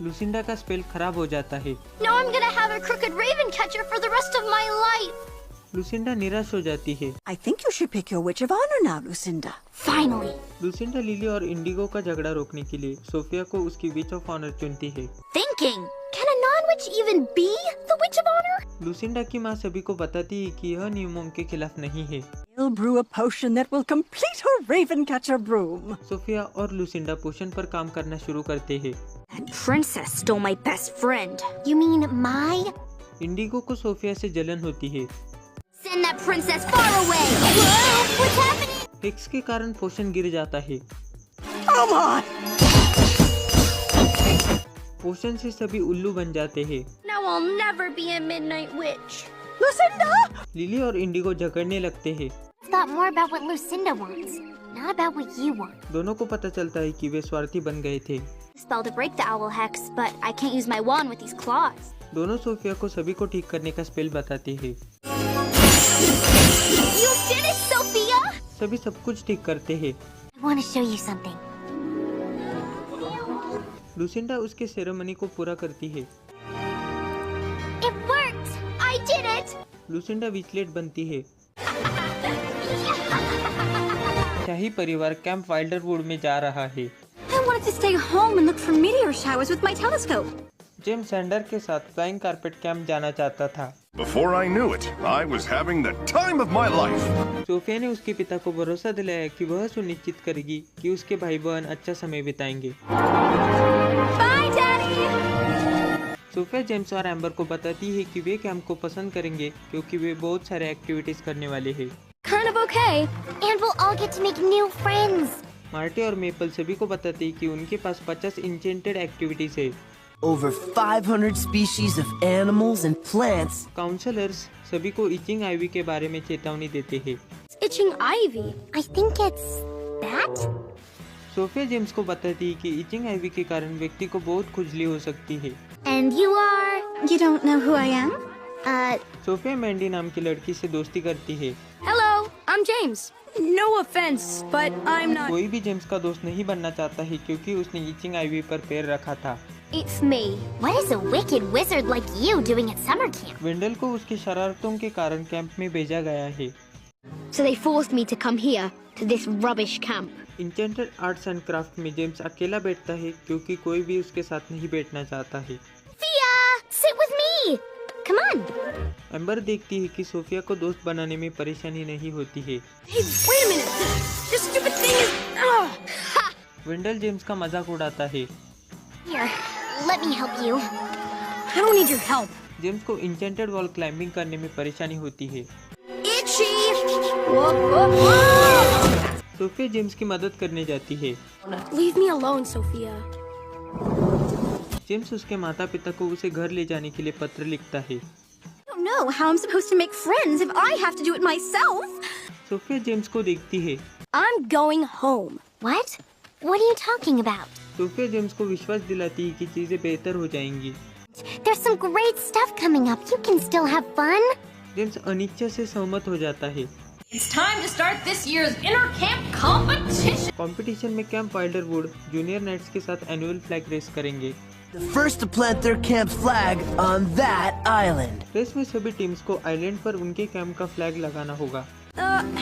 Lucinda का स्पेल खराब हो जाता है। Now I'm gonna have a crooked raven catcher for the rest of my life. Lucinda निराश हो जाती है। I think you should pick your witch of honor now, Lucinda. Finally. Lucinda lily और इंडिगो का झगड़ा रोकने के लिए सोफिया को उसकी विच ऑफ ऑनर चुनती है। Thinking, can a non-witch even be the witch of honor? Lucinda की माँ सभी को बताती है कि यह नियमों के खिलाफ नहीं है। We'll brew a potion that will complete her raven catcher broom. Sophia और लुसिंडा पोशन पर काम करना शुरू करते हैं। That princess stole my best friend. You mean my? Indigo को सोफिया से जलन होती है। Send that princess far away. What's happening? Hex के कारण पोशन गिर जाता है। Come on. पोशन से सभी उल्लू बन जाते हैं। Now Now I'll never be a midnight witch. Lucinda! Lily और इंडिगो झगड़ने लगते हैं। Thought more about what Lucinda wants, not about what you want. दोनों को पता चलता है कि वे स्वार्थी बन गए थे। Spell to break the owl hex, but I can't use my wand with these claws. दोनों सोफिया को सभी को ठीक करने का स्पेल बताते हैं। You did it, Sophia! सभी सब कुछ ठीक करते हैं। I want to show you something. Lucinda उसके सेरेमनी को पूरा करती है। It worked! I did it! Lucinda witchlet बनती है। शाही परिवार कैंप वाइल्डरवुड में जा रहा है। I wanted to stay home and look for meteor showers with my telescope. James Sander के साथ फ्लाइंग कारपेट कैंप जाना चाहता था। Before I knew it, I was having the time of my life. Sophia ने उसके पिता को भरोसा दिलाया कि वह सुनिश्चित करेगी कि उसके भाई बहन अच्छा समय बिताएंगे। Bye, Daddy! सोफिया जेम्स और एम्बर को बताती है कि वे कैंप को पसंद करेंगे क्योंकि वे बहुत सारे एक्टिविटीज करने वाले हैं। Kind of okay. And we'll all get to make new friends. Marty और मेपल सभी को बताते हैं कि उनके पास 50 इंचेंटेड एक्टिविटीज है। Over 500 species of animals and plants. Counsellors सभी को इचिंग आइवी के बारे में चेतावनी देते हैं। Itching ivy? I think it's that? Sophia James को बताती है कि इचिंग आइवी के कारण व्यक्ति को बहुत खुजली हो सकती है। And you are? You don't know who I am? Sofia Mandy नाम की लड़की से दोस्ती करती है। Hello, I'm James. No offense, but I'm not. कोई भी जेम्स का दोस्त नहीं बनना चाहता है क्योंकि उसने इचिंग आइवी पर पैर रखा था। It's me. What is a wicked wizard like you doing at summer camp? वेंडल को उसकी शरारतों के कारण कैंप में भेजा गया है। So they forced me to come here to this rubbish camp. Enchanted arts and craft में जेम्स अकेला बैठता है क्योंकि कोई भी उसके साथ नहीं बैठना चाहता है। Sophia, sit with me. Come on. Amber देखती है कि सोफिया को दोस्त बनाने में परेशानी नहीं होती है। Hey, wait a minute. This stupid thing is. Wendell James का मजाक उड़ाता है। Here, let me help you. I don't need your help. James को इंचेंटेड वॉल क्लाइंबिंग करने में परेशानी होती है। Itchy. Whoop, whoop, whoop. Sophia James की मदद करने जाती है। Leave me alone, Sophia. James उसके माता पिता को उसे घर ले जाने के लिए पत्र लिखता है। I don't know how I'm supposed to make friends if I have to do it myself. Sophia James को देखती है। I'm going home. What? What are you talking about? Sophia James को विश्वास दिलाती है कि चीजें बेहतर हो जाएंगी। There's some great stuff coming up. You can still have fun. James अनिच्छा से सहमत हो जाता है। It's time to start this year's inter-camp competition. Competition में कैंप वाइल्डरवुड जूनियर नाइट्स के साथ एनुअल फ्लैग रेस करेंगे। The first to plant their camp flag on that island. Race में सभी टीम्स को आइलैंड पर उनके कैंप का फ्लैग लगाना होगा।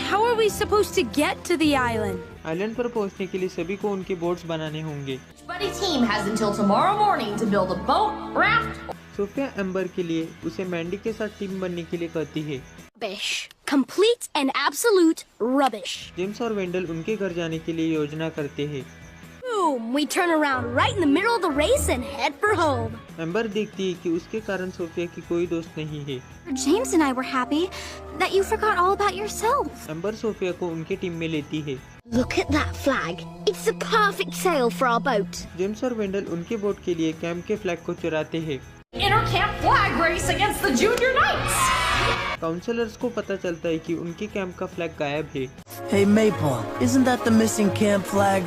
How are we supposed to get to the island? Island पर पहुंचने के लिए सभी को उनके बोट्स बनाने होंगे। Buddy team has until tomorrow morning to build a boat, raft. Sophia Amber के लिए उसे मैंडी के साथ टीम बनने के लिए कहती है। Rubbish. Complete and absolute rubbish. James और वेंडल उनके घर जाने के लिए योजना करते हैं। Boom! We turn around right in the middle of the race and head for home. Amber देखती है कि उसके कारण सोफिया की कोई दोस्त नहीं है। James and I were happy that you forgot all about yourself. Amber Sophia को उनके टीम में लेती है। Look at that flag. It's the perfect sail for our boat. James और वेंडल उनके बोट के लिए कैंप के फ्लैग को चुराते हैं। Inter-camp flag race against the Junior Knights. Counsellors को पता चलता है कि उनके कैंप का फ्लैग गायब है। Hey Maple, isn't that the missing camp flag?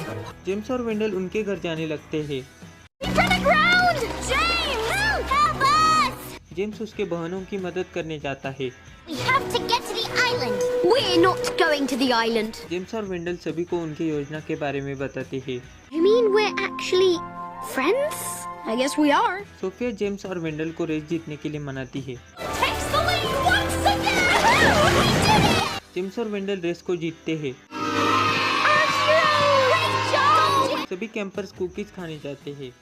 James और वेंडल उनके घर जाने लगते हैं। We've run aground! James! Help us! James उसके बहनों की मदद करने जाता है। We have to get to the island. We're not going to the island. James और वेंडल सभी को उनकी योजना के बारे में बताते हैं। You mean we're actually friends? I guess we are. Sophia James और वेंडल को रेस जीतने के लिए मनाती है। Takes the lead once again. We did it! James और वेंडल रेस को जीतते हैं। Great job! सभी कैंपर्स कुकीज खाने जाते हैं।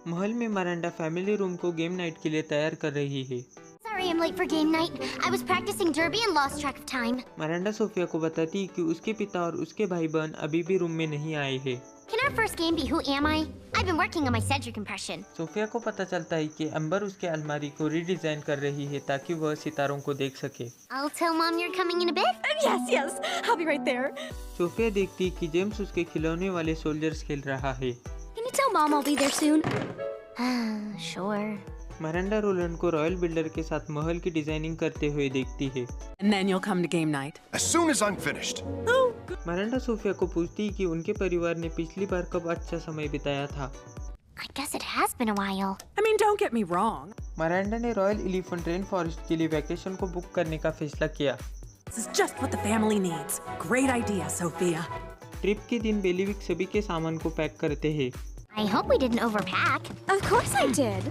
महल में मिरांडा फैमिली रूम को गेम नाइट के लिए तैयार कर रही है। Sorry I'm late for game night. I was practicing derby and lost track of time. Miranda Sophia को बताती है कि उसके पिता और उसके भाई बहन अभी भी रूम में नहीं आए हैं। Can our first game be Who Am I? I've been working on my Cedric impression. Sophia को पता चलता है कि एम्बर उसके अलमारी को रीडिजाइन कर रही है ताकि वह सितारों को देख सके। I'll tell Mom you're coming in a bit. Yes, I'll be right there. Sophia देखती कि जेम्स उसके खिलौने वाले सोल्जर्स खेल रहा है। Can you tell Mom I'll be there soon? Sure. Miranda Roland को रॉयल बिल्डर के साथ महल की डिजाइनिंग करते हुए देखती है। And then you'll come to game night. As soon as I'm finished. Miranda Sophia को पूछती है कि उनके परिवार ने पिछली बार कब अच्छा समय बिताया था। I guess it has been a while. I mean, don't get me wrong. Miranda ने रॉयल एलिफेंट रेन फॉरेस्ट के लिए वैकेशन को बुक करने का फैसला किया। This is just what the family needs. Great idea, Sophia. Trip के दिन बेलीविक सभी के सामान को पैक करते हैं। I hope we didn't overpack. Of course I did.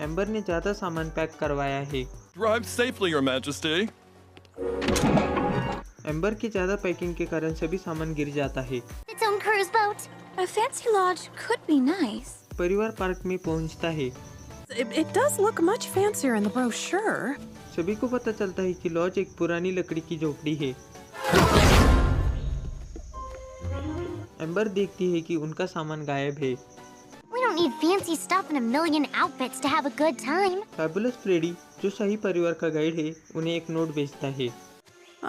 Amber ने ज्यादा सामान पैक करवाया है। Drive safely, Your Majesty. Amber की ज्यादा पैकिंग के कारण सभी सामान गिर जाता है। Its own cruise boat. A fancy lodge could be nice. परिवार पार्क में पहुंचता है। It does look much fancier in the brochure. सभी को पता चलता है कि लॉज एक पुरानी लकड़ी की झोपड़ी है। एम्बर देखती है कि उनका सामान गायब है। We don't need fancy stuff and a million outfits to have a good time. Fabulous Freddie, जो शाही परिवार का गाइड है, उन्हें एक नोट भेजता है।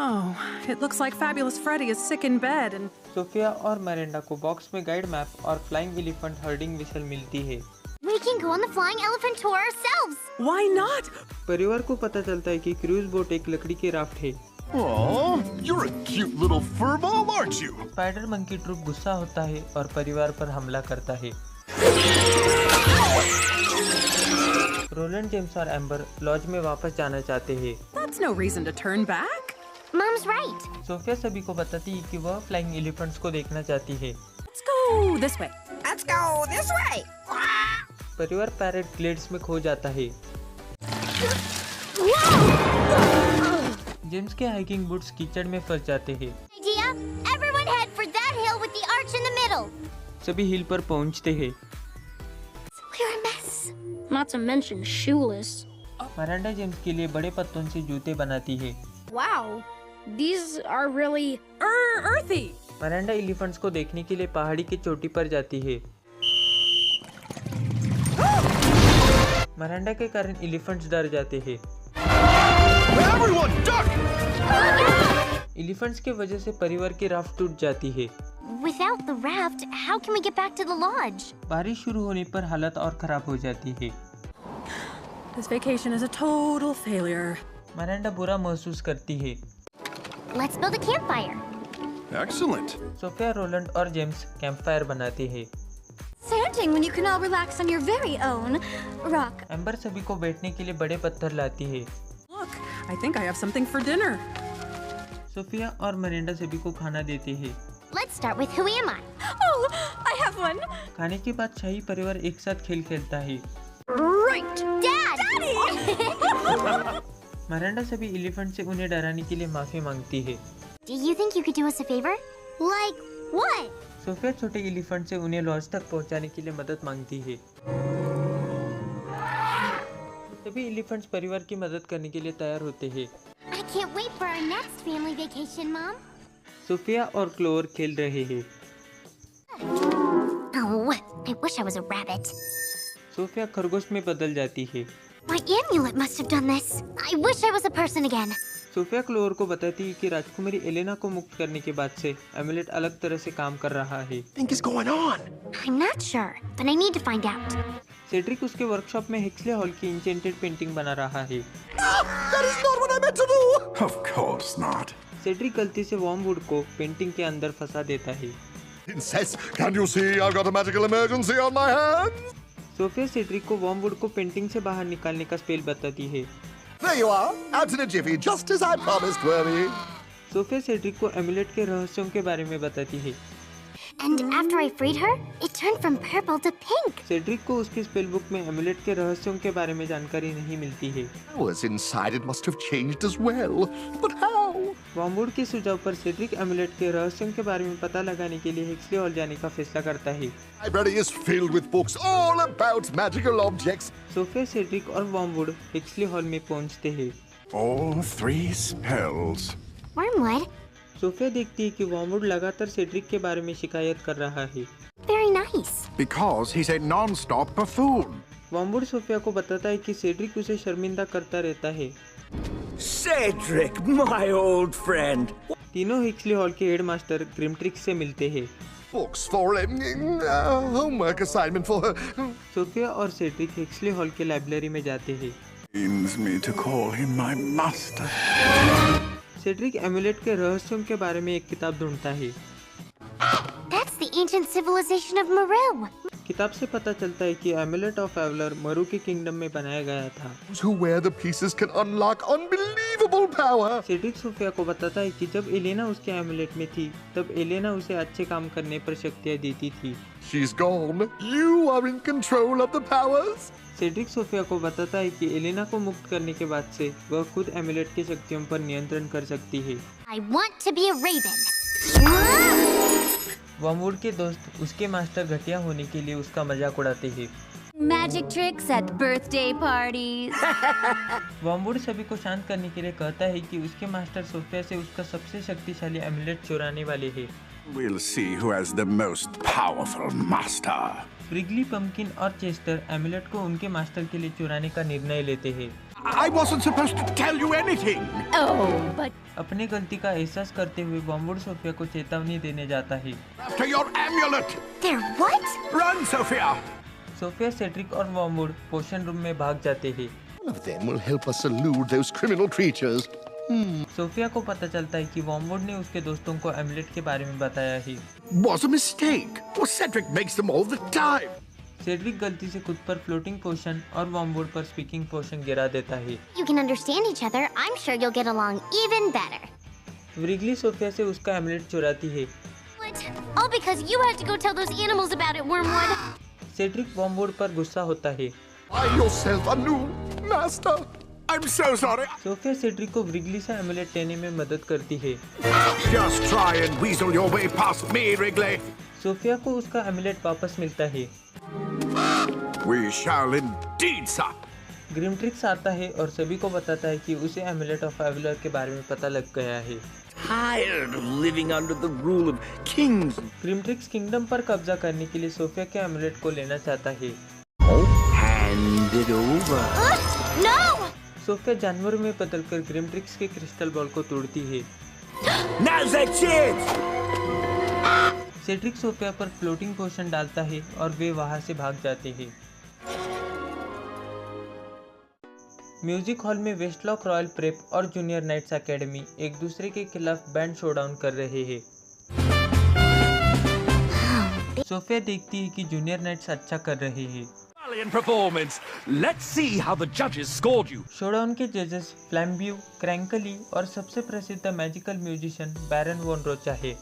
Oh, it looks like Fabulous Freddy is sick in bed and... Sophia और मिरांडा को बॉक्स में गाइड मैप और फ्लाइंग एलिफेंट हर्डिंग विसल मिलती है। We can go on the flying elephant tour ourselves. Why not? परिवार को पता चलता है कि क्रूज बोट एक लकड़ी की राफ्ट है। Oh, you're a cute little furball, aren't you? Spider monkey troop गुस्सा होता है और परिवार पर हमला करता है। रोलैंड, जेम्स और एम्बर लॉज में वापस जाना चाहते हैं। That's no reason to turn back. Mom's right. Sophia सभी को बताती है कि वह फ्लाइंग एलिफेंट्स को देखना चाहती है। Let's go this way. Let's go this way. परिवार पैरेट ग्लेड्स में खो जाता है। जेम्स के हाइकिंग बूट्स कीचड़ में फंस जाते हैं। Idea? Everyone head for that hill with the arch in the middle. सभी हिल पर पहुंचते हैं। We're a mess. Not to mention shoeless. Miranda James के लिए बड़े पत्तों से जूते बनाती है। Wow, these are really earthy. Miranda elephants को देखने के लिए पहाड़ी की चोटी पर जाती है। मिरांडा के कारण एलिफेंट्स डर जाते हैं। Everyone duck! एलिफेंट्स के वजह से परिवार की राफ्ट टूट जाती है। Without the raft, how can we get back to the lodge? बारिश शुरू होने पर हालत और खराब हो जाती है। This vacation is a total failure. Miranda बुरा महसूस करती है। Let's build a campfire. Excellent. Sophia, Roland और जेम्स कैंपफायर बनाते हैं। Sanding when you can all relax on your very own rock. Amber सभी को बैठने के लिए बड़े पत्थर लाती है। Look, I think I have something for dinner. Sophia और मिरांडा सभी को खाना देते हैं। Let's start with who am I? Oh, I have one. खाने के बाद शाही परिवार एक साथ खेल खेलता है। Right. Dad! Daddy! मिरांडा सभी एलिफेंट से उन्हें डराने के लिए माफी मांगती है। Do you think you could do us a favor? Like what? Sophia छोटे एलिफेंट से उन्हें लॉज तक पहुंचाने के लिए मदद मांगती है। सभी एलिफेंट्स परिवार की मदद करने के लिए तैयार होते हैं। I can't wait for our next family vacation, Mom. Sophia और क्लोर खेल रहे हैं। Oh, I wish I was a rabbit. Sophia खरगोश में बदल जाती है। My amulet must have done this. I wish I was a person again. Sofia Clover को बताती है कि राजकुमारी एलेना को मुक्त करने के बाद से एमुलेट अलग तरह से काम कर रहा है। Think is going on? I'm not sure, but I need to find out. Cedric उसके वर्कशॉप में हेक्सले हॉल की इंचेंटेड पेंटिंग बना रहा है। That is not what I meant to do! Of course not. Cedric गलती से वॉर्मवुड को पेंटिंग के अंदर फंसा देता है। Princess, can you see I've got a magical emergency on my hands? Sophia Cedric को वॉर्मवुड को पेंटिंग से बाहर निकालने का स्पेल बताती है। There you are, out in a jiffy, just as I promised, Wormy. Sophia Cedric को amulet के रहस्यों के बारे में बताती है। And after I freed her, it turned from purple to pink. Cedric को उसकी स्पेल बुक में एमुलेट के रहस्यों के बारे में जानकारी नहीं मिलती है। Powers inside it must have changed as well, but how? वॉर्मवुड के सुझाव पर सेड्रिक एमुलेट के रहस्यों के बारे में पता लगाने के लिए हेक्सले हॉल जाने का फैसला करता है। Library is filled with books all about magical objects. Sophia, Cedric और वॉर्मवुड हेक्सले हॉल में पहुंचते हैं। All 3 spells. Wormwood? सोफिया देखती है कि वॉर्मवुड लगातार सेड्रिक के बारे में शिकायत कर रहा है। Very nice. Because he's a non-stop buffoon. Wormwood Sophia को बताता है कि सेड्रिक उसे शर्मिंदा करता रहता है। Cedric, my old friend. तीनों हेक्सले हॉल के हेडमास्टर ग्रिमट्रिक्स से मिलते हैं। books for a homework assignment for her. Sophia और सेड्रिक हेक्सली हॉल के लाइब्रेरी में जाते हैं। Pains me to call him my master. Cedric amulet के रहस्यों के बारे में एक किताब ढूंढता है। That's the ancient civilization of Meru. किताब से पता चलता है कि एमुलेट ऑफ एवलर मरु के किंगडम में बनाया गया था। Those who wear the pieces can unlock unbelievable power. Cedric Sophia को बताता है कि जब एलेना उसके एमुलेट में थी, तब एलेना उसे अच्छे काम करने पर शक्तियाँ देती थी। She's gone. You are in control of the powers. Cedric Sophia को बताता है कि एलेना को मुक्त करने के बाद से वह खुद एमुलेट की शक्तियों पर नियंत्रण कर सकती है। I want to be a raven. Wormwood के दोस्त उसके मास्टर घटिया होने के लिए उसका मजाक उड़ाते हैं। Magic tricks at birthday parties. Wormwood सभी को शांत करने के लिए कहता है कि उसके मास्टर सोफिया से उसका सबसे शक्तिशाली एमुलेट चुराने वाले हैं। We'll see who has the most powerful master. Wrigley, pumpkin और चेस्टर एमुलेट को उनके मास्टर के लिए चुराने का निर्णय लेते हैं। I wasn't supposed to tell you anything. Oh, but अपनी गलती का एहसास करते हुए वर्मवुड सोफिया को चेतावनी देने जाता है। After your amulet. They're what? Run, Sophia. Sophia, Cedric और वर्मवुड पोशन रूम में भाग जाते हैं। One of them will help us elude those criminal creatures. Sophia को पता चलता है कि वर्मवुड ने उसके दोस्तों को एमुलेट के बारे में बताया है। Was a mistake. Well, Cedric makes them all the time. Cedric गलती से खुद पर फ्लोटिंग पोशन और वर्मवुड पर स्पीकिंग पोशन गिरा देता है। You can understand each other. I'm sure you'll get along even better. Wrigley Sophia से उसका एमुलेट चुराती है। What? All because you had to go tell those animals about it, Wormwood. Cedric wormwood पर गुस्सा होता है। Buy yourself a new master. I'm so sorry. Sophia Cedric को Wrigley से amulet लेने में मदद करती है। Just try and weasel your way past me, Wrigley. Sophia को उसका एमुलेट वापस मिलता है। We shall indeed, sir. ग्रिमट्रिक्स आता है और सभी को बताता है कि उसे एमुलेट ऑफ एवलर के बारे में पता लग गया है। Tired of living under the rule of kings. Grimtrix kingdom पर कब्जा करने के लिए सोफिया के एमुलेट को लेना चाहता है। Hand it over. No! Sophia जानवर में बदलकर ग्रिमट्रिक्स के क्रिस्टल बॉल को तोड़ती है। Now's the chance. Cedric Sophia पर फ्लोटिंग पोशन डालता है और वे वहां से भाग जाते हैं। म्यूजिक हॉल में वेस्टलॉक रॉयल प्रेप और जूनियर नाइट्स एकेडमी एक दूसरे के खिलाफ बैंड शोडाउन कर रहे हैं। सोफिया देखती है कि जूनियर नाइट्स अच्छा कर रहे हैं। Performance. Let's see how the judges scored you. Showdown के जजेस फ्लैम्बियो, क्रैंकली और सबसे प्रसिद्ध मैजिकल म्यूजिशियन बैरन वॉन रोचा है।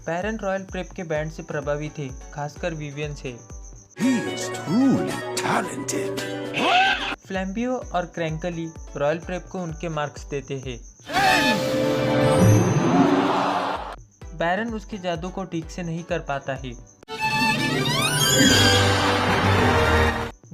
बैरन रॉयल प्रेप के बैंड से प्रभावित थे, खासकर विवियन से। He is truly talented. फ्लैम्बियो और क्रैंकली रॉयल प्रेप को उनके मार्क्स देते हैं। बैरन उसके जादू को ठीक से नहीं कर पाता है।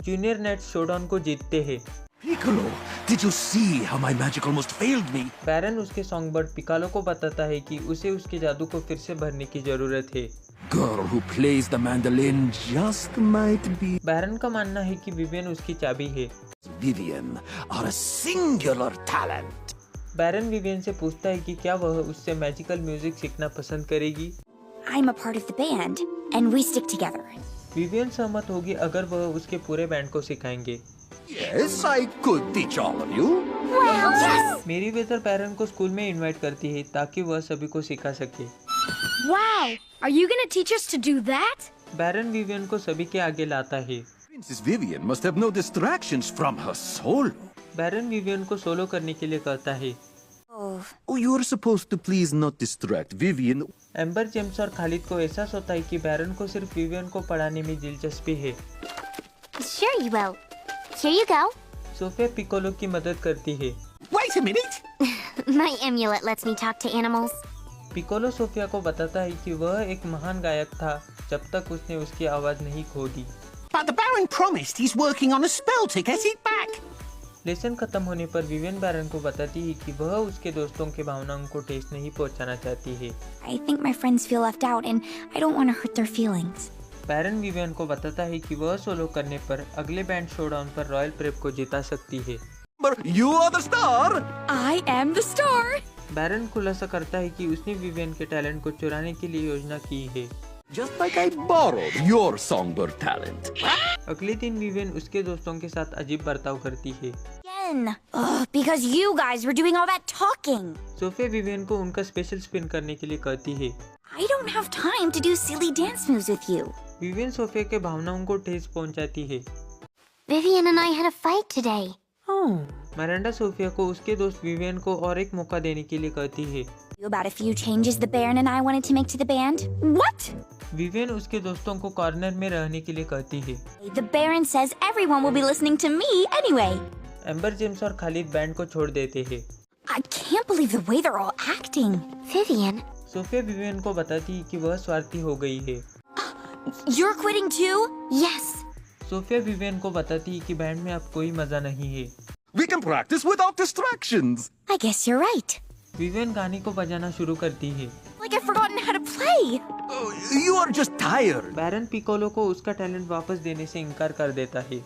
जूनियर नाइट्स शोडाउन को जीतते हैं। Piccolo, did you see how my magic almost failed me? बैरन उसके सॉन्गबर्ड पिकालो को बताता है कि उसे उसके जादू को फिर से भरने की जरूरत है। Girl who plays the mandolin just might be. बैरन का मानना है कि विवियन उसकी चाबी है। Vivian are a singular talent. Baron Vivian से पूछता है कि क्या वह उससे मैजिकल म्यूजिक सीखना पसंद करेगी। I'm a part of the band, and we stick together. Vivian सहमत होगी अगर वह उसके पूरे बैंड को सिखाएंगे। Yes, I could teach all of you. Well, yes. मेरी वेदर बैरन को स्कूल में इनवाइट करती है ताकि वह सभी को सिखा सके। Wow, are you gonna teach us to do that? Baron Vivian को सभी के आगे लाता है। Princess Vivian must have no distractions from her solo. Baron Vivian को सोलो करने के लिए कहता है। Oh, you're supposed to please not distract Vivian. Amber, James और खालिद को एहसास होता है कि बैरन को सिर्फ विवियन को पढ़ाने में दिलचस्पी है। Sure you will. Here you go. Sophia Piccolo की मदद करती है। Wait a minute. My amulet lets me talk to animals. Piccolo Sophia को बताता है कि वह एक महान गायक था जब तक उसने उसकी आवाज नहीं खो दी। But the Baron promised he's working on a spell to get it back. Lesson खत्म होने पर विवियन बैरन को बताती है कि वह उसके दोस्तों के भावनाओं को ठेस नहीं पहुंचाना चाहती है। I think my friends feel left out and I don't want to hurt their feelings. Baron Vivian को बताता है कि वह सोलो करने पर अगले बैंड शोडाउन पर रॉयल प्रेप को जिता सकती है। But you are the star. I am the star. बैरन खुलासा करता है कि उसने विवियन के टैलेंट को चुराने के लिए योजना की है। Just like I borrowed your songbird talent. अगले दिन विवियन उसके दोस्तों के साथ अजीब बर्ताव करती है। Because you guys were doing all that talking. Sophia Vivian को उनका स्पेशल स्पिन करने के लिए कहती है। I don't have time to do silly dance moves with you. Vivian Sophia के भावनाओं को ठेस पहुंचाती है। Vivian and I had a fight today. Miranda Sophia को उसके दोस्त विवियन को और एक मौका देने के लिए कहती है। About a few changes the Baron and I wanted to make to the band. What? Vivian उसके दोस्तों को कॉर्नर में रहने के लिए कहती है। The Baron says everyone will be listening to me anyway. Amber, James और खालिद बैंड को छोड़ देते हैं। I can't believe the way they're all acting. Vivian. Sophia Vivian को बताती है कि वह स्वार्थी हो गई है। You're quitting too? Yes. Sophia Vivian को बताती है कि बैंड में अब कोई मजा नहीं है। We can practice without distractions. I guess you're right. Vivian गाने को बजाना शुरू करती है। Like I've forgotten how to play. Oh, you are just tired. Baron Piccolo को उसका टैलेंट वापस देने से इनकार कर देता है।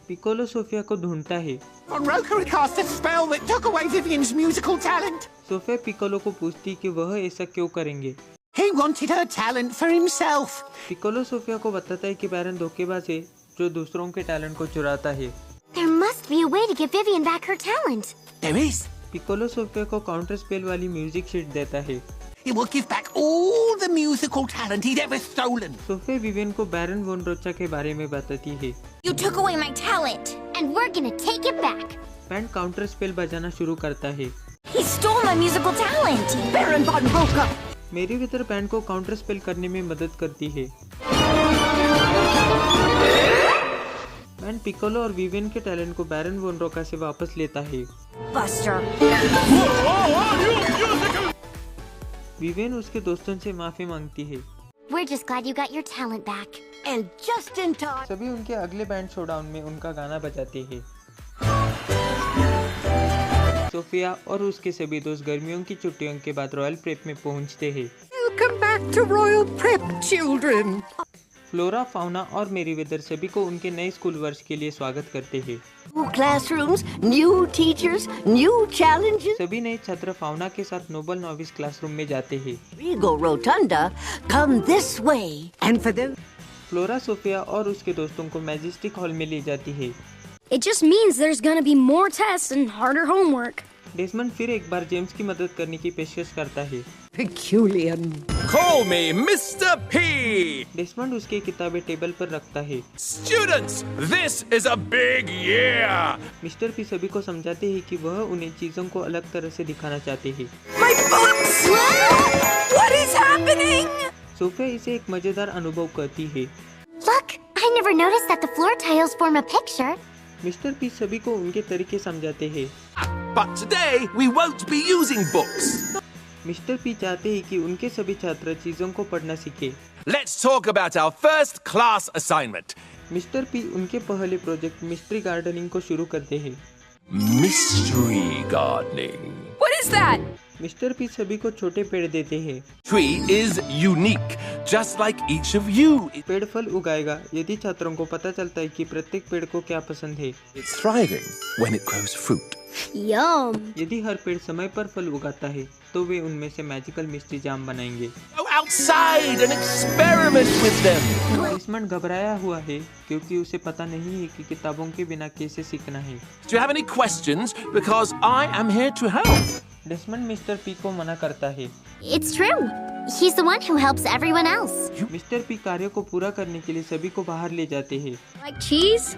पिकोलो सोफिया को ढूंढता है। Ronroka cast a spell that took away Vivian's musical talent. Sophia Piccolo को पूछती कि वह ऐसा क्यों करेंगे। He wanted her talent for himself. Piccolo Sophia को बताता है कि बैरन धोखेबाज है जो दूसरों के टैलेंट को चुराता है। There must be a way to give Vivian back her talent. There is. Piccolo Sophia को काउंटर स्पेल वाली म्यूजिक शीट देता है। He will give back all the musical talent he'd ever stolen. Sophia Vivian को Baron वोन रोचा के बारे में बताती है। You took away my talent, and we're gonna take it back. Band counter spell बजाना शुरू करता है। He stole my musical talent. Baron von Roka. मेरी वितर बैंड को काउंटर स्पेल करने में मदद करती है। बैंड पिकोलो और विवियन के टैलेंट को बैरन वोन रोका से वापस लेता है। Buster. विवियन उसके दोस्तों से माफी मांगती है। We're just glad you got your talent back. And just in time. सभी उनके अगले बैंड शोडाउन में उनका गाना बजाते हैं। सोफिया और उसके सभी दोस्त गर्मियों की छुट्टियों के बाद रॉयल प्रेप में पहुंचते हैं। Welcome back to Royal Prep, children. Flora, fauna और मेरीवेदर सभी को उनके नए स्कूल वर्ष के लिए स्वागत करते हैं। New classrooms, new teachers, new challenges. सभी नए छात्र फाउना के साथ नोबल नोविस क्लासरूम में जाते हैं। Rigo Rotunda, come this way. And for them. Flora Sophia और उसके दोस्तों को मैजेस्टिक हॉल में ले जाती है। It just means there's gonna be more tests and harder homework. Desmond फिर एक बार जेम्स की मदद करने की पेशकश करता है। Peculiar. Call me Mr. P. Desmond उसकी किताबें टेबल पर रखता है। Students, this is a big year. Mister P सभी को समझाते हैं कि वह उन्हें चीजों को अलग तरह से दिखाना चाहते हैं। My books! What is happening? Sophia इसे एक मजेदार अनुभव कहती है। Look, I never noticed that the floor tiles form a picture. Mister P सभी को उनके तरीके समझाते हैं। But today we won't be using books. Mister P चाहते हैं कि उनके सभी छात्र चीजों को पढ़ना सीखें। Let's talk about our first class assignment. Mister P उनके पहले प्रोजेक्ट मिस्ट्री गार्डनिंग को शुरू करते हैं। Mystery gardening. What is that? Mister P सभी को छोटे पेड़ देते हैं। Tree is unique, just like each of you. पेड़ फल उगाएगा यदि छात्रों को पता चलता है कि प्रत्येक पेड़ को क्या पसंद है। It's thriving when it grows fruit. Yum. यदि हर पेड़ समय पर फल उगाता है तो वे उनमें से मैजिकल मिस्ट्री जाम बनाएंगे। Go outside and experiment with them. Desmond घबराया हुआ है क्योंकि उसे पता नहीं है कि किताबों के बिना कैसे सीखना है। Do you have any questions? Because I am here to help. Desmond mister P को मना करता है। It's true. He's the one who helps everyone else. Mister P कार्य को पूरा करने के लिए सभी को बाहर ले जाते हैं। Like cheese?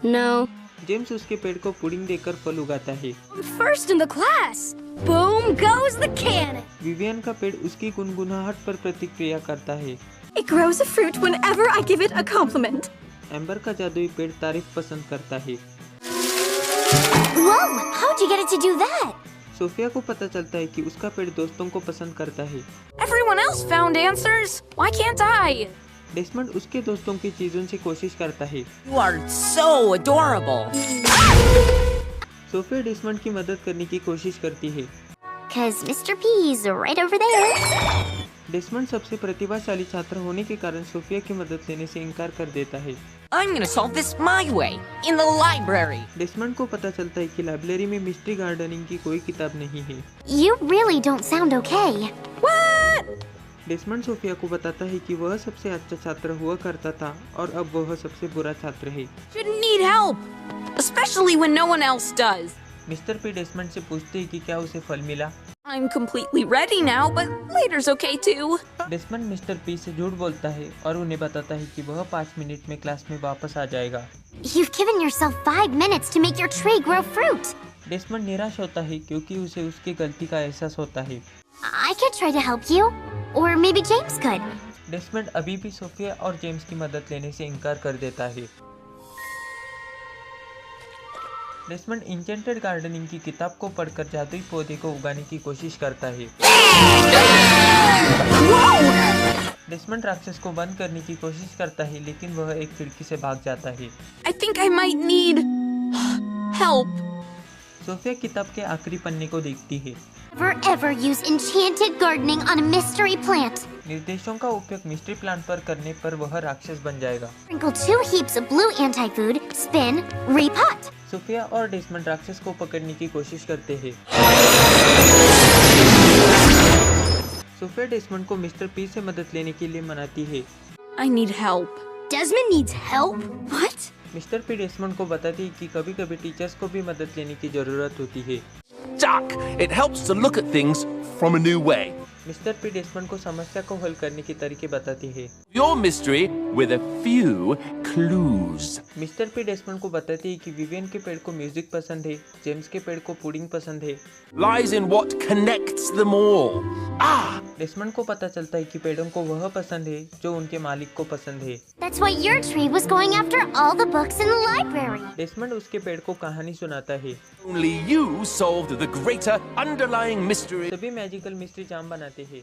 No. जेम्स उसके पेड़ को पुडिंग देकर फल उगाता है। First in the class. Boom goes the cannon. Vivian का पेड़ उसकी गुनगुनाहट पर प्रतिक्रिया करता है। It grows a fruit whenever I give it a compliment. Amber का जादुई पेड़ तारीफ पसंद करता है। Whoa! How'd you get it to do that? Sophia को पता चलता है कि उसका पेड़ दोस्तों को पसंद करता है। Everyone else found answers. Why can't I? Desmond उसके दोस्तों की चीजों से कोशिश करता है। You are so adorable. Sophia Desmond की मदद करने की कोशिश करती है। 'Cause Mr. P's right over there. Desmond सबसे प्रतिभाशाली छात्र होने के कारण सोफिया की मदद लेने से इनकार कर देता है। I'm gonna solve this my way, in the library. Desmond को पता चलता है कि लाइब्रेरी में मिस्ट्री गार्डनिंग की कोई किताब नहीं है। You really don't sound okay. What? Desmond Sophia को बताता है कि वह सबसे अच्छा छात्र हुआ करता था और अब वह सबसे बुरा छात्र है। Shouldn't need help, especially when no one else does. Mister P Desmond से पूछते हैं कि क्या उसे फल मिला। I'm completely ready now, but later's okay too. Desmond mister P से झूठ बोलता है और उन्हें बताता है कि वह 5 मिनट में क्लास में वापस आ जाएगा। You've given yourself 5 minutes to make your tree grow fruit. Desmond निराश होता है क्योंकि उसे उसकी गलती का एहसास होता है। I could try to help you, or maybe James could. Desmond अभी भी सोफिया और जेम्स की मदद लेने से इनकार कर देता है। डेसमंड इंचेंटेड गार्डनिंग की किताब को पढ़कर जादुई पौधे को उगाने की कोशिश करता है। डेसमंड राक्षस को बंद करने की कोशिश करता है लेकिन वह एक खिड़की से भाग जाता है। I think I might need help. Sophia किताब के आखिरी पन्ने को देखती है। Never ever use enchanted gardening on a mystery plant. निर्देशों का उपयोग मिस्ट्री प्लांट पर करने पर वह राक्षस बन जाएगा। Sprinkle 2 heaps of blue anti-food, spin, repot. Sophia और डेसमंड राक्षस को पकड़ने की कोशिश करते हैं। सोफिया डेसमंड को मिस्टर पी से मदद लेने के लिए मनाती है। I need help. Desmond needs help? What? Mister P Desmond को बताती है कि कभी-कभी टीचर्स को भी मदद लेने की जरूरत होती है। Duck! It helps to look at things from a new way. Mister P Desmond को समस्या को हल करने के तरीके बताती है। Your mystery with a few clues. Mister P Desmond को बताती है कि विवियन के पेड़ को म्यूजिक पसंद है, जेम्स के पेड़ को पुडिंग पसंद है। Lies in what connects them all. Ah! Desmond को पता चलता है कि पेड़ों को वह पसंद है जो उनके मालिक को पसंद है। That's why your tree was going after all the books in the library. Desmond उसके पेड़ को कहानी सुनाता है। Only you solved the greater underlying mystery. सभी मैजिकल मिस्ट्री जाम बनाते हैं।